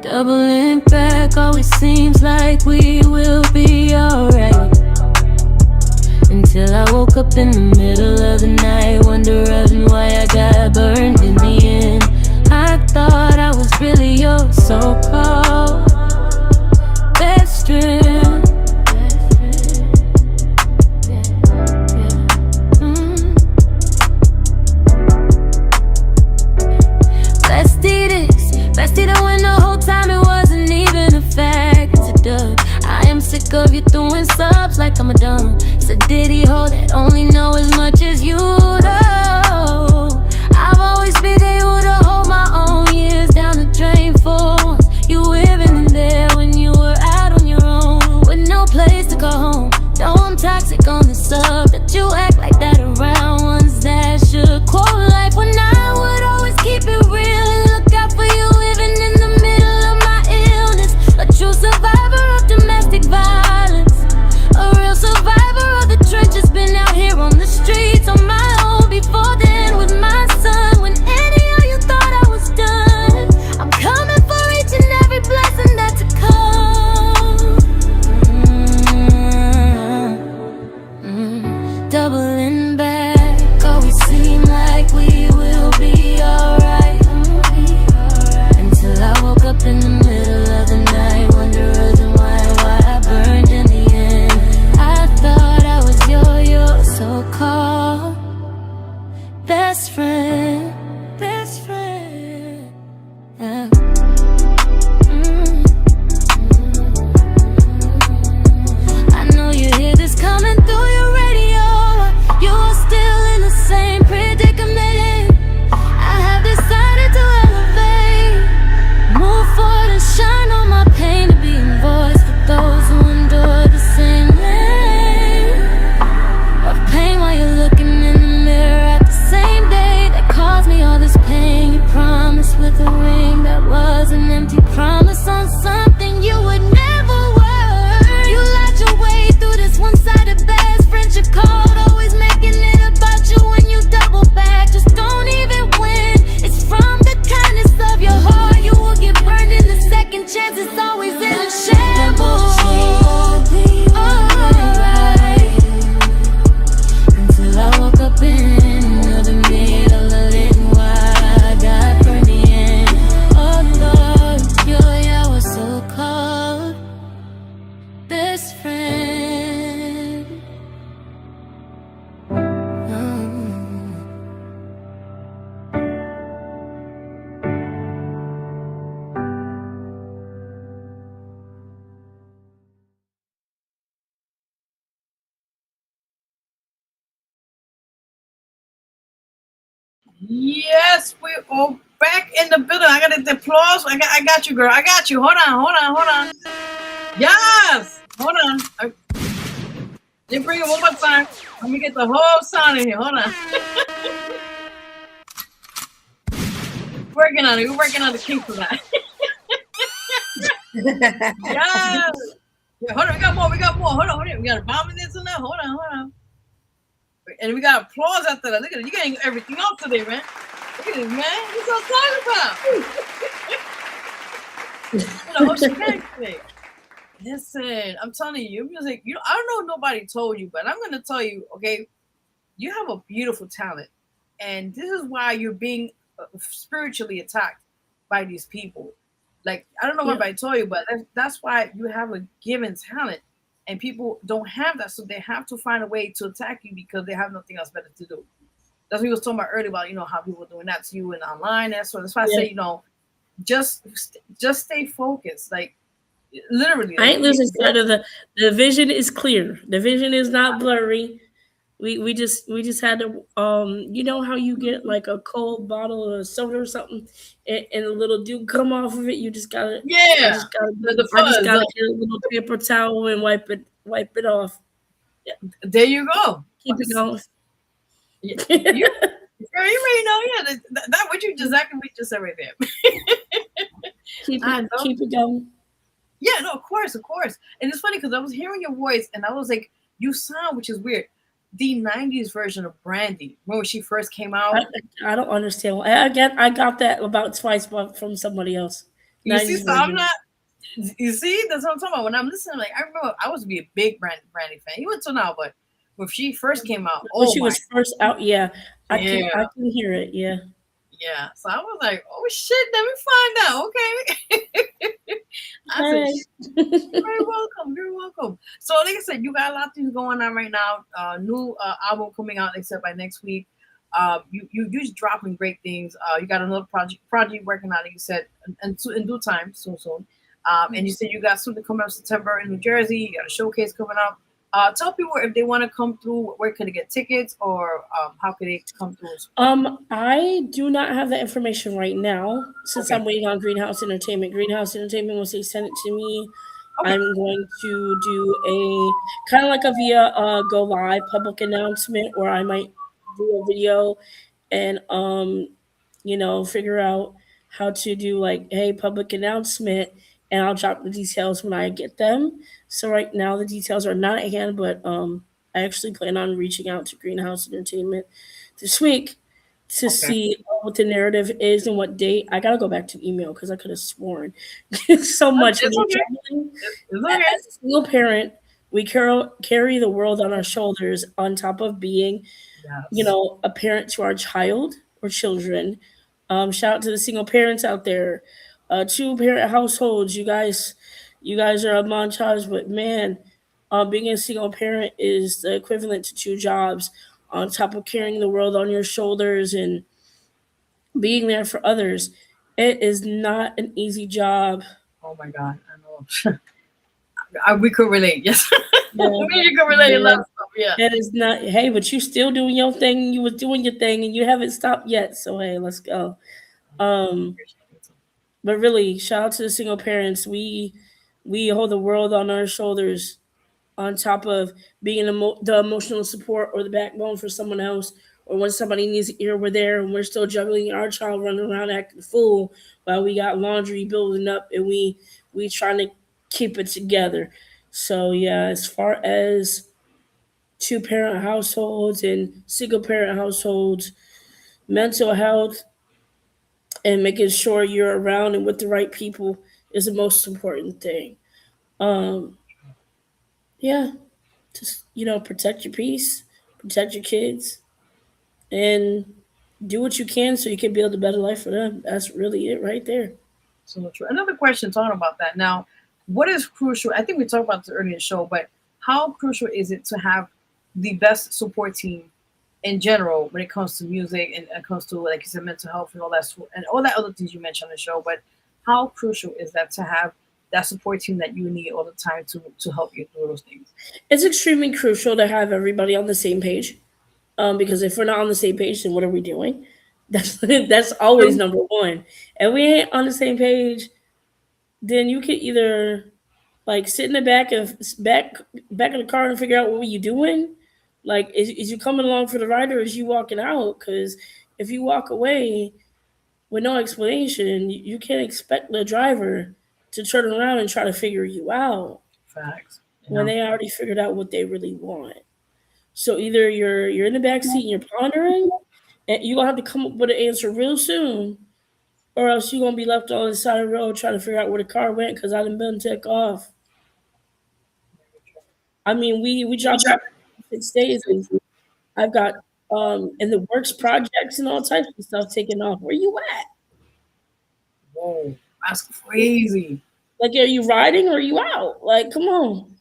Doubling back, always seems like we will be alright. Until I woke up in the middle of the night, wondering why I got burned in the end. I thought I was really your so-called best friend. doing subs like I'm a dumb. It's a ditty hole that only know as much as you know. I've always been able to hold my own years down the drain for once. You living there when you were out on your own, with no place to go home. Know I'm toxic on the sub, that you act like that around ones that should quote life when I would always keep it real and look out for you living in the middle of my illness. A true survivor of domestic violence, a real survivor of the trenches, been out here on the streets on my own before then with my son. When any of you thought I was done, I'm coming for each and every blessing that's to come. Doubling back, always seem like we will be alright. Until I woke up in the middle of the night, wondering why I burned in the end. I thought I was your so-called best friend, best friend. Yeah. I know you hear this coming through your radio. You're still in the same predicament. I have decided to elevate, move forward and shine on my pain, to be a voice for those who endure the same pain of pain while you're looking in the mirror at the same day that caused me all this pain. You promised with a ring that was an empty promise on something you would never work. You lied your way through this one-sided best friendship code, always making it about you when you double back. Just don't even win. It's from the kindness of your heart. You will get burned in the second chance. It's always in a shambles. Alright. Until I woke up in the middle of it, why I got burned in. Oh Lord, you're our so-called best friend. Yes, we are back in the building. I got the applause. I got you, girl. I got you. Hold on. Yes. Hold on. Let me bring it one more time. Let me get the whole sound in here. Hold on. Working on it. We're working on the kinks of that. Yes. Yeah, hold on. We got more. Hold on. We got a bomb in this and that. Hold on. And we got applause after that. Look at it. You getting everything else today, man. Look at it, man. What's I'm talking about? Today. Listen, I'm telling you, your music, I don't know if nobody told you, but I'm going to tell you, okay, you have a beautiful talent. And this is why you're being spiritually attacked by these people. Like, I don't know if I told you, but that's why you have a given talent. And people don't have that, so they have to find a way to attack you because they have nothing else better to do. That's what we was talking about earlier about, how people are doing that to you and online. That's why I say, just stay focused. Like, literally. I ain't losing sight of the vision is clear. The vision is not blurry. We just had to you know how you get like a cold bottle of soda or something and a little dew come off of it. You just gotta I just gotta get a little paper towel and wipe it off. Yeah. There you go. Keep it going. You already know, that what you just said right there. Keep it going. Yeah, no, of course. And it's funny because I was hearing your voice and I was like, you sound, which is weird, the 90s version of Brandy. When she first came out. I don't understand. I got that about twice from somebody else. You see, so I'm not. You see, that's what I'm talking about. When I'm listening, like I remember, I was be a big Brandy fan. Even till now, but when she first came out, when she was first out, I can hear it. Yeah. Yeah. So I was like, oh shit, let me find out. Okay. I said, you're welcome. So like I said, you got a lot of things going on right now. New album coming out except by next week. You just dropping great things. You got another project working on it. You said in due time, soon. And you said you got something coming up September in New Jersey. You got a showcase coming up. Tell people if they want to come through, where can they get tickets, or how can they come through? I do not have that information right now since Okay. I'm waiting on Greenhouse Entertainment. Greenhouse Entertainment, once they send it to me, Okay. I'm going to do a kind of like a via go live public announcement, or I might do a video and figure out how to do like, hey, public announcement, and I'll drop the details when I get them. So right now the details are not at hand, but I actually plan on reaching out to Greenhouse Entertainment this week to Okay. see what the narrative is and what date. I gotta go back to email because I could have sworn so much when It's you're okay. traveling. It's okay. As a single parent, we carry the world on our shoulders on top of being, Yes. a parent to our child or children. Shout out to the single parents out there. Two parent households, you guys are a montage, but man, being a single parent is the equivalent to two jobs on top of carrying the world on your shoulders and being there for others. It is not an easy job. Oh my God, I know. We could relate. Yes. Yeah, You could relate a lot yeah. of stuff. Yeah. It is not. Hey, but you still doing your thing. You was doing your thing, and you haven't stopped yet. So hey, let's go. Um, but really, shout out to the single parents. We hold the world on our shoulders, on top of being the emotional support or the backbone for someone else. Or when somebody needs an ear, we're there, and we're still juggling our child running around acting a fool while we got laundry building up, and we trying to keep it together. So yeah, as far as two parent households and single parent households, mental health and making sure you're around and with the right people is the most important thing. Um, yeah, just protect your peace, protect your kids, and do what you can so you can build a better life for them. That's really it right there. So true. Another question talking about that now. What is crucial? I think we talked about this earlier in the show, but how crucial is it to have the best support team in general when it comes to music and it comes to, like you said, mental health and all that and all that other things you mentioned on the show? But how crucial is that to have that support team that you need all the time to help you through those things? It's extremely crucial to have everybody on the same page. Because if we're not on the same page, then what are we doing? That's always True. number one. And we ain't on the same page, then you could either like sit in the back of the car and figure out what you doing. Like, is you coming along for the ride or is you walking out? Because if you walk away with no explanation, you can't expect the driver to turn around and try to figure you out Facts. when Yeah. they already figured out what they really want. So either you're in the back seat and you're pondering, and you're gonna have to come up with an answer real soon, or else you're gonna be left on the side of the road trying to figure out where the car went because I didn't been took off. I mean, we dropped off 6 days, and I've got in the works projects and all types of stuff taking off. Where you at? Whoa, that's crazy. Like, are you riding or are you out? Like, come on.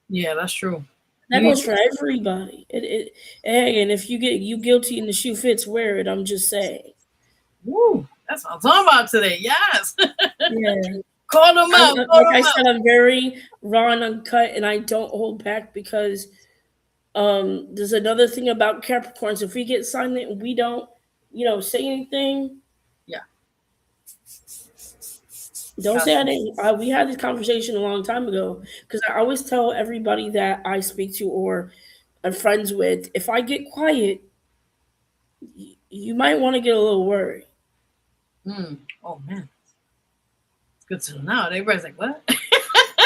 Yeah, that's true. That You, goes for everybody. Hey, and if you guilty and the shoe fits, wear it. I'm just saying. woo, that's what I'm talking about today. Yes. Yeah. Call them out. Call Like I them out. said, I'm very raw and uncut, and I don't hold back because there's another thing about Capricorns. If we get silent and we don't, say anything, Yeah. don't say I didn't. We had this conversation a long time ago because I always tell everybody that I speak to or I'm friends with, if I get quiet, you might want to get a little worried. Oh man, it's good to know now. Everybody's like, what?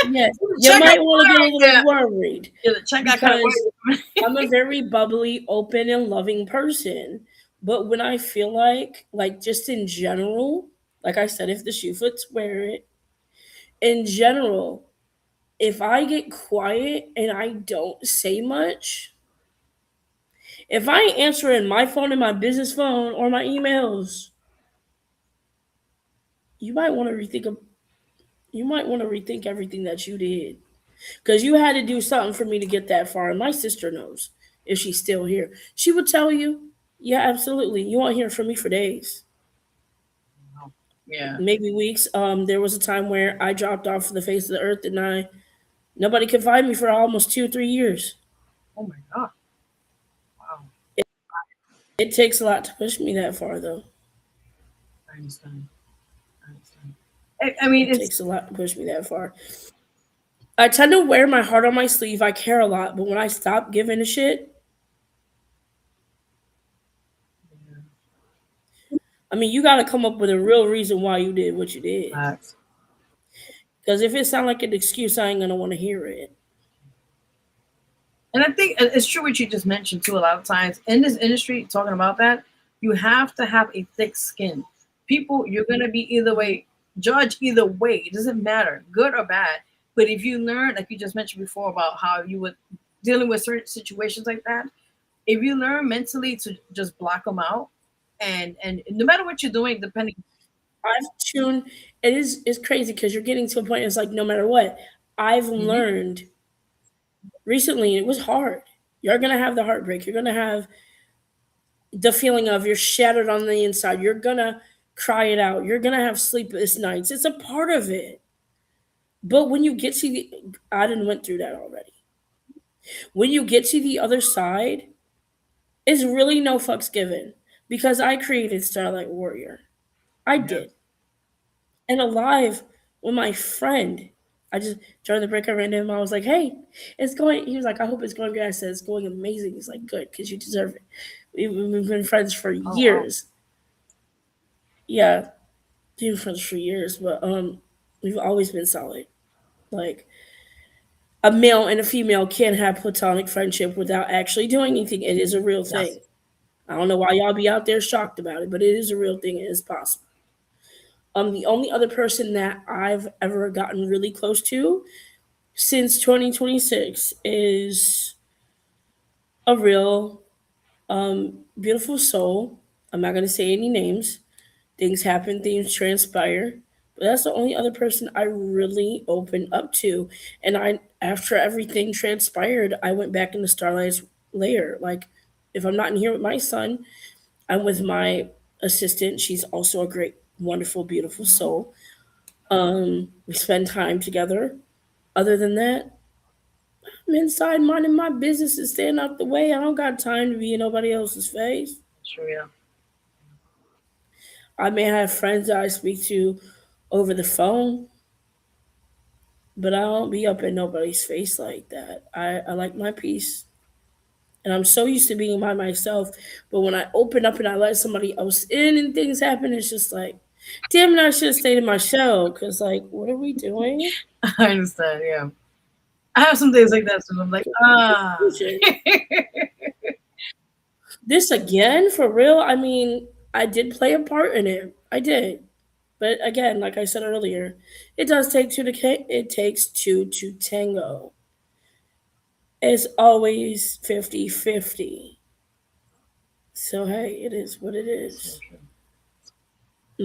Yeah, you Check might out want to get a worried, little yeah. worried. Yeah, the check got kind of Because I'm a very bubbly, open, and loving person. But when I feel like just in general, like I said, if the shoe fits, wear it. In general, if I get quiet and I don't say much, if I ain't answering my phone and my business phone or my emails, you might want to rethink everything that you did. Because you had to do something for me to get that far. And my sister knows if she's still here. She would tell you, yeah, absolutely. You won't hear from me for days. Yeah. maybe weeks. There was a time where I dropped off the face of the earth, and nobody could find me for almost 2 or 3 years. Oh my God. Wow. It takes a lot to push me that far, though. I understand. I understand. I mean, It it's takes a lot to push me that far. I tend to wear my heart on my sleeve. I care a lot, but when I stop giving a shit, I mean, you got to come up with a real reason why you did what you did. facts. Because if it sounds like an excuse, I ain't gonna want to hear it. And I think it's true what you just mentioned too. A lot of times in this industry, talking about that, you have to have a thick skin. People, you're gonna be either way, judge either way. It doesn't matter, good or bad. But if you learn, like you just mentioned before, about how you would dealing with certain situations like that, if you learn mentally to just block them out, and no matter what you're doing, depending. I've tuned. It's crazy because you're getting to a point. It's like no matter what, I've Mhm. learned recently. It was hard. You're gonna have the heartbreak. You're gonna have the feeling of you're shattered on the inside. You're gonna cry it out. You're gonna have sleepless nights. It's a part of it. But when you get to I didn't went through that already. When you get to the other side, it's really no fucks given because I created Starlight Warrior. I Yeah. did. And alive with my friend. I just during the break I ran to him. I was like, "Hey, it's going." He was like, "I hope it's going good." I said, "It's going amazing." He's like, "Good, because you deserve it." We've been friends for Oh wow. years. Yeah, we've been friends for years, but we've always been solid. Like a male and a female can't have platonic friendship without actually doing anything. It is a real Yes. thing. I don't know why y'all be out there shocked about it, but it is a real thing. It is possible. The only other person that I've ever gotten really close to since 2026 is a real beautiful soul. I'm not going to say any names. Things happen, things transpire. But that's the only other person I really opened up to. And after everything transpired, I went back into Starlight's layer. Like, if I'm not in here with my son, I'm with my assistant. She's also a great, wonderful, beautiful soul. We spend time together. Other than that, I'm inside minding my business and staying out the way. I don't got time to be in nobody else's face. Sure. Yeah. I may have friends that I speak to over the phone, but I don't be up in nobody's face like that. I like my peace. And I'm so used to being by myself. But when I open up and I let somebody else in and things happen, it's just like, damn it, I should have stayed in my shell. Because, like, what are we doing? I understand. Yeah. I have some days like that, so I'm like, This again? For real? I mean, I did play a part in it. I did. But again, like I said earlier, it does take two to it takes two to tango. It's always 50-50. So hey, it is what it so is. true.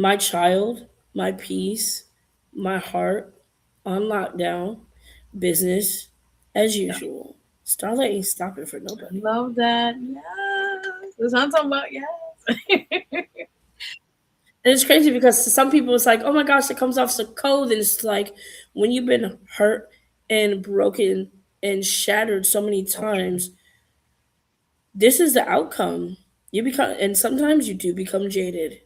My child, my peace, my heart on lockdown, business as Yeah. usual. Starlight ain't stopping for nobody. Love that. Yes. That's what I'm talking about. Yes. And it's crazy because some people it's like, oh my gosh, it comes off so cold. And it's like when you've been hurt and broken and shattered so many So true. times, this is the outcome. You become, and sometimes you do become jaded.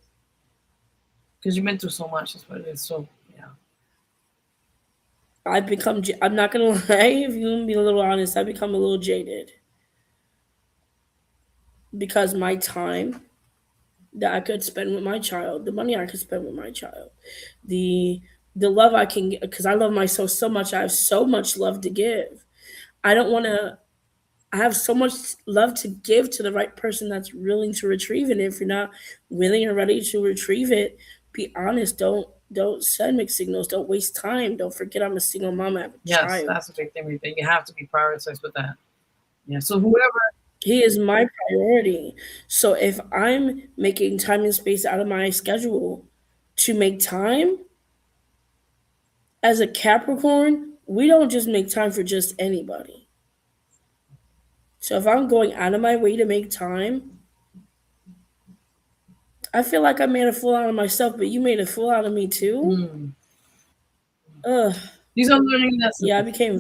Because you've been through so much. That's what it is. So, yeah. I'm not gonna lie, if you want to be a little honest, I become a little jaded because my time that I could spend with my child, the money I could spend with my child, the the love I can get because I love myself so much. I have so much love to give. I don't want to. I have so much love to give to the right person that's willing to retrieve it. If you're not willing or ready to retrieve it, be honest. Don't send mixed signals. Don't waste time. Don't forget I'm a single mom. I have a Yes, child. that's a big thing. You have to be prioritized with that. Yeah. So, whoever, He is my priority. So if I'm making time and space out of my schedule to make time as a Capricorn, we don't just make time for just anybody. So if I'm going out of my way to make time, I feel like I made a fool out of myself, but you made a fool out of me too. Mm. Ugh. These are learning Yeah, I lessons. became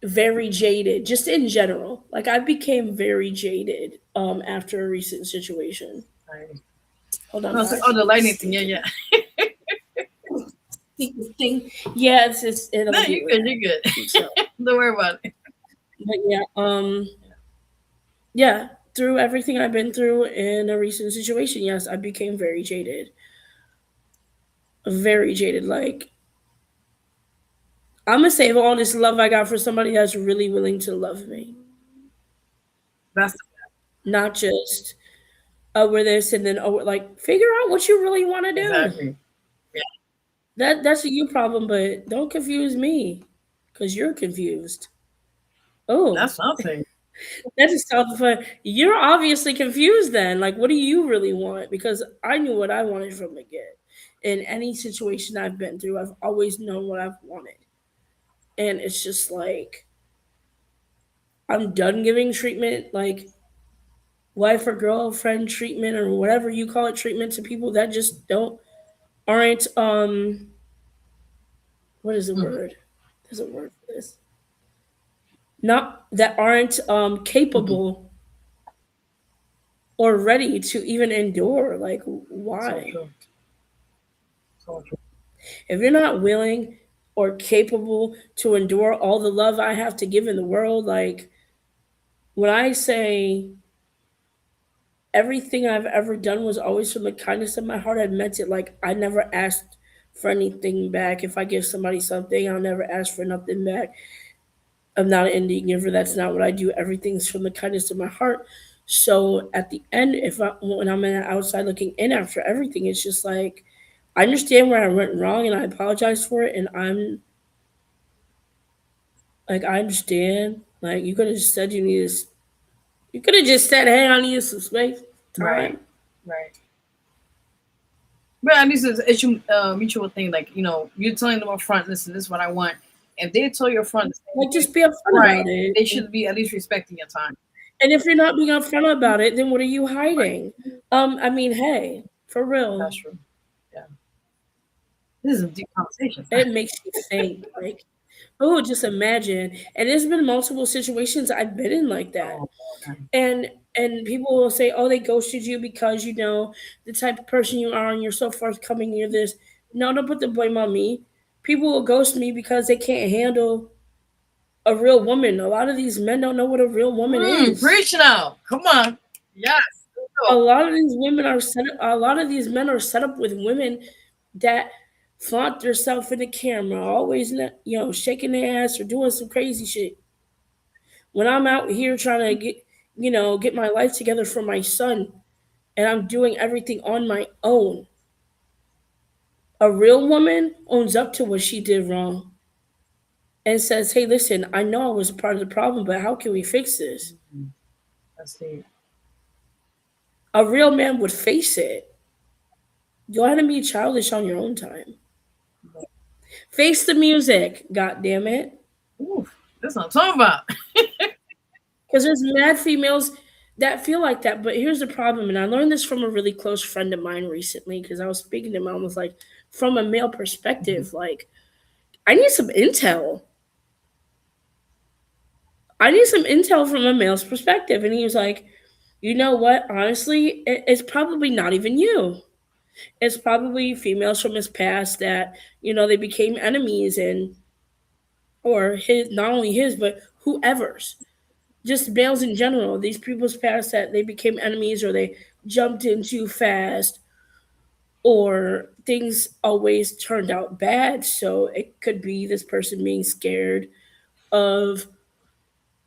very jaded, just in general. Like I became very jaded after a recent situation. Right. Hold on, No, so, oh, guys. the It's lightning thing. Yeah, stinking. yeah. Stinking. Yeah, it'll No, be you're right good. back. You're good. So, Don't worry about it. but yeah, yeah, through everything I've been through in a recent situation, yes, I became very jaded. Very jaded. Like I'm gonna save all this love I got for somebody that's really willing to love me, That's not just over this and then over. Like figure out what you really want to do. exactly. Yeah, That's a you problem, but don't confuse me, cause you're confused. Oh, that's something. that just sounds fun. You're obviously confused then. Like, what do you really want? Because I knew what I wanted from the get. In any situation I've been through, I've always known what I've wanted. And it's just like, I'm done giving treatment, like wife or girlfriend treatment or whatever you call it, treatment to people that just aren't, what is the Mhm. word? There's a word for this. Not that aren't Mhm. capable or ready to even endure. Like, So why? true. So true. If you're not willing or capable to endure all the love I have to give in the world, like when I say everything I've ever done was always from the kindness of my heart, I meant it. Like I never asked for anything back. If I give somebody something, I'll never ask for nothing back. I'm not an Indian giver. That's not what I do. Everything's from the kindness of my heart. So at the end, when I'm in the outside looking in after everything, it's just like I understand where I went wrong and I apologize for it. And I'm like, I understand. Like you could have just said you could have just said, hey, I need some space, Right. time. Right. But at least it's a mutual thing. Like, you're telling them up front, listen, this is what I want. If they tell you up front the same Like thing, just be upfront right, about it. they should be at least respecting your time. And if you're not being upfront about it, then what are you Right. hiding? I mean, hey, for real. That's true. Yeah. This is a deep conversation. It makes you think. Like, oh, just imagine. And there's been multiple situations I've been in like that. Oh, okay. And people will say, oh, they ghosted you because you know the type of person you are and you're so forthcoming, you're this. No, don't put the blame on me. People will ghost me because they can't handle a real woman. A lot of these men don't know what a real woman is. Preach now. Come on. Yes. Let's A go. lot of these women are set up, a lot of these men are set up with women that flaunt themselves in the camera, always shaking their ass or doing some crazy shit. When I'm out here trying to get my life together for my son and I'm doing everything on my own, a real woman owns up to what she did wrong and says, hey, listen, I know I was a part of the problem, but how can we fix this? Let's see. A real man would face it. Go ahead and be childish on your own time. Face the music, god damn it. Ooh, that's what I'm talking about. Because there's mad females that feel like that. But here's the problem, and I learned this from a really close friend of mine recently, because I was speaking to him, I was like, from a male perspective, like, I need some intel. I need some intel from a male's perspective. And he was like, you know what? Honestly, it's probably not even you. It's probably females from his past that, they became enemies and or his not only his, but whoever's. Just males in general. These people's past that they became enemies or they jumped in too fast or things always turned out bad. So it could be this person being scared of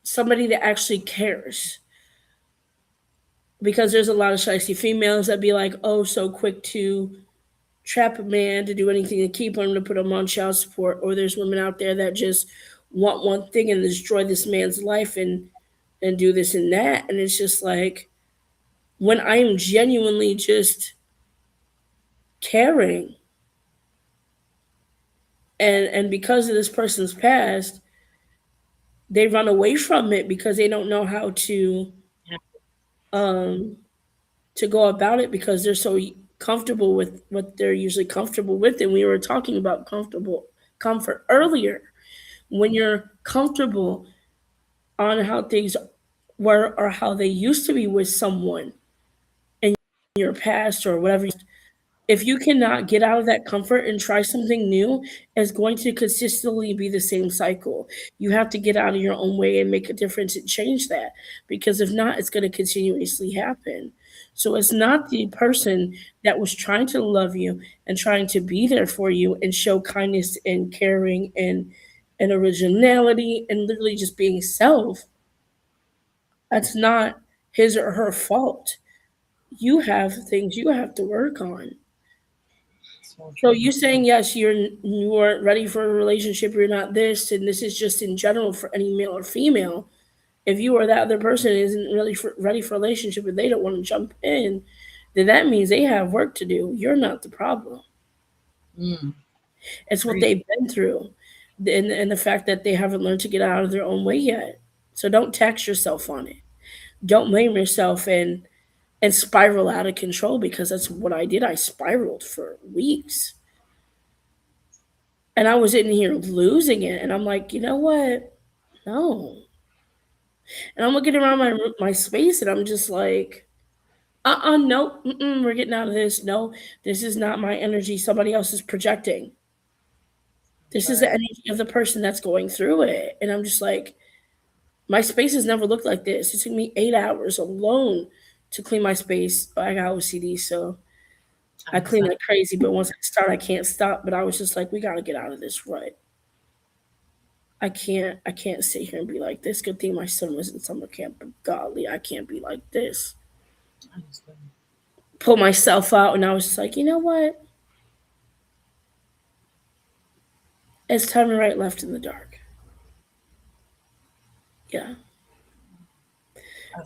somebody that actually cares. Because there's a lot of shisty females that be like, oh, so quick to trap a man to do anything to keep him, to put him on child support. Or there's women out there that just want one thing and destroy this man's life and do this and that. And it's just like, when I am genuinely just caring and because of this person's past, they run away from it because they don't know how um to go about it because they're so comfortable with what they're usually comfortable with. And we were talking about comfort earlier. When you're comfortable on how things were or how they used to be with someone in your past or whatever, if you cannot get out of that comfort and try something new, it's going to consistently be the same cycle. You have to get out of your own way and make a difference and change that, because if not, it's going to continuously happen. So it's not the person that was trying to love you and trying to be there for you and show kindness and caring and originality and literally just being self. That's not his or her fault. You have things you have to work on. So So true. you saying yes, you aren't ready for a relationship, you're not this, and this is just in general for any male or female. If you or that other person isn't really ready for a relationship and they don't want to jump in, then that means they have work to do. You're not the problem. Mm, It's what great. they've been through, and the fact that they haven't learned to get out of their own way yet. So don't tax yourself on it. Don't blame yourself and spiral out of control, because that's what I did. I spiraled for weeks. And I was in here losing it. And I'm like, you know what? No. And I'm looking around my space and I'm just like, nope, we're getting out of this. No, this is not my energy. Somebody else is projecting. This is the Right. energy of the person that's going through it. And I'm just like, my space has never looked like this. It took me 8 hours alone to clean my space. I got OCD, so I I clean understand. like crazy. But once I start, I can't stop. But I was just like, we got to get out of this rut. I can't sit here and be like this. Good thing my son was in summer camp, but golly, I can't be like this. I understand. Pull myself out and I was just like, you know what? It's time to write Left in the Dark. Yeah.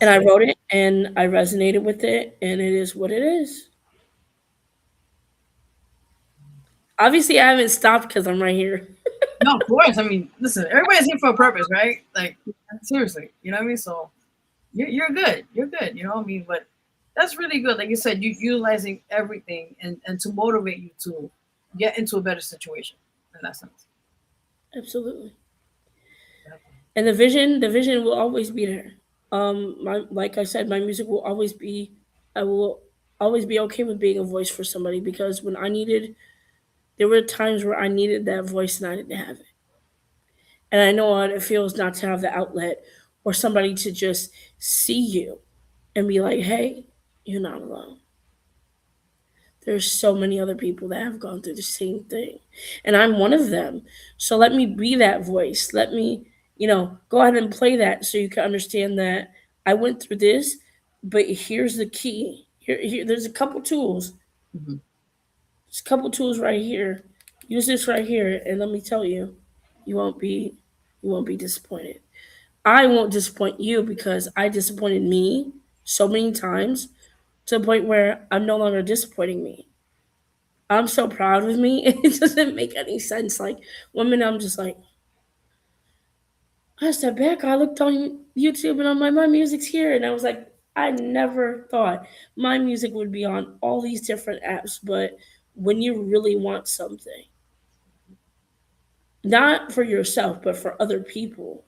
And That's I great. wrote it and I resonated with it and it is what it is. Obviously I haven't stopped because I'm right here. No, of course. I mean, listen, everybody's here for a purpose, right? Like, seriously, you know what I mean? So you're good. You're good. You know what I mean? But that's really good. Like you said, you utilizing everything and to motivate you to get into a better situation in that sense. Absolutely. Definitely. And the vision will always be there. My like I said, my music will always be I will always be okay with being a voice for somebody, because when I needed there were times where I needed that voice and I didn't have it. And I know what it feels not to have the outlet or somebody to just see you and be like, hey, you're not alone. There's so many other people that have gone through the same thing. And I'm one of them. So let me be that voice. Let me, go ahead and play that so you can understand that I went through this, but here's the key. Here there's a couple tools. Mhm. There's a couple tools right here. Use this right here, and let me tell you, you won't be you won't be disappointed. I won't disappoint you because I disappointed me so many times to the point where I'm no longer disappointing me. I'm so proud of me. It doesn't make any sense. Like one minute I'm just like, I stepped back, I looked on YouTube and I'm like, my music's here. And I was like, I never thought my music would be on all these different apps, but when you really want something, not for yourself, but for other people,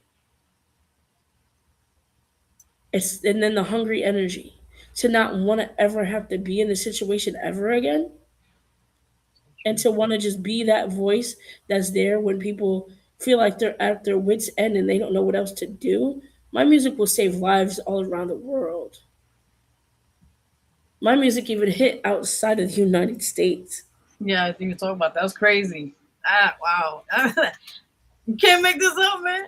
and then the hungry energy to not want to ever have to be in the situation ever again, and to want to just be that voice that's there when people feel like they're at their wits end and they don't know what else to do. My music will save lives all around the world. My music even hit outside of the United States. Yeah, I think you talk about that. Was crazy. Wow. You can't make this up, man.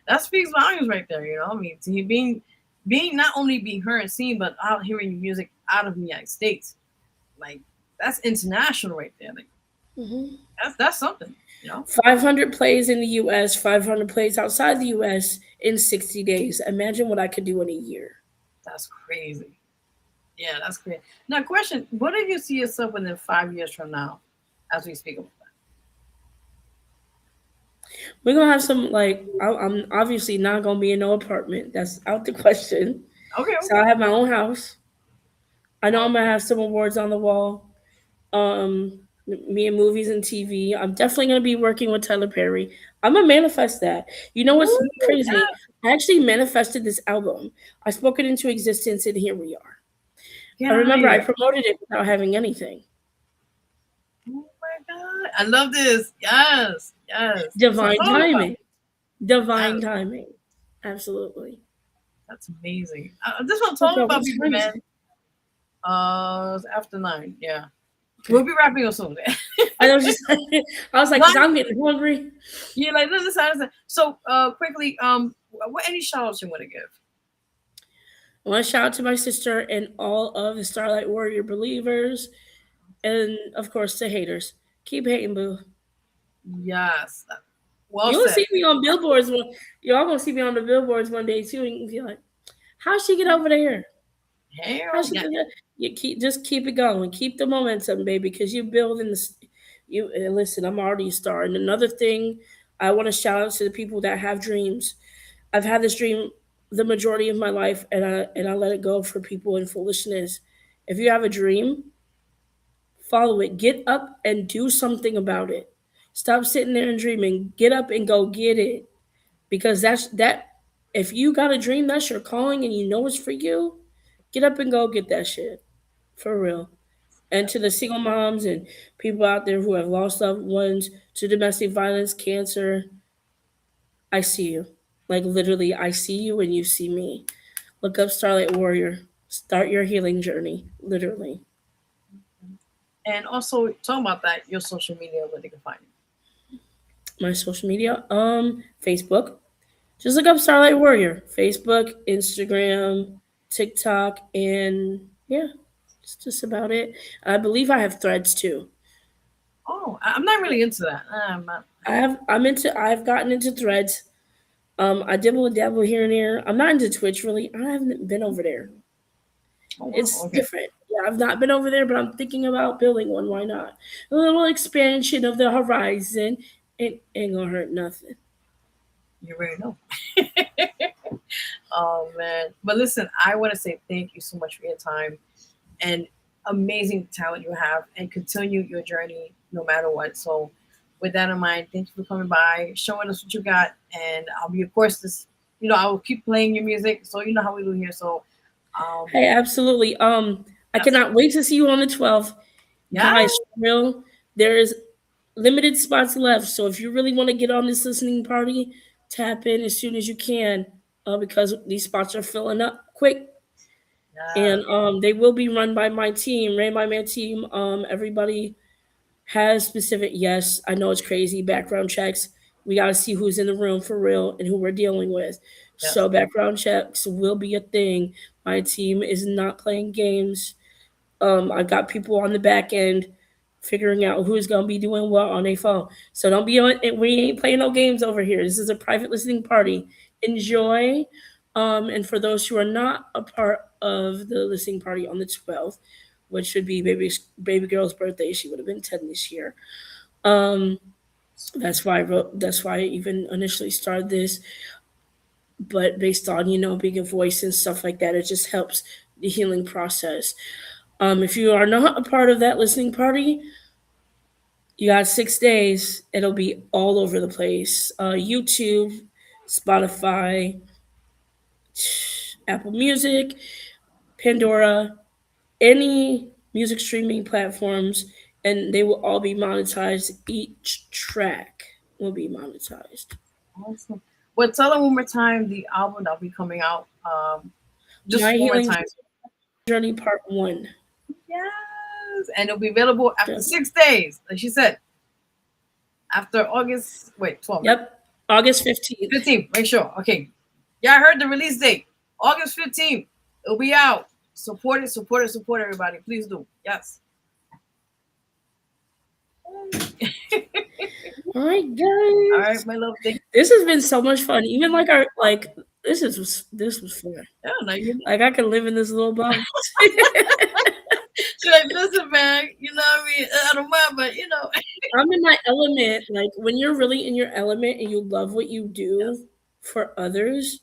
That speaks volumes right there. You know, I mean, to you being not only being heard and seen, but out hearing your music out of the United States, like that's international right there. Like Mhm. that's something. You know, 500 plays in the US, 500 plays outside the US in 60 days. Imagine what I could do in a year. that's crazy. Yeah, that's great. Now, question: what do you see yourself within 5 years from now, as we speak about that? We're gonna have some like I'm obviously not gonna be in no apartment. That's out the question. Okay. So I have my own house. I know I'm gonna have some awards on the wall. Me and movies and TV. I'm definitely gonna be working with Tyler Perry. I'm gonna manifest that. You know what's Ooh, crazy? yes. I actually manifested this album. I spoke it into existence, and here we are. Get I out of remember I here. promoted it without having anything. Oh my God. I love this. Yes. Yes. So Divine tell me about timing. it. Divine Yes. timing. Absolutely. That's amazing. This one Oh told me God, about what people, time is man. it? It's after 9. Yeah. Okay. We'll be wrapping up soon. I was just, I was like, Nine. because I'm getting hungry. Yeah, like listen. So quickly, what any shout outs you want to give? I want to shout out to my sister and all of the Starlight Warrior believers, and of course the haters. Keep hating, boo. Yes. Well You'll said. see me on billboards. Y'all gonna see me on the billboards one day too, and you can be like, "How'd she get over there? How Hell she yeah. get there?" You keep it going, keep the momentum, baby, because you building this. You and listen, I'm already a star. And another thing, I want to shout out to the people that have dreams. I've had this dream the majority of my life, and I let it go for people in foolishness. If you have a dream, follow it. Get up and do something about it. Stop sitting there and dreaming. Get up and go get it. Because that's that if you got a dream, that's your calling and you know it's for you, get up and go get that shit. For real. And to the single moms and people out there who have lost loved ones to domestic violence, cancer, I see you. Like literally, I see you and you see me. Look up Starlight Warrior. Start your healing journey. Literally. And also talking about that, your social media where they can find you. My social media, Facebook. Just look up Starlight Warrior. Facebook, Instagram, TikTok, and yeah, that's just about it. I believe I have threads too. Oh, I'm not really into that. I'm not. I've gotten into threads. I dibble and dabble here and there. I'm not into Twitch really. I haven't been over there. Oh wow. It's Okay. different. Yeah, I've not been over there, but I'm thinking about building one. Why not? A little expansion of the horizon. It ain't gonna hurt nothing. You already know. Oh man. But listen, I want to say thank you so much for your time and amazing talent you have, and continue your journey no matter what. So, with that in mind, thank you for coming by, showing us what you got, and I'll be, of course, this. I will keep playing your music, so you know how we do here. So, um, Hey, absolutely. I yes, cannot wait to see you on the 12th. yeah, Guys, for real, there is limited spots left. So if you really want to get on this listening party, tap in as soon as you can, because these spots are filling up quick. yeah, And they will be run by my team, ran by my team. Everybody has specific, yes, I know it's crazy, background checks. We got to see who's in the room for real and who we're dealing with. yes, So background checks will be a thing. My team is not playing games. I got people on the back end figuring out who's gonna be doing what on their phone. So don't be on. We ain't playing no games over here. This is a private listening party. Enjoy. And for those who are not a part of the listening party on the 12th, which should be baby girl's birthday, she would have been 10 this year. Um, that's why I wrote. That's why I even initially started this. But based on being a voice and stuff like that, it just helps the healing process. If you are not a part of that listening party, you got 6 days. It'll be all over the place. YouTube, Spotify, Apple Music, Pandora, any music streaming platforms, and they will all be monetized. Each track will be monetized. awesome. Well, tell them one more time the album that'll be coming out. Just My one more Healing time. Journey Part 1. Yes, and it'll be available after Yep. 6 days, like she said. After August, wait, 12th. Yep. August 15th. 15th, make sure. Okay. Yeah, I heard the release date. August 15th. It'll be out. Support it, support it, support everybody. Please do. Yes. All right, All guys. right, my love. Thank This has been so much fun. Even like this was fun. you. Now you Like I can live in this little bubble. she's like, listen, man, you know what I mean? I don't mind, but I'm in my element. Like when you're really in your element and you love what you yes. do for others,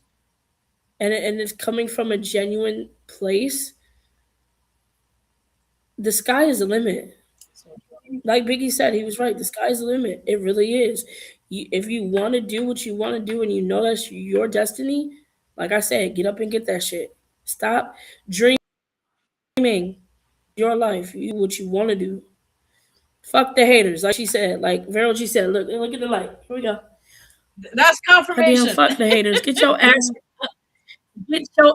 and it's coming from a genuine place, the sky is the limit. Like Biggie said, he was right. The sky is the limit. It really is. If you want to do what you want to do and you know that's your destiny, like I said, get up and get that shit. Stop dreaming your life. You do what you want to do. Fuck the haters. Like she said, like Vero G said, look at the light. Here we go. That's confirmation. Goddamn, fuck the haters. Get your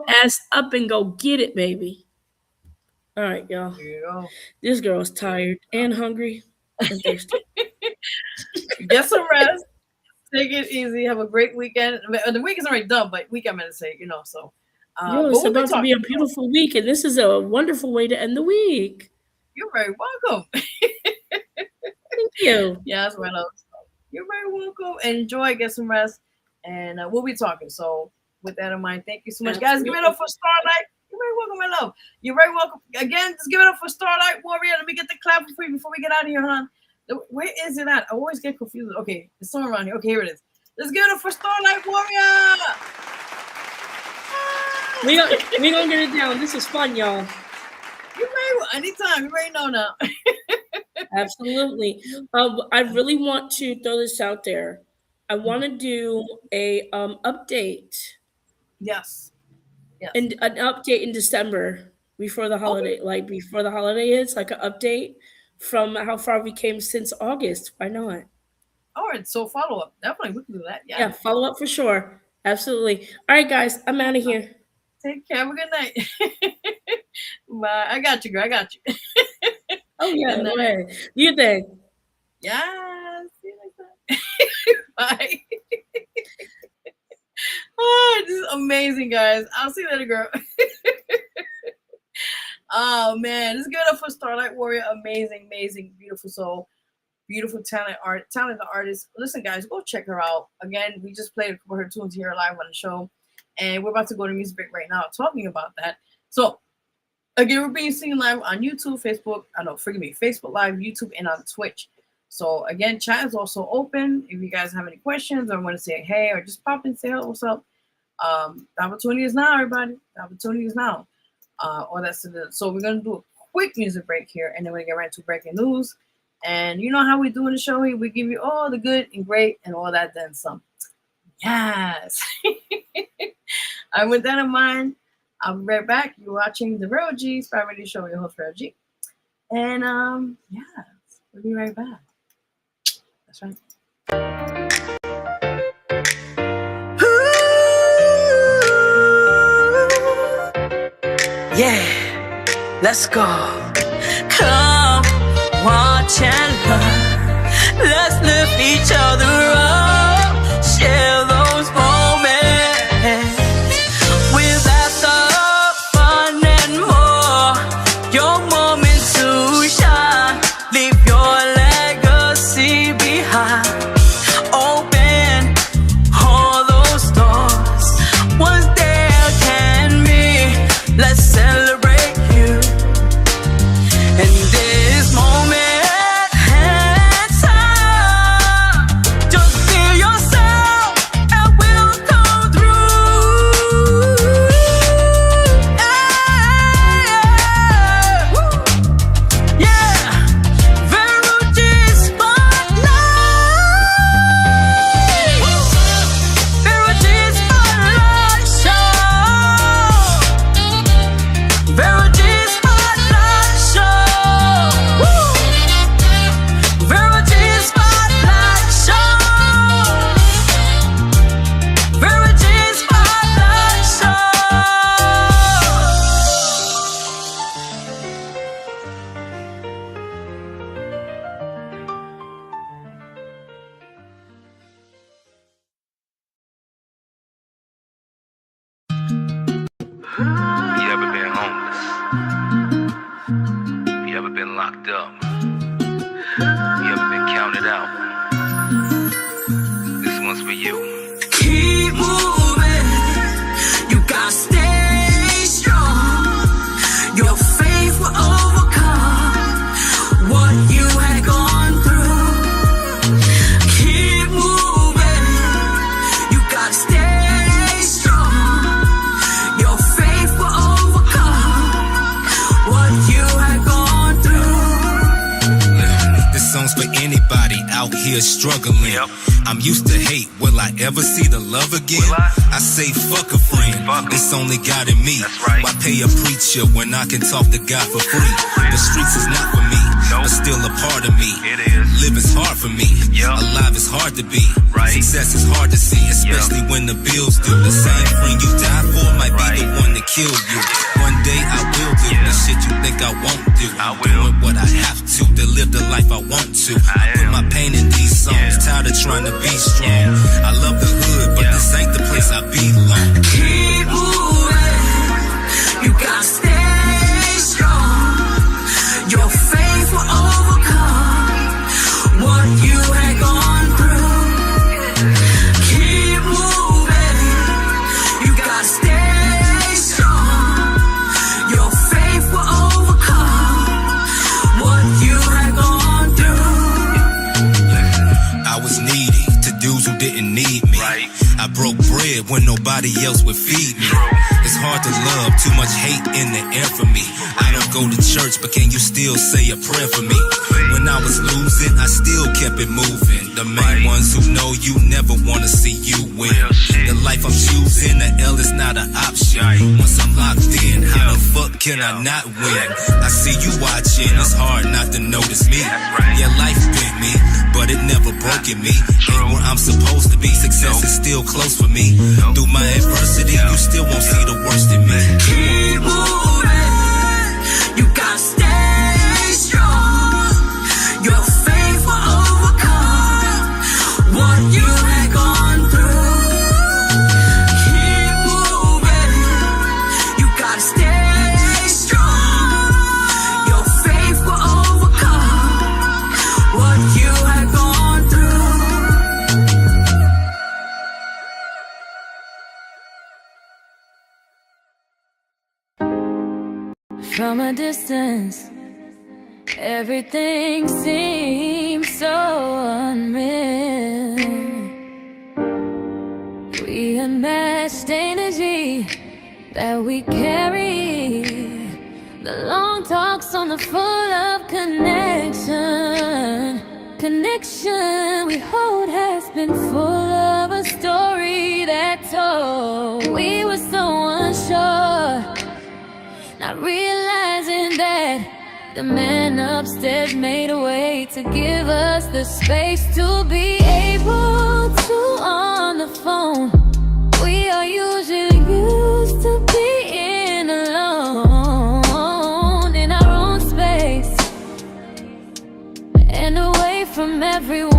ass up and go get it, baby. All right, y'all. There you go. This girl's tired and hungry and thirsty. Get some rest. Take it easy. Have a great weekend. The week is already done, but weekend, I'm going to say, so. It's about to be a beautiful week, and this is a wonderful way to end the week. You're very welcome. Thank you. Yeah, that's what else. You're very welcome. Enjoy, get some rest, and we'll be talking. So, with that in mind, thank you so much, guys. Give it up for Starlight. You're very welcome, my love. You're very welcome. Again, just give it up for Starlight Warrior. Let me get the clap for you before we get out of here, hon. Where is it at? I always get confused. Okay, it's somewhere around here. Okay, here it is. Let's give it up for Starlight Warrior. We gonna get it down. This is fun, y'all. You may anytime. You already know now. Absolutely. I really want to throw this out there. I want to do a update. Yes. And an update in December before the holiday, before the holiday hits, like an update from how far we came since August. Why not? All right. So follow up. Definitely, we can do that. Yeah, follow up for sure. Absolutely. All right, guys. I'm out of here. Take care. Have a good night. Bye. I got you, girl. I got you. Oh, yeah. Go ahead. Do your thing. Yeah. See you next time. Bye. Oh, this is amazing, guys. I'll see you later, girl. Oh, man. Let's give it up for Starlight Warrior. Amazing, amazing, beautiful soul. Beautiful talented artist. Listen, guys, go check her out. Again, we just played a couple of her tunes here live on the show. And we're about to go to music break right now talking about that. So, again, we're being seen live on YouTube, Facebook Live, YouTube, and on Twitch. So, again, chat is also open. If you guys have any questions or want to say hey or just pop in and say hello, what's up? The opportunity is now, everybody. The opportunity is now. So, we're going to do a quick music break here, and then we're going to get right into breaking news. And you know how we do in the show here. We give you all the good and great and all that then some. Yes. And with that in mind, I'll be right back. You're watching the Vero G Spy Radio Show with your host, Vero G. And we'll be right back. That's right. Yeah, let's go. Come, watch and learn. Let's lift each other up. Share those moments. With laughter, fun, and more. Your moment to shine. Leave your legacy behind. Open all those doors. What's there can be. Let's celebrate you in this moment. Locked up. You ever been counted out? This one's for you. Keep moving. You gotta stay strong. Your faith will overcome what you had gone through. Keep moving. You gotta stay strong. here struggling. Yep. I'm used to hate, will I ever see the love again? Will I? I say fuck a friend, Fuck 'em. it's only God and me. That's right. Why pay a preacher when I can talk to God for free? The streets is not for me, Nope. but still a part of me. It is. Living's hard for me, Yep. alive is hard to be. Right. Success is hard to see, especially when the bills due. The same friend you die for might be the one to kill you. One day I will do the shit you think I won't do. I I'm will. doing what I have to live the life I want to. I put am. my pain in these songs, Yeah. tired of trying to be strong. I love the hood, but this ain't the place I belong. Keep moving. You gotta stay strong. Your faith will overcome what you had gone through. Keep moving. You gotta stay strong. Your faith will overcome what you had gone through. I was needy to dudes who didn't need me. Right. I broke bread when nobody else would feed me. It's hard to love, too much hate in the air for me. I don't go to church, but can you still say a prayer for me? When I was losing, I still kept it moving. The main ones who know you never wanna see you win. Real shit. The life I'm choosing, the L is not an option. Once I'm locked in, how the fuck can I not win? I see you watching, it's hard not to notice me. right. Yeah, life bit me, but it never broken me. Ain't where I'm supposed to be, success is still close for me. Through my adversity, you still won't see the worst in me. Keep moving. You gotta stay strong. Your faith will overcome what you had gone through. Keep moving. You gotta stay strong. Your faith will overcome what you had gone through. From a distance, everything seems so unreal. We unmatched energy that we carry. The long talks on the full of connection. Connection we hold has been full of a story that told. We were so unsure, not realizing that the man upstairs made a way to give us the space to be able to on the phone. We are usually used to being alone in our own space and away from everyone.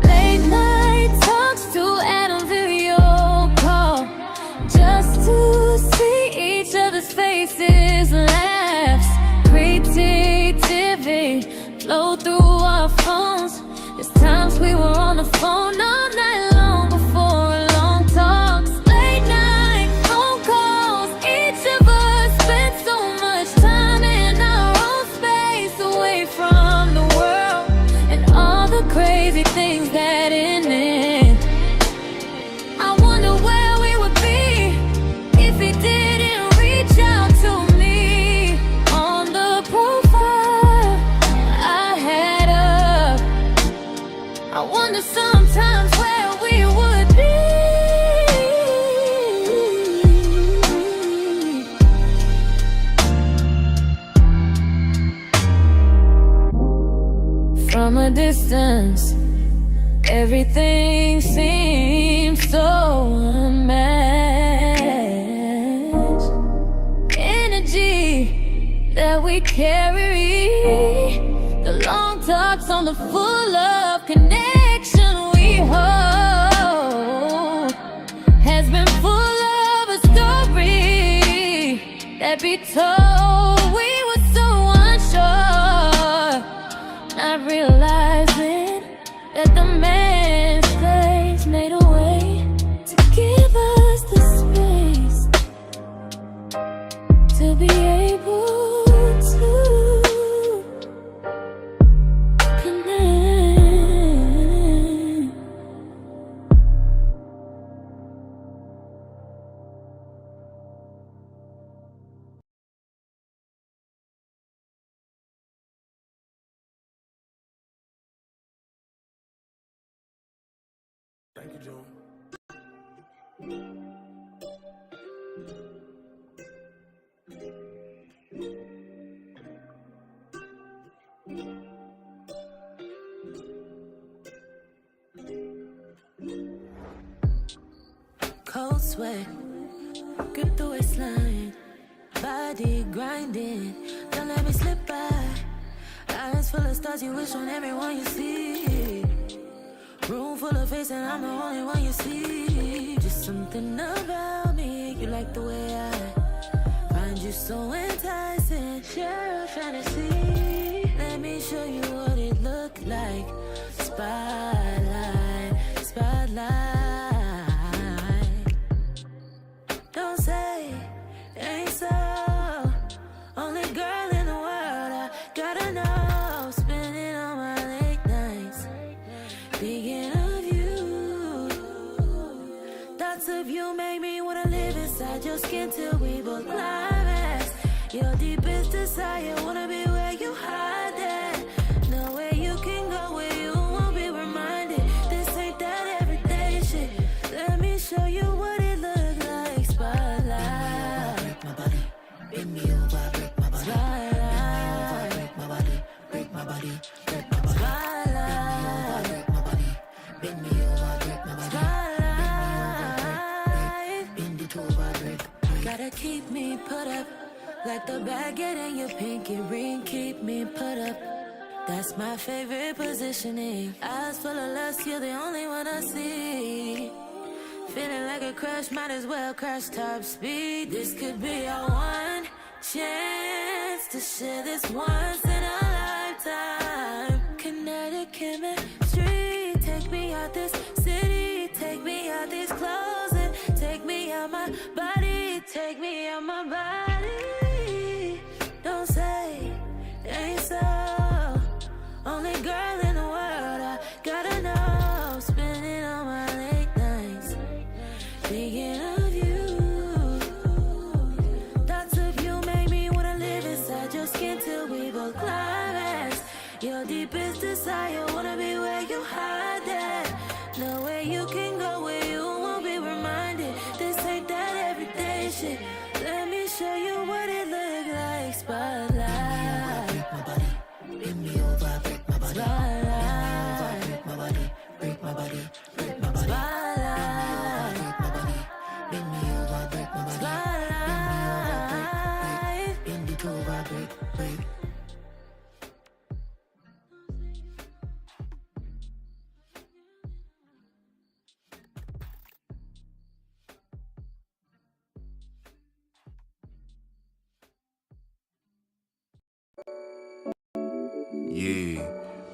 Late night talks to add a video call just to see each other's faces, laughs, creativity flow through our phones. There's times we were on the phone all night long before long talks. Late night phone calls, each of us spent so much time in our own space, away from the world and all the crazy things that in it. I wonder where we would be if he didn't reach out to me on the profile I had up. I wonder sometimes where we would be. From a distance, everything seems so unmatched. Energy that we carry, the long talks on the full of connection we hold, has been full of a story that be told. We were so unsure, not realizing that the man stays made a way to give us the space to be able Thank you, June. Cold sweat, grip the waistline, body grinding, don't let me slip by. Eyes full of stars, you wish on everyone you see. Room full of face and I'm the only one you see. Just something about me, you like the way I find you so enticing. Share a fantasy, let me show you what it looked like. Spotlight, spotlight. Don't say it ain't so. Only girl in the world, I gotta know. Spending all my late nights thinking of you. Thoughts of you make me wanna live inside your skin till we both climax. Your deepest desire, wanna be where you hide it. Know where you can go, where you won't be reminded. This ain't that everyday shit. Let me show you what it looks like. Spotlight. Break my body, bend me over, break my body. Spotlight. Break my body, break my body, break my body. Spotlight. Break my body, bend me over, break my body. Spotlight. Bend it over, break. Gotta keep me put up, like the baguette in your pinky ring. Keep me put up. That's my favorite positioning. Eyes full of lust, you're the only one I see. Feeling like a crush, might as well crash top speed. This could be our one chance to share this once in a lifetime. Kinetic chemistry, take me out this city, take me out these clothes and take me out my body, take me out my body. Don't say it ain't so. Only girl in the world, I gotta know. Spending all my late nights thinking of you. Thoughts of you make me wanna live inside your skin till we both climax. Your deepest desire, wanna be where you hide that. Know where you can go, where you won't be reminded. This ain't that everyday shit. Let me show you what it look like. Spotlight. Break my body, bend me over, break my body. Spotlight. Break my body, break my body, break my body. Spotlight. Break my body, bend me over, break my body. Spotlight. Bend it over, break, break. Yeah,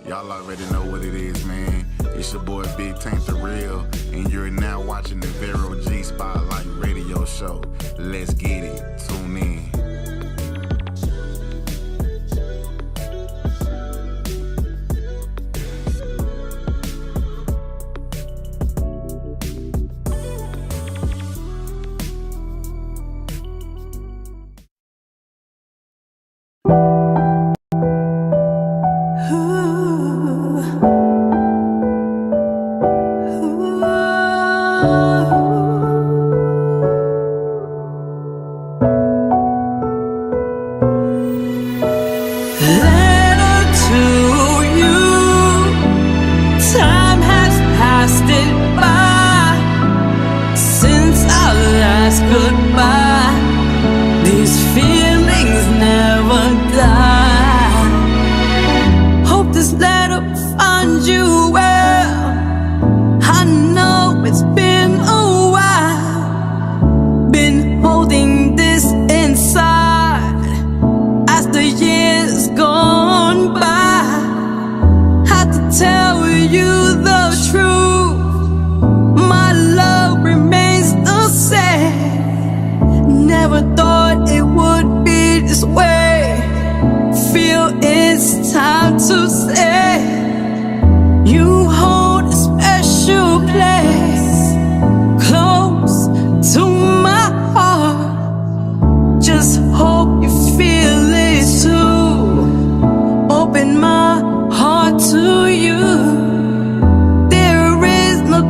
y'all already know what it is, man. It's your boy Big Tank the Real, and you're now watching the Vero G Spotlight Radio Show. Let's get it. Tune in.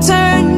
Turn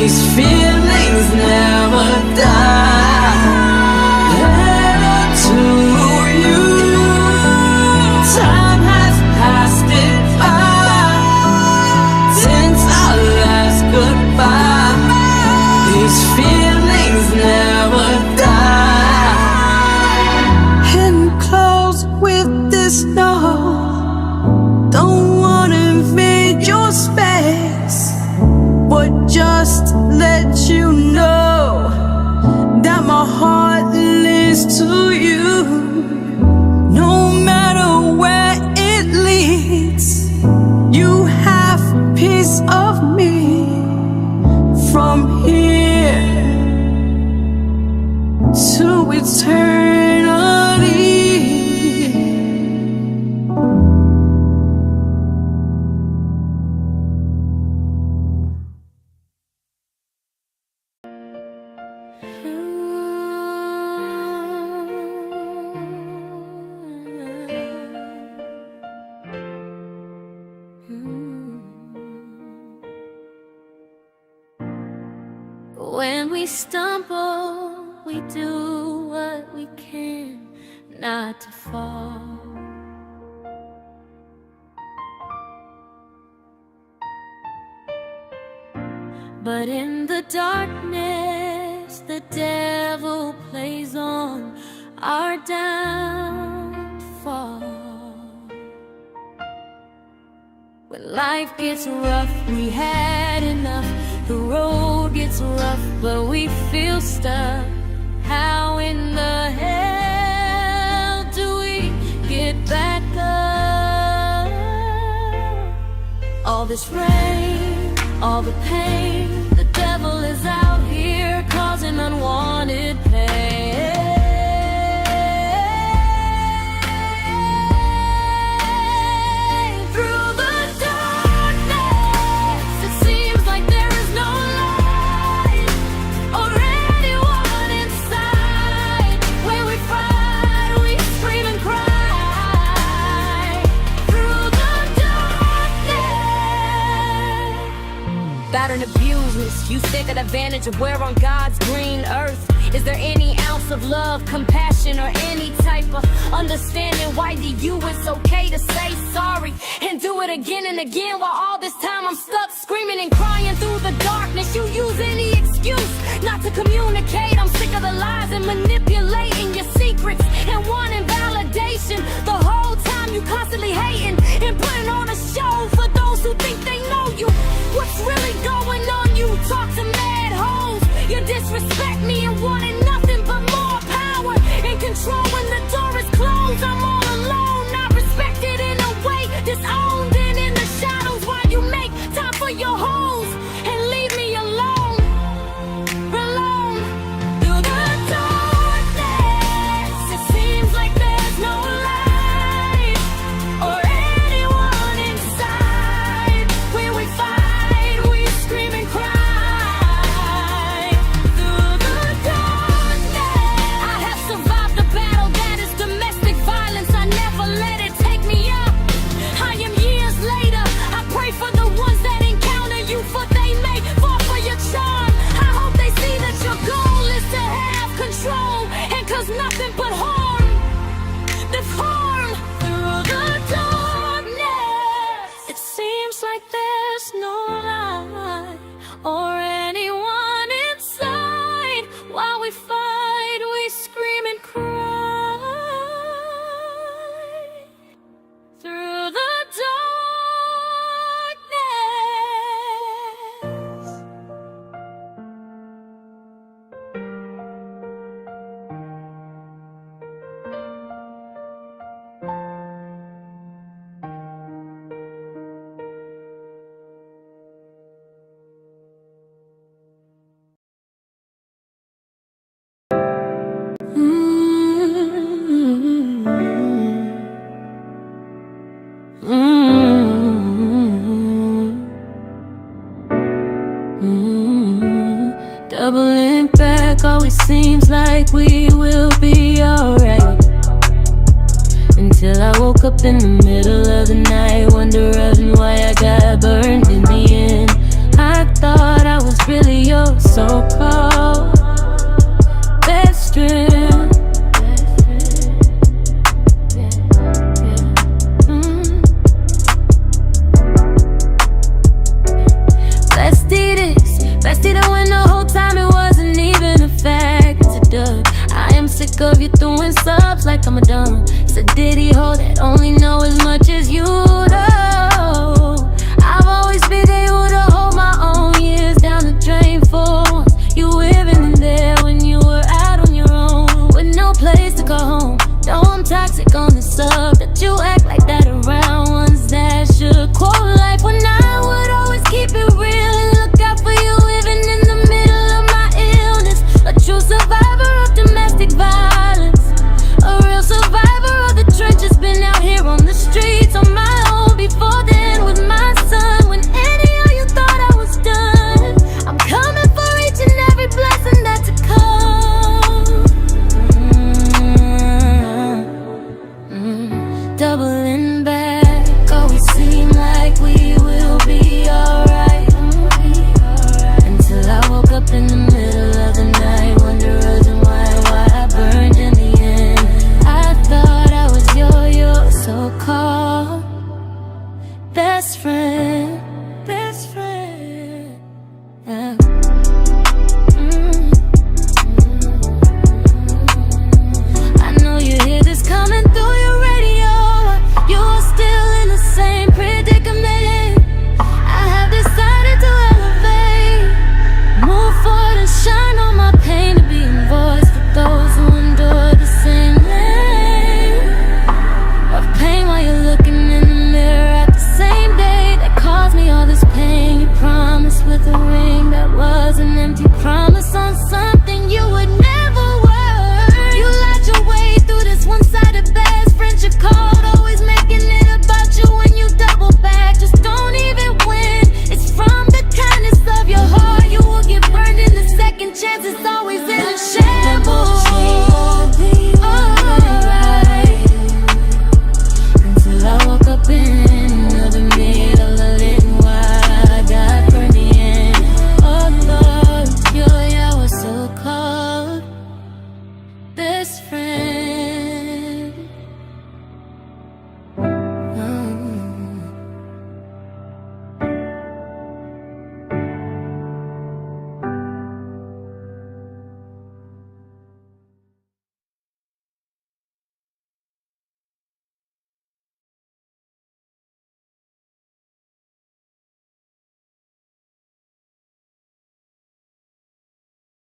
These feelings never die. Letter to you. Time has passed it by since our last goodbye. These feelings never die. And close with this note. Don't wanna invade your space, but just let you know that my heart leads to you. No matter where it leads, you have a piece of me. From here to eternity. When we stumble, we do what we can not to fall. But in the darkness, the devil plays on our downfall. When life gets rough, we had enough. The road gets rough, but we feel stuck. How in the hell do we get back up? All this rain, all the pain, the devil is out here causing unwanted pain. Through the darkness, it seems like there is no light or anyone inside. When we fight, we scream and cry. Through the darkness. Battered and abused, you taking advantage of we're on God's green earth. Is there any ounce of love, compassion, or any type of understanding why to you it's okay to say sorry and do it again and again? While all this time I'm stuck screaming and crying through the darkness. You use any excuse not to communicate. I'm sick of the lies and manipulating your secrets and wanting validation. The whole time you constantly hating and putting on a show for those who think they know you. What's really going on? You talk to mad hoes. You disrespect me and wanted nothing but more power and control. When the door is closed, I'm all alone, not respected in a way, disowned and in the shadows. While you make time for your hoes and leave me alone, alone. Through the darkness, it seems like there's no light or anyone inside. When we fight, we scream and cry. Through the darkness, I have survived the battle that is domestic violence. I never let it take me up. I am years later. I pray for the ones that encounter you, for they may fall for your charm. I hope they see that your goal is to have control, and cause nothing but harm, the harm. Through the darkness, it seems like there's no light or anyone inside. While we fight, we scream and cry. Through the darkness. Doubling back always seems like we will be alright. Until I woke up in the middle of the night, wondering why I got burned in the end. I thought I was really so-called best friend. Bestie, that when the whole time it wasn't even a fact. It's a dub. I am sick of you throwing subs like I'm a dumb. It's a ditty hole that only know as much as you know. I've always been able to hold my own years down the drain for once. You living in there when you were out on your own with no place to go home. No, I'm toxic on the sub that you act like that around ones that should quote life when I would always keep it real and look out for you. In the middle of my illness, a true survivor of domestic violence, a real survivor of the trenches. Been out here on the streets on my own before then with my son. When any of you thought I was done, I'm coming for each and every blessing that's to come. Doubling back, always seem like we will be alright. I woke up in the middle of the night, wondering why I burned in the end. I thought I was your so-called best friend, best friend. Yeah. I know you hear this coming through your radio. You're still in the same predicament. I have decided to elevate, move forward and shine on my pain to be a voice for those who endure the same lane of pain while you're looking in the mirror at the same day that caused me all this pain. You promised with a ring that was an empty promise on something you would never work. You lied your way through this one-sided best friendship called always making it about you when you double back. Just don't even win. It's from the kindness of your heart. You will get burned in the second chance. It's always in a shambles. Until I woke up in the middle of it and why I got burned in. Oh Lord, you're our so-called best friend.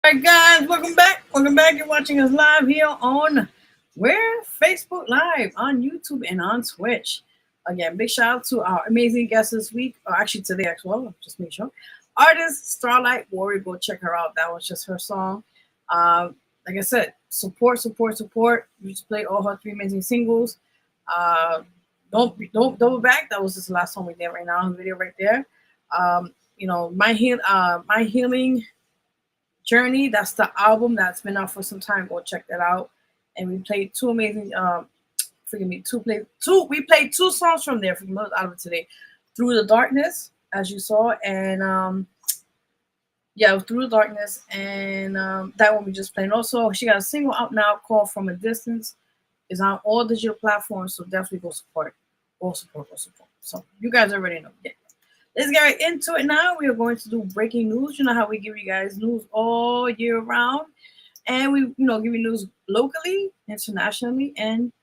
All right, guys, welcome back. Welcome back. You're watching us live here on where? Facebook Live, on YouTube, and on Twitch. Again, big shout out to our amazing guest this week, or actually today as well, just make sure. Artist Starlight Warrior, go check her out. That was just her song. Like I said, support. We just played all her 3 amazing singles. Don't double back. That was just the last song we did right now in the video right there. My healing journey. That's the album that's been out for some time. Go check that out. And we played 2 amazing. We played 2 songs from there. From out of it today, Through the Darkness, as you saw, and Through the Darkness, and that one we just played. Also, she got a single out now called From a Distance. It's on all digital platforms, so definitely go support. Go support. So you guys already know. Yeah. Let's get right into it now. We are going to do breaking news. You know how we give you guys news all year round, and we give you news locally, internationally, and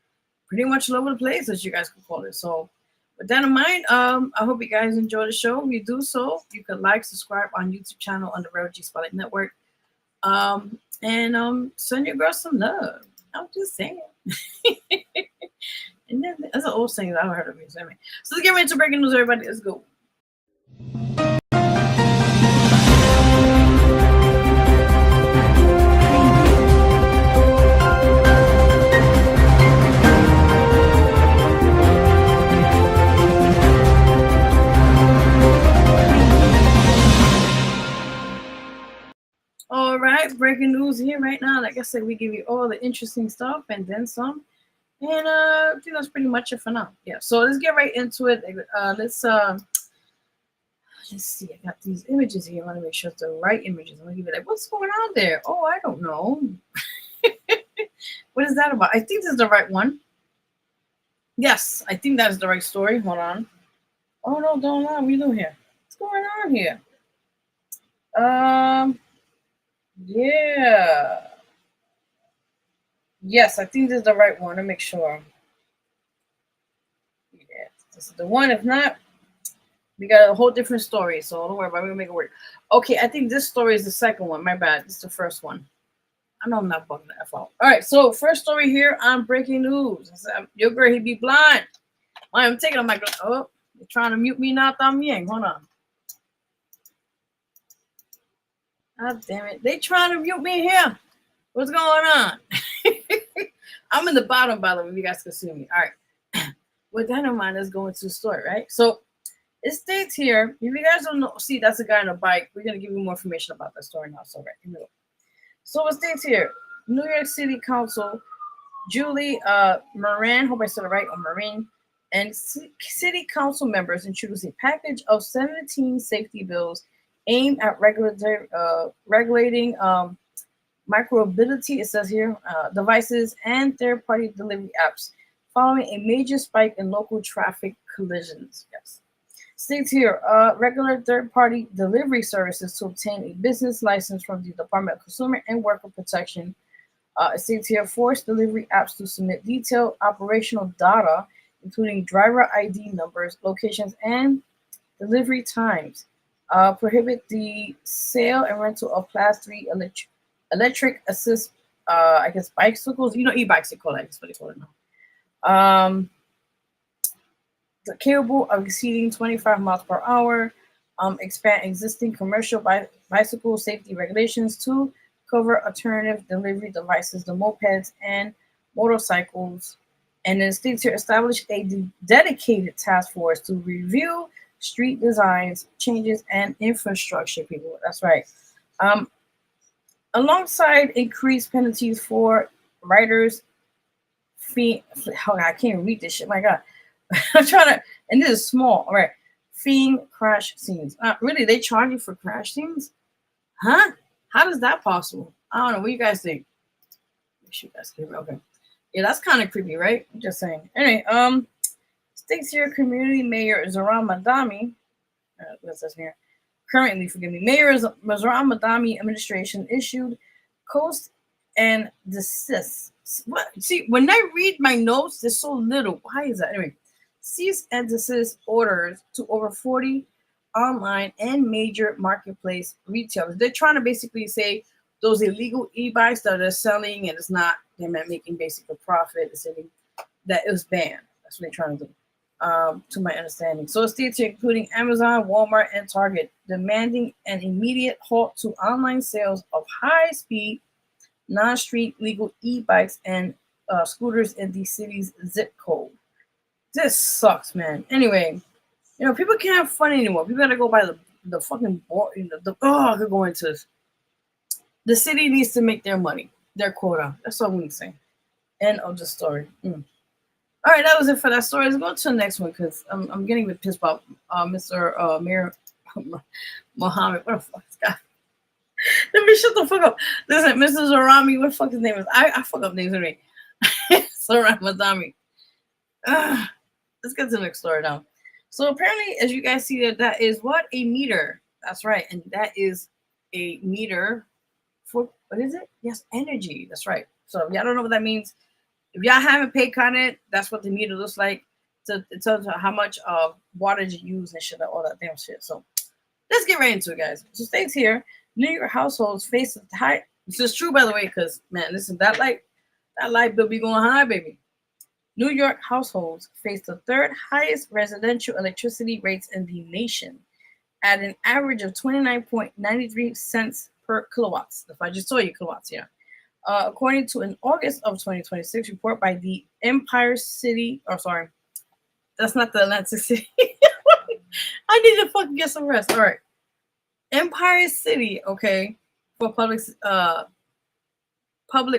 pretty much all over the place, as you guys can call it. So with that in mind, I hope you guys enjoy the show. If you do so, you can like, subscribe on YouTube channel on the Vero G Spotlight Network, and send your girl some love. I'm just saying. And then that's an old saying that I haven't heard of music. Anyway, so let's get right into breaking news, everybody. Let's go. All right, breaking news here right now. Like I said, we give you all the interesting stuff and then some. And I think that's pretty much it for now. Yeah, so let's get right into it. Let's let's see. I got these images here. I want to make sure it's the right images. I'm gonna give it like, what's going on there? Oh, I don't know. What is that about? I think this is the right one. Yes, I think that's the right story. Hold on. Oh no, don't know. What are you doing here? What's going on here? Yeah. Yes, I think this is the right one. To make sure. Yeah, this is the one. If not, we got a whole different story. So don't worry about it. We'll make it work. Okay, I think this story is the second one. My bad. This is the first one. I know I'm not bugging the F out. All right, so first story here on breaking news. Your girl, he be blind. I'm taking on my. Oh, they're trying to mute me now. Tam Yang. Hold on. God damn it. They trying to mute me here. What's going on? I'm in the bottom, by the way, if you guys can see me. All right. With that in mind, let's go into the story, right? So it states here, if you guys don't know, see, that's a guy on a bike. We're going to give you more information about that story now. So, right, here we go. So it states here, New York City Council, Julie Moran, hope I said it right, or Marine, and city council members introduced a package of 17 safety bills aimed at regulating micromobility, it says here, devices and third-party delivery apps, following a major spike in local traffic collisions. Yes. States here, regular third-party delivery services to obtain a business license from the Department of Consumer and Worker Protection. It states here, force delivery apps to submit detailed operational data, including driver ID numbers, locations, and delivery times. Prohibit the sale and rental of Class 3 electric assist, I guess, bicycles. You know, e-bikes, they call it. That's what they call it now. Capable of exceeding 25 miles per hour. Expand existing commercial bicycle safety regulations to cover alternative delivery devices, the mopeds and motorcycles. And then states here, establish a dedicated task force to review street designs, changes, and infrastructure, people. That's right. Alongside increased penalties for riders, I can't even read this shit. My God. I'm trying to, and this is small. All right. Fiend crash scenes. Really? They charge you for crash scenes? Huh? How is that possible? I don't know. What do you guys think? Shoot, that's creepy. Okay. Yeah, that's kind of creepy, right? I'm just saying. Anyway, states here, community mayor Zoran Madami. What's this here? Currently, forgive me. Mayor Zoran Madami administration issued coast and desist. What? See, when I read my notes, there's so little. Why is that? Anyway, cease and desist orders to over 40 online and major marketplace retailers. They're trying to basically say those illegal e-bikes that they're selling and it's not, they're not making basic a profit, it's saying that it was banned. That's what they're trying to do, to my understanding. So states including Amazon, Walmart, and Target demanding an immediate halt to online sales of high-speed, non-street legal e-bikes and scooters in the city's zip code. This sucks, man. Anyway, you know, people can't have fun anymore. People gotta go by the fucking board. I could go into this. The city needs to make their money, their quota. That's all we say. End of the story. All right, that was it for that story. Let's go to the next one because I'm getting a bit pissed about Mr. Mir Mohammed. What the fuck is that? Let me shut the fuck up. Listen, Mr. Zarami, what the fuck his name is? I fuck up names already. Zoran Madami. Let's get to the next story now. So apparently, as you guys see, that is what? A meter. That's right. And that is a meter for, what is it? Yes, energy. That's right. So if y'all don't know what that means, if y'all haven't paid on it, that's what the meter looks like. So it tells you how much water you use and shit, all that damn shit. So let's get right into it, guys. So states here, New York households face high. This is true, by the way, because, man, listen, that light bill be going high, baby. New York households face the third highest residential electricity rates in the nation at an average of 29.93 cents per kilowatts. If I just told you kilowatts, yeah. According to an August of 2026 report by the Empire City, that's not the Atlantic City. I need to fucking get some rest. All right. Empire City, okay, for public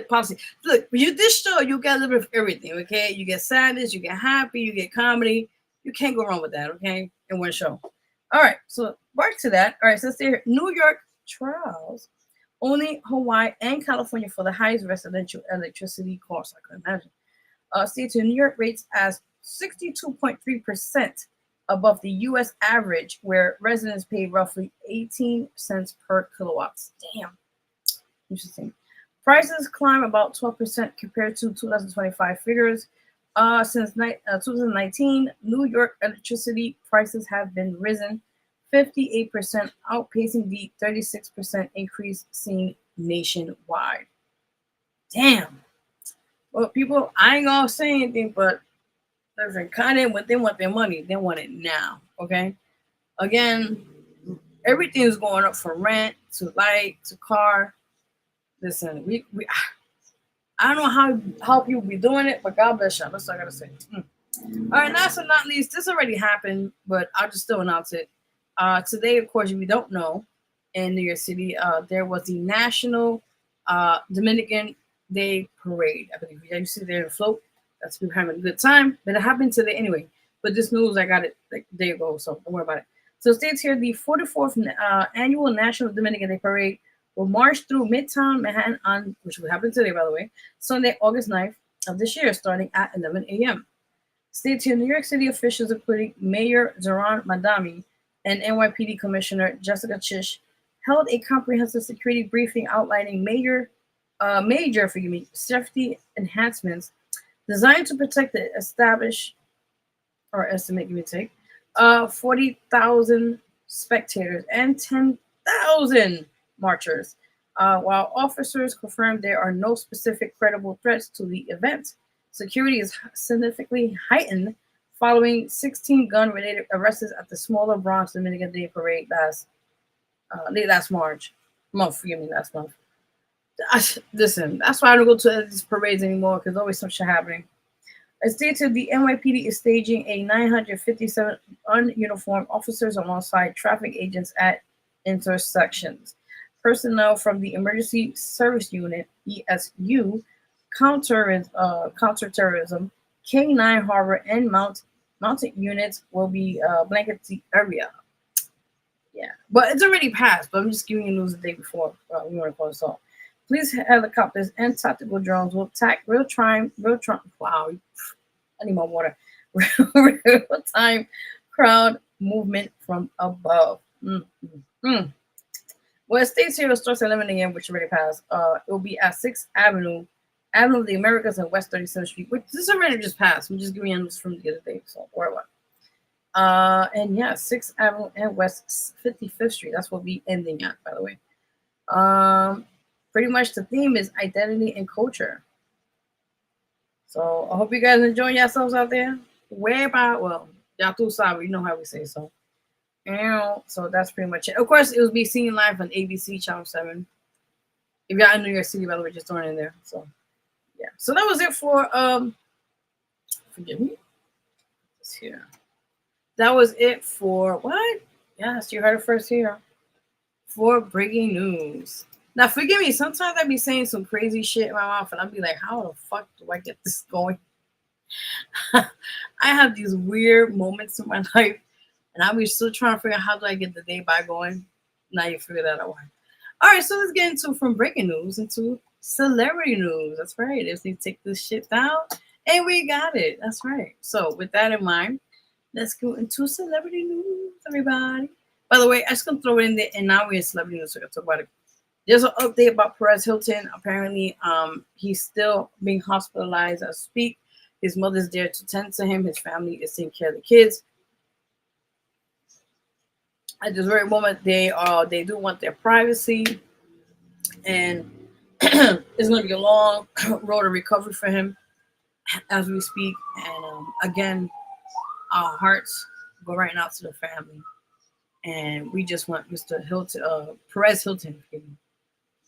policy. Look, when you this show, you get a little bit of everything, okay? You get sadness, you get happy, you get comedy. You can't go wrong with that, okay? In one show. All right, so back to that. All right, so there, New York trials only Hawaii and California for the highest residential electricity costs. I can imagine. States in New York rates as 62.3% above the U.S. average, where residents pay roughly 18 cents per kilowatts. Damn, interesting. Prices climb about 12% compared to 2025 figures. Since 2019, New York electricity prices have been risen 58%, outpacing the 36% increase seen nationwide. Damn. Well, people, I ain't gonna say anything, but listen, Kanye, when they want their money, they want it now. Okay. Again, everything is going up from rent to light to car. Listen, we I don't know how people be doing it, but God bless y'all. That's all I gotta say. All right, last but not least, this already happened, but I'll just still announce it. Today, of course, if you don't know, in New York City, there was the National Dominican Day Parade. I believe you see there in the float. That's people having a good time. But it happened today anyway. But this news, I got it like a day ago, so don't worry about it. So it states here the 44th annual National Dominican Day Parade will march through Midtown Manhattan on, which will happen today, by the way, Sunday, August 9th of this year, starting at 11 a.m. States here, New York City officials, including Mayor Zoran Madami and NYPD Commissioner Jessica Chish, held a comprehensive security briefing outlining major safety enhancements designed to protect the estimate, 40,000 spectators and 10,000 marchers, while officers confirmed there are no specific credible threats to the event. Security is significantly heightened following 16 gun-related arrests at the smaller Bronx Dominican Day Parade last month. Listen, that's why I don't go to these parades anymore, because always some shit happening. As stated, the NYPD is staging a 957 ununiformed officers alongside traffic agents at intersections. Personnel from the Emergency Service Unit, ESU, counterterrorism, K9 Harbor, and mounted units will be blanket the area. Yeah, but it's already passed. But I'm just giving you news the day before we want to call this off. Police helicopters and tactical drones will attack real-time. Wow, I need more water. Real-time crowd movement from above. Well, it states here it starts at 11 a.m., which already passed. It will be at 6th Avenue of the Americas and West 37th Street, which this already just passed. I'm just giving you news from the other day, so or what. And yeah, 6th Avenue and West 55th Street. That's what we'll be ending at, by the way. Pretty much the theme is identity and culture. So I hope you guys enjoying yourselves out there. Well, y'all too sorry, you know how we say so. And so that's pretty much it. Of course, it will be seen live on ABC Channel 7. If y'all in New York City, by the way, just throwing it in there. So yeah. So that was it for forgive me. It's here. That was it for what? Yes, you heard it first here. For breaking news. Now, forgive me. Sometimes I be saying some crazy shit in my mouth, and I'll be like, how the fuck do I get this going? I have these weird moments in my life, and I'll be still trying to figure out how do I get the day by going. Now you figure that out. All right, so let's get into from breaking news into celebrity news. That's right. If we take this shit down, and we got it. That's right. So with that in mind, let's go into celebrity news, everybody. By the way, I just gonna throw it in there, and now we're in celebrity news, so I can talk about it. There's an update about Perez Hilton. Apparently, he's still being hospitalized as we speak. His mother's there to tend to him. His family is taking care of the kids. At this very moment, they do want their privacy, and it's going to be a long road of recovery for him as we speak. And again, our hearts go right out to the family, and we just want Mr. Hilton, Perez Hilton,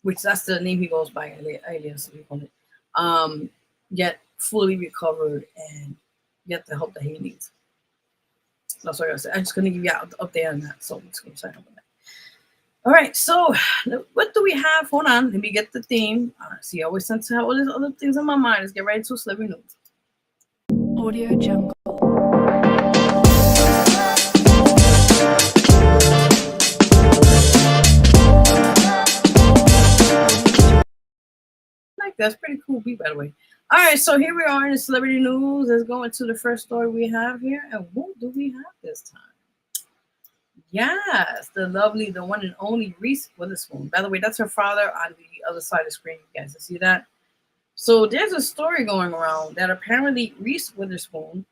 which that's the name he goes by, alias, we call it, get fully recovered and get the help that he needs. That's what I gotta say. I'm just gonna give you an update on that. So I'm just gonna sign up on that. All right, so what do we have? Hold on, let me get the theme. See, I always tend to have all these other things in my mind. Let's get right into celebrity news. Audio Jungle. That's pretty cool beat, by the way. All right, so here we are in the celebrity news. Let's go into the first story we have here. And who do we have this time? Yes, the lovely, the one and only Reese Witherspoon. By the way, that's her father on the other side of the screen. You guys can see that. So there's a story going around that apparently Reese Witherspoon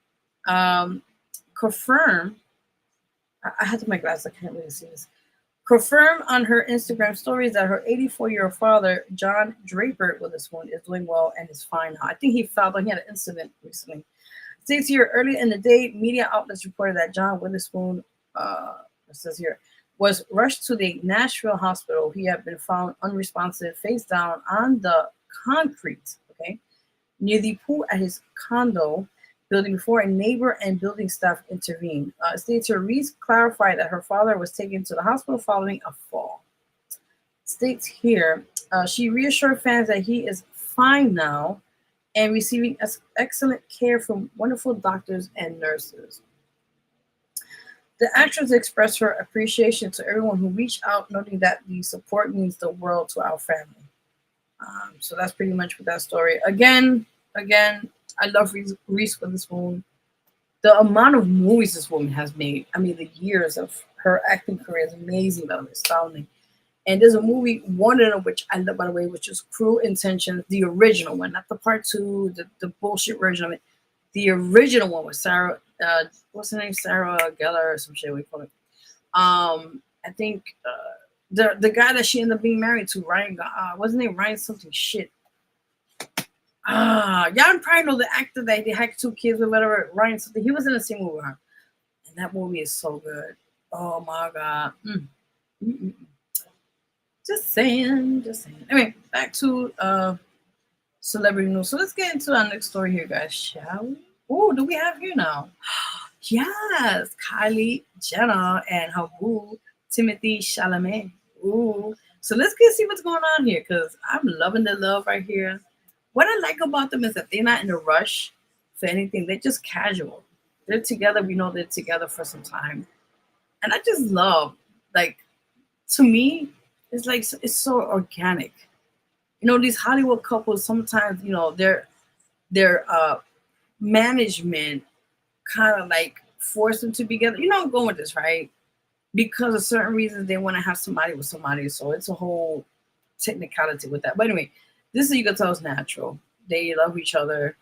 confirmed. I had to my glasses. I can't really see this. Confirmed on her Instagram stories that her 84-year-old father, John Draper Witherspoon, is doing well and is fine now. I think he had an incident recently. States here earlier in the day, media outlets reported that John Witherspoon, it says here, was rushed to the Nashville hospital. He had been found unresponsive, face down on the concrete, okay, near the pool at his condo building before a neighbor and building staff intervened. States here, Reese clarified that her father was taken to the hospital following a fall. States here, she reassured fans that he is fine now and receiving excellent care from wonderful doctors and nurses. The actress expressed her appreciation to everyone who reached out, noting that the support means the world to our family. So that's pretty much with that story. Again, I love Reese Witherspoon. The amount of movies this woman has made, I mean, the years of her acting career is amazing, by the way, astounding. And there's a movie, one of them, which I love, by the way, which is Cruel Intentions, the original one, not the part two, the bullshit version of it. The original one with Sarah, what's her name? Sarah Gellar or some shit we call it. I think the guy that she ended up being married to, Ryan, wasn't it Ryan something shit? Y'all probably know the actor that they had 2 kids with, whatever, Ryan something. He was in the same movie with her. And that movie is so good. Oh my God. Just saying. Anyway, back to celebrity news. So let's get into our next story here, guys, shall we? Oh, do we have here now? Yes, Kylie Jenner and her boo, Timothy Chalamet. Ooh. So let's see what's going on here, because I'm loving the love right here. What I like about them is that they're not in a rush for anything. They're just casual. They're together. We know they're together for some time. And I just love, like, to me, it's like, it's so organic. You know, these Hollywood couples, sometimes, you know, their management kind of like force them to be together. You know, I'm going with this, right? Because of certain reasons, they want to have somebody with somebody. So it's a whole technicality with that. But anyway, this is, you can tell, it's natural. They love each other.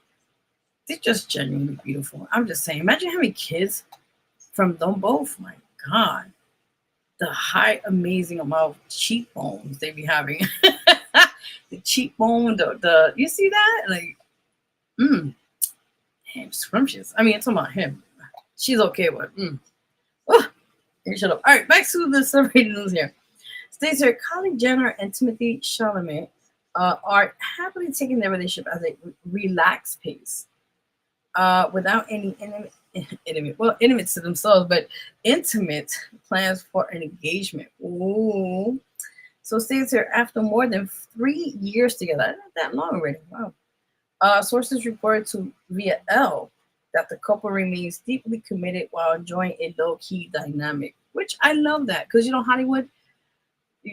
They're just genuinely beautiful. I'm just saying, imagine having kids from them both. My God. The high, amazing amount of cheekbones they be having. The cheekbone, the you see that? Like, damn, scrumptious. I mean, it's about him. She's okay, but oh, shut up. All right, back to the celebrity news here. States here, Kylie Jenner and Timothy Chalamet are happily taking their relationship as a relaxed pace, without any intimate to themselves, but intimate plans for an engagement. Ooh. So states here, after more than 3 years together, not that long already. Wow. Sources reported to via Elle that the couple remains deeply committed while enjoying a low-key dynamic, which I love that, because, you know, Hollywood,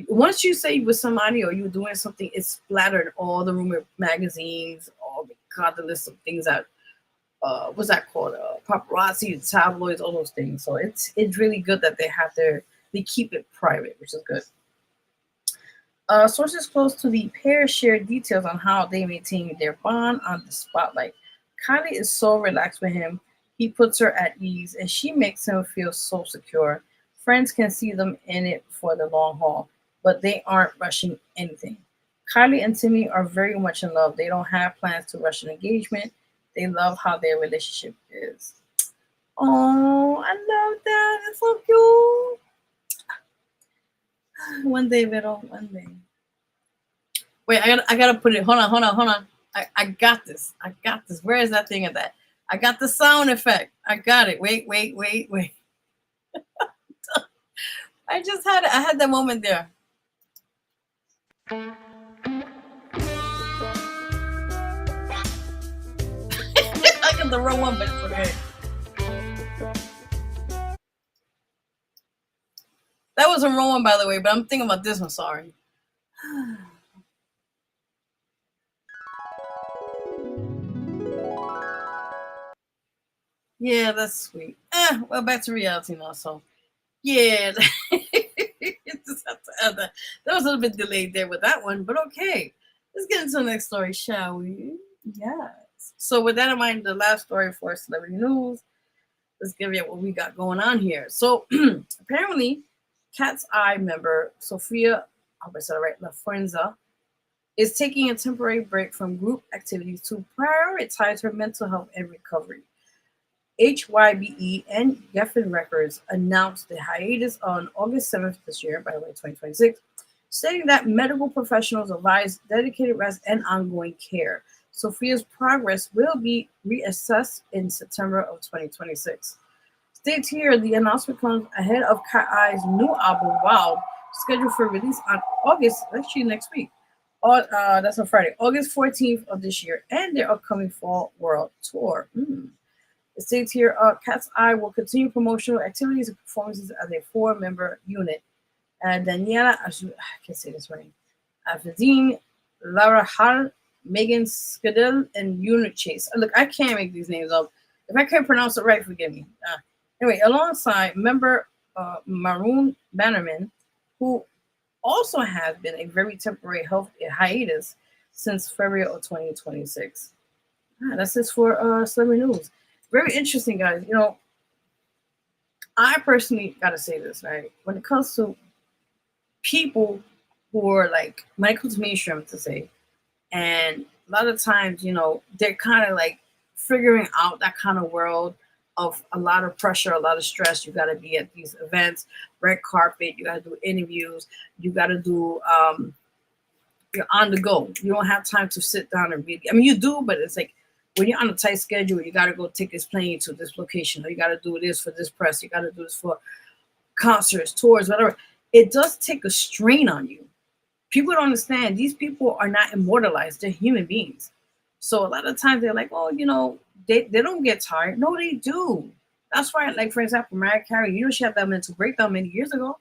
once you say with somebody or you're doing something, it's splattered all the rumor magazines, all the God, the list of things that, what's that called? Paparazzi, tabloids, all those things. So it's really good that they keep it private, which is good. Sources close to the pair share details on how they maintain their bond on the spotlight. Kylie is so relaxed with him. He puts her at ease, and she makes him feel so secure. Friends can see them in it for the long haul, but they aren't rushing anything. Kylie and Timmy are very much in love. They don't have plans to rush an engagement. They love how their relationship is. Oh, I love that. It's so cute. One day, Vero, one day. Wait, I gotta put it. Hold on. I got this. Where is that thing of that? I got the sound effect. I got it. Wait. I had that moment there. I got the wrong one, but it's okay. That was a wrong one, by the way, but I'm thinking about this one. Sorry. Yeah, that's sweet. Well, back to reality now. So, yeah, just have to add that. That was a little bit delayed there with that one, but okay. Let's get into the next story, shall we? Yes. So, with that in mind, the last story for celebrity news. Let's give you what we got going on here. So, apparently, Cat's Eye member Sophia, I hope I said it right, La Fuenza, is taking a temporary break from group activities to prioritize her mental health and recovery. HYBE and Geffen Records announced the hiatus on August 7th this year, by the way, 2026, stating that medical professionals advise dedicated rest and ongoing care. Sophia's progress will be reassessed in September of 2026. States here, the announcement comes ahead of Cat Eye's new album, Wild, scheduled for release on August, actually next week. That's on Friday, August 14th of this year, and their upcoming Fall World Tour. It states here, Cat's Eye will continue promotional activities and performances as a four-member unit. Daniela, I can't say this right, Afadine, Lara Hall, Megan Skadil, and Unit Chase. Look, I can't make these names up. If I can't pronounce it right, forgive me. Anyway, alongside member Maroon Bannerman, who also has been a very temporary health hiatus since February of 2026. That's it for celebrity news. Very interesting, guys. You know, I personally got to say this, right? When it comes to people who are like, when it comes to mainstream, to say, and a lot of times, you know, they're kind of like figuring out that kind of world of a lot of pressure, a lot of stress. You got to be at these events, red carpet, you got to do interviews, you got to do, you're on the go. You don't have time to sit down and read. I mean, you do, but it's like when you're on a tight schedule, you got to go take this plane to this location, or you got to do this for this press, you got to do this for concerts, tours, whatever. It does take a strain on you. People don't understand. These people are not immortalized. They're human beings. So a lot of times they're like, oh, you know, they don't get tired. No, they do. That's why, like, for example, Mariah Carey, you know, she had that mental breakdown many years ago.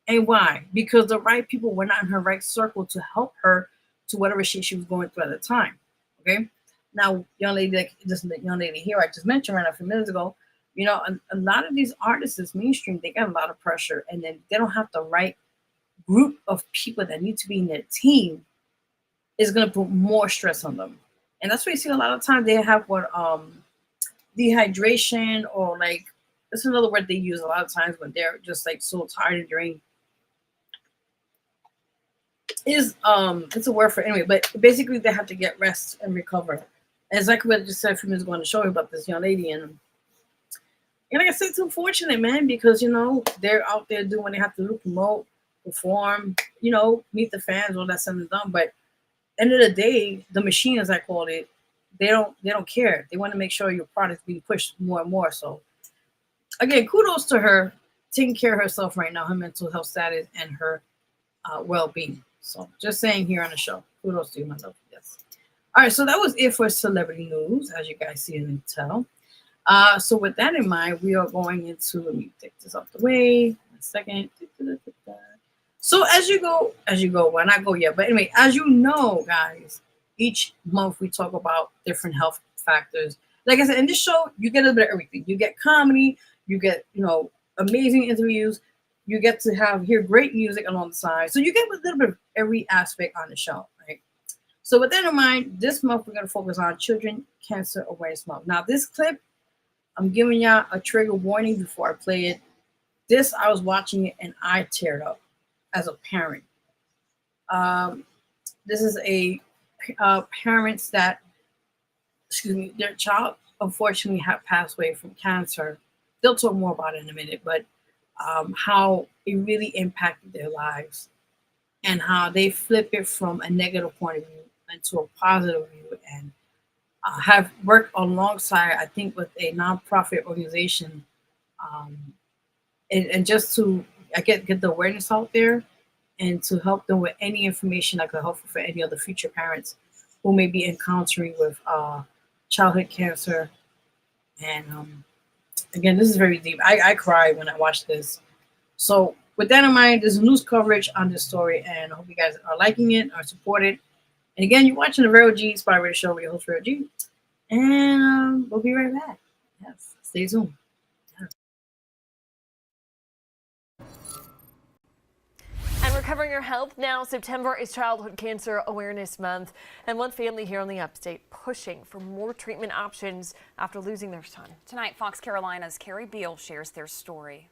And why? Because the right people were not in her right circle to help her to whatever shit she was going through at the time. Okay? Now, young lady, like this young lady here I just mentioned right a few minutes ago, you know, a lot of these artists, mainstream, they got a lot of pressure, and then they don't have the right group of people that need to be in their team is going to put more stress on them. And that's why you see a lot of times they have what dehydration, or like, that's another word they use a lot of times when they're just like so tired and drained. Is it's a word for anyway, but basically they have to get rest and recover. And exactly what I just said a few minutes ago on the show about this young lady, and like I said, it's unfortunate, man, because you know they're out there doing what they have to do, promote, perform, you know, meet the fans, all that said and done. But end of the day, the machine, as I call it, they don't care. They want to make sure your product's being pushed more and more. So again, kudos to her taking care of herself right now, her mental health status and her well-being. So just saying here on the show, kudos to you, my love. Yes. All right, so that was it for celebrity news, as you guys see and tell. So with that in mind, we are going into, let me take this off the way. 1 second. So as you go, well, not go yet, but anyway, as you know, guys, each month we talk about different health factors. Like I said, in this show, you get a bit of everything. You get comedy, you get, you know, amazing interviews, you get to hear great music along the side. So you get a little bit of every aspect on the show, right? So with that in mind, this month we're going to focus on Children Cancer Awareness Month. Now, this clip, I'm giving y'all a trigger warning before I play it. This, I was watching it and I teared up as a parent. This is a parents that, their child unfortunately had passed away from cancer. They'll talk more about it in a minute, but how it really impacted their lives and how they flip it from a negative point of view into a positive view, and have worked alongside, I think, with a nonprofit organization, and just to get the awareness out there and to help them with any information that could help for any other future parents who may be encountering with childhood cancer. And again, this is very deep. I cried when I watched this. So with that in mind, there's news coverage on this story, and I hope you guys are liking it or support it. And again, you're watching the Vero G Spotlight Radio Show with your host, Vero G. And we'll be right back. Yes. Stay tuned. And we're covering your health now. September is Childhood Cancer Awareness Month, and one family here in the upstate pushing for more treatment options after losing their son. Tonight, Fox Carolina's Carrie Beal shares their story.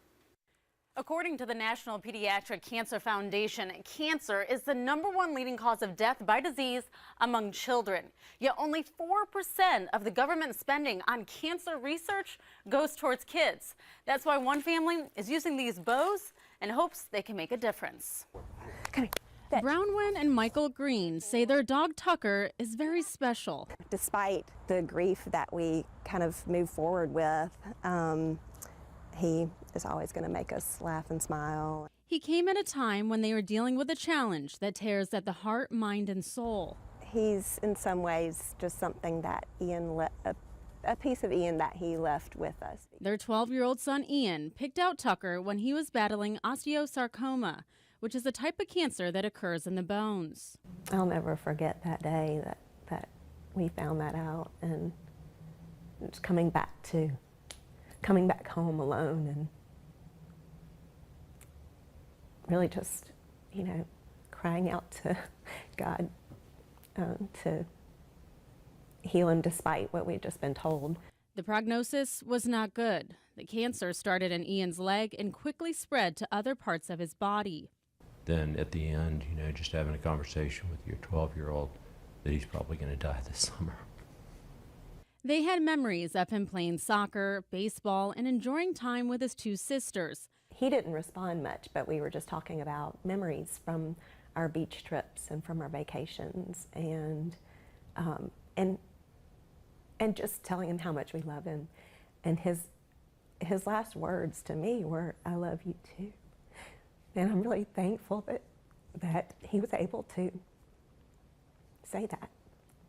According to the National Pediatric Cancer Foundation, cancer is the #1 leading cause of death by disease among children. Yet only 4% of the government spending on cancer research goes towards kids. That's why one family is using these bows and hopes they can make a difference. Brownwyn and Michael Green say their dog Tucker is very special. Despite the grief that we kind of move forward with, he is always going to make us laugh and smile. He came at a time when they were dealing with a challenge that tears at the heart, mind, and soul. He's in some ways just something that Ian a piece of Ian that he left with us. Their 12-year-old son Ian picked out Tucker when he was battling osteosarcoma, which is a type of cancer that occurs in the bones. I'll never forget that day that we found that out, and just coming back home alone and really just, crying out to God to heal him despite what we'd just been told. The prognosis was not good. The cancer started in Ian's leg and quickly spread to other parts of his body. Then at the end, just having a conversation with your 12-year-old that he's probably going to die this summer. They had memories of him playing soccer, baseball, and enjoying time with his 2 sisters. He didn't respond much, but we were just talking about memories from our beach trips and from our vacations, and just telling him how much we love him. And his last words to me were, "I love you too." And I'm really thankful that he was able to say that,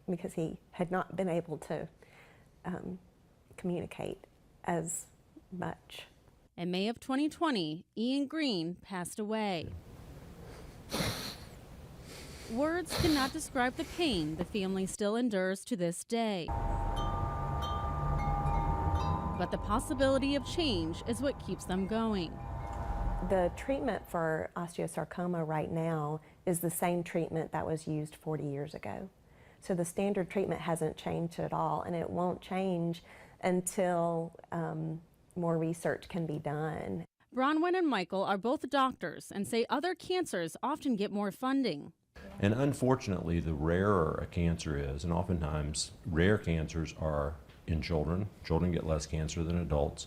because he had not been able to communicate as much. In May of 2020, Ian Green passed away. Words cannot describe the pain the family still endures to this day. But the possibility of change is what keeps them going. The treatment for osteosarcoma right now is the same treatment that was used 40 years ago. So the standard treatment hasn't changed at all, and it won't change until more research can be done. Bronwyn and Michael are both doctors and say other cancers often get more funding. And unfortunately, the rarer a cancer is, and oftentimes rare cancers are in children. Children get less cancer than adults,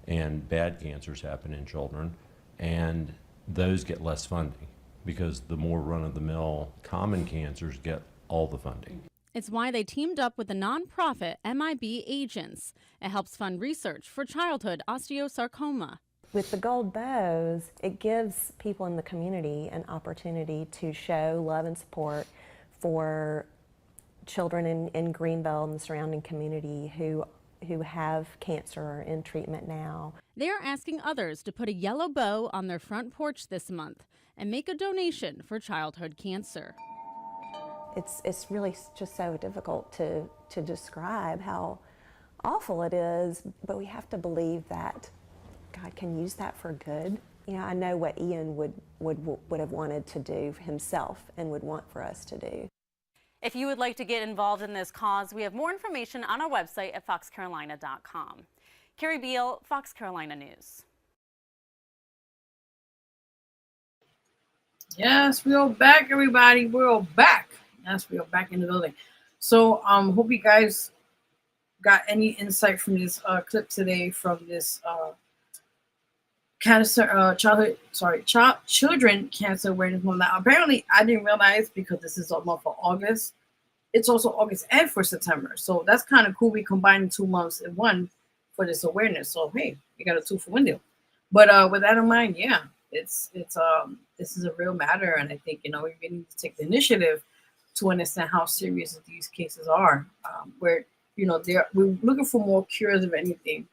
and bad cancers happen in children, and those get less funding because the more run-of-the-mill common cancers get all the funding. It's why they teamed up with the nonprofit MIB Agents. It helps fund research for childhood osteosarcoma. With the gold bows, it gives people in the community an opportunity to show love and support for children in Greenville and the surrounding community who have cancer or are in treatment now. They are asking others to put a yellow bow on their front porch this month and make a donation for childhood cancer. It's really just so difficult to describe how awful it is, but we have to believe that God can use that for good. I know what Ian would have wanted to do for himself and would want for us to do. If you would like to get involved in this cause, we have more information on our website at WhosNextNYCRadio.com. Carrie Beal, Fox Carolina News. Yes, we are back, everybody. We're all back. Yes, we are back in the building. So hope you guys got any insight from this clip today from this children cancer awareness month. Now, apparently, I didn't realize, because this is a month for August, it's also August and for September. So that's kind of cool. We combined 2 months in one for this awareness. So hey, we got a 2-for-1 deal. But with that in mind, yeah, it's this is a real matter, and I think we really need to take the initiative to understand how serious these cases are. Where we're looking for more cures of anything.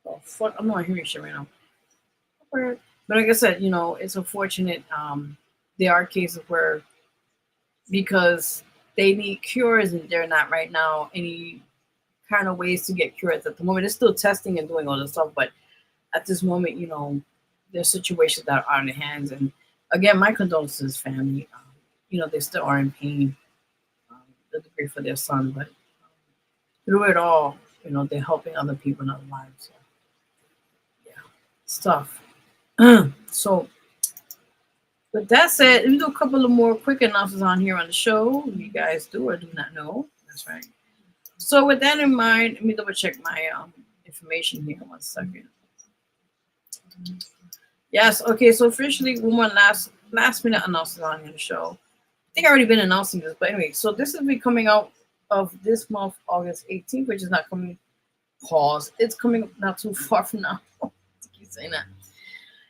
Oh, fuck, I'm not hearing shit right now. But like I said, it's unfortunate. There are cases where, because they need cures and they're not right now any kind of ways to get cures at the moment. They're still testing and doing all this stuff, but at this moment, you know, there's situations that are in their hands. And again, my condolences, family. You know, they still are in pain, the degree for their son, but through it all, you know, they're helping other people in their lives. So, yeah, it's tough. So, with that said, let me do a couple of more quick announcements on here on the show. You guys do or do not know. That's right. So, with that in mind, let me double check my information here. 1 second. Yes. Okay. So, officially, one more last minute announcement on the show. I think I already been announcing this, but anyway, so this will be coming out of this month, August 18th, which is not coming. Pause. It's coming not too far from now. I keep saying that.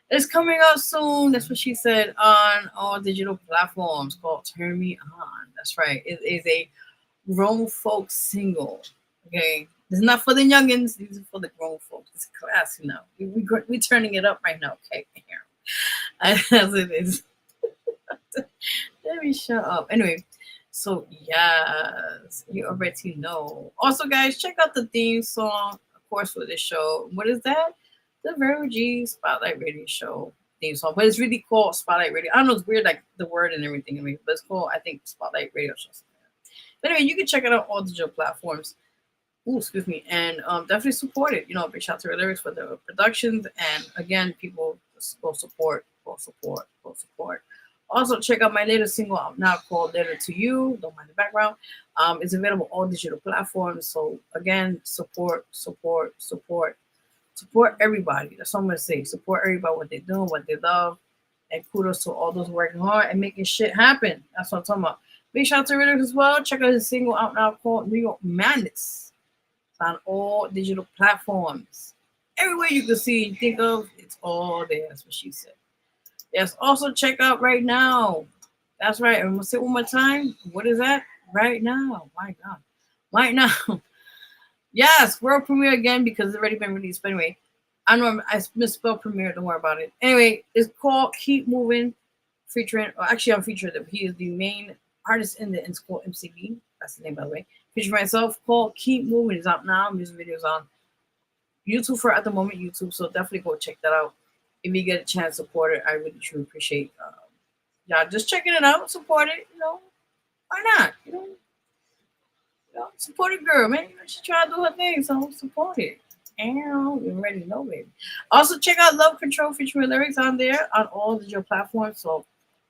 It's coming out soon. That's what she said on all digital platforms called Turn Me On. That's right. It is a grown folk single. Okay. It's not for the youngins. These are for the grown folks. It's classy now. We're turning it up right now. Okay. As it is. Let me shut up. Anyway, so yes, you already know. Also, guys, check out the theme song, of course, for this show. What is that? The Vero G Spotlight Radio Show theme song. But it's really called Spotlight Radio. I don't know, it's weird, like the word and everything. I mean, but it's called, I think, Spotlight Radio Show. But anyway, you can check it out on all digital platforms. Ooh, excuse me. And definitely support it. You know, big shout out to Lyrics for the productions. And again, people go support. Also, check out my latest single out now called Letter to You. Don't mind the background. It's available on all digital platforms. So again, support everybody. That's what I'm gonna say. Support everybody, what they're doing, what they love, and kudos to all those working hard and making shit happen. That's what I'm talking about. Big shout out to Ritter as well. Check out his single out now called New York Madness. It's on all digital platforms. Everywhere you can see and think of, it's all there. That's what she said. Yes, also check out Right Now. That's right. I'm gonna say it one more time. What is that? Right Now. My God. Right Now. Yes, world premiere again because it's already been released. But anyway, I know I misspelled premiere. Don't worry about it. Anyway, it's called Keep Moving, featuring. Or actually, I'm featured. He is the main artist in the. It's called MCB. That's the name, by the way. Featuring myself. Called Keep Moving. It's out now. Music videos on YouTube for at the moment. YouTube. So definitely go check that out. If you get a chance to support it, I really truly appreciate y'all just checking it out. Support it. You know, why not? You know, support a girl, man. She try to do her thing, so support it. And you already know, baby. Also, check out Love Control featuring Lyrics on there on all digital platforms. So,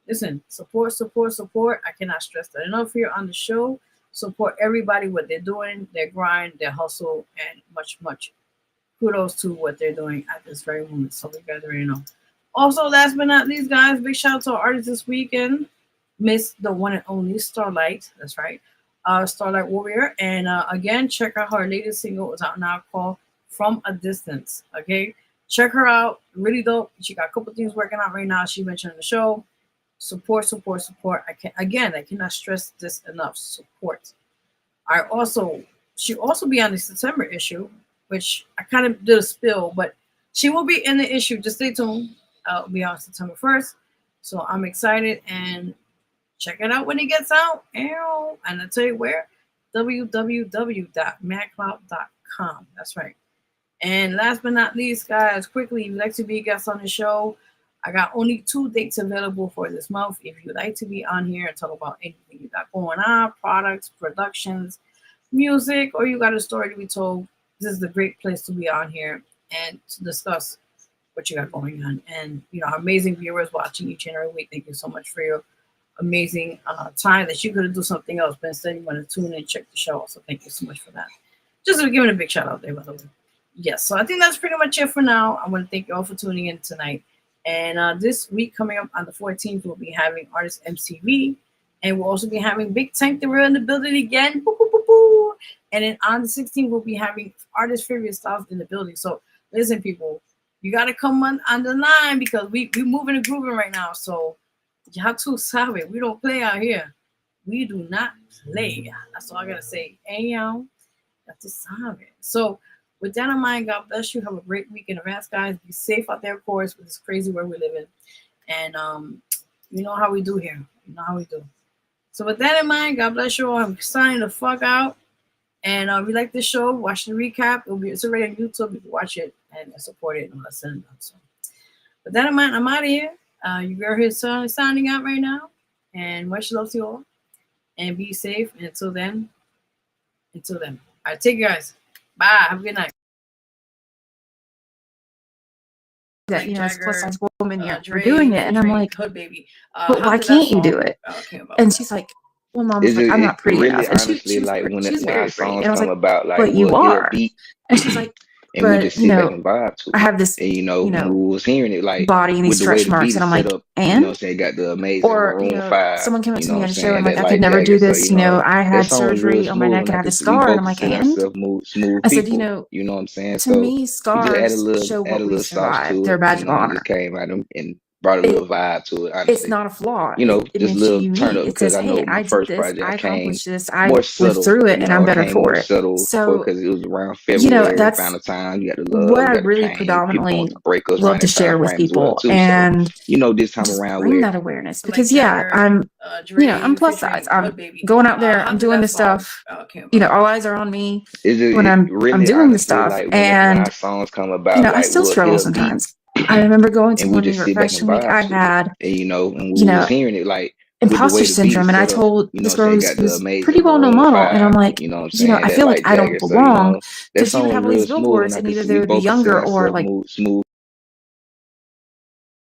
listen, support. I cannot stress that enough here on the show. Support everybody, what they're doing, their grind, their hustle, and much kudos to what they're doing at this very moment. So, you guys already know. Also, last but not least, guys, big shout out to our artist this weekend, Miss the one and only Starlight. That's right. Starlight Warrior. And again, check out her latest single. It's out now called From a Distance. Okay. Check her out. Really dope. She got a couple things working out right now. She mentioned on the show. Support. I cannot stress this enough. Support. She also be on the September issue, which I kind of did a spill, but she will be in the issue. Just stay tuned. It'll be on September 1st. So I'm excited and check it out when it gets out. And I'll tell you where, www.madcloud.com. That's right. And last but not least, guys, quickly, if you'd like to be a guest on the show, I got only 2 dates available for this month. If you'd like to be on here and talk about anything you got going on, products, productions, music, or you got a story to be told, this is the great place to be on here and to discuss what you got going on. And, you know, amazing viewers watching each and every week. Thank you so much for your amazing time that you could have done something else, but instead you want to tune in and check the show. So thank you so much for that. Just giving a big shout out there, by the way. Yes, so I think that's pretty much it for now. I want to thank you all for tuning in tonight. And this week coming up on the 14th, we'll be having artist MCV, and we'll also be having Big Tank the Real in the building again. Boo, boo, boo, boo. And then on the 16th, we'll be having artist Furious Styles in the building. So listen, people, you got to come on the line because we're moving and grooving right now. So y'all too savvy. We don't play out here. We do not play. That's all I got to say. And y'all, that's a savvy. So with that in mind, God bless you. Have a great week in advance, guys. Be safe out there, of course, with this crazy world we live in. And you know how we do here. You know how we do. So with that in mind, God bless you all. I'm signing the fuck out. And if you like this show, watch the recap. It's already on YouTube. You can watch it and support it and listen. So, with that in mind, I'm out of here. You girl here signing out right now. And much love to you all. And be safe. And until then. All right, take care, guys. Bye. Have a good night. That, you know, as a plus size woman, you're doing it. And I'm like, but why can't you do it? And she's like, well, Mom, like, I'm not pretty enough. And she's like when she's very pretty. songs And I was come like, about, like, but you we'll hear a are. beat, And she's like, and we but, just you sit back know, and vibe to it. I have this, And when we was hearing it, like, body and these with the way stretch the marks. beat And I'm is set like, up, you know what I'm saying, got the amazing or, you Maroon know, 5, someone came up you to know me what on I'm a show saying, and like, that I could like never do Jagger, this. so, You know, I that had song was real surgery on my smooth, neck and and I I had could this see we scar. And both I'm like, consider and ourselves smooth I said, you people, know, you know what I'm saying, to so me, we just add a scars show little what we sauce survived. to They're a it, badge you of know, and just honor. came out and brought a little vibe to it, It's honestly. not a flaw. You know, It just a makes you little turn unique. up, It because says, I know hey, my I did first this. project I came accomplished this. I more lived subtle, through it, you and know, I'm it better came for more it. subtle So, because it was around you know, February, that's Valentine's, you got the what love, I you got the really pain, people going predominantly through breakups love around to that time share with frame as well people. too. So, And you know, this time just around bring where that awareness because, yeah, I'm, you know, I'm plus size. I'm going out there. I'm doing this stuff. You know, all eyes are on me it's just, when I'm really doing this honestly, stuff. like when And our songs come you about, know, I like still we'll struggle hear a beat sometimes. I remember going to and we one New just York sit back and Fashion Week. vibe I to it. had, And you know, when you we was know, hearing it, like with the imposter way the beat is syndrome. And I set up, told you know this what I'm girl saying, got the who's pretty amazing well known Maroon model. And I'm 5, like, you know what I'm you know, saying, I that feel like like I don't Jagger. So, you belong know, that because you would song have was all real these smooth, and billboards I and could either see they we would be both consider younger or ourselves like smooth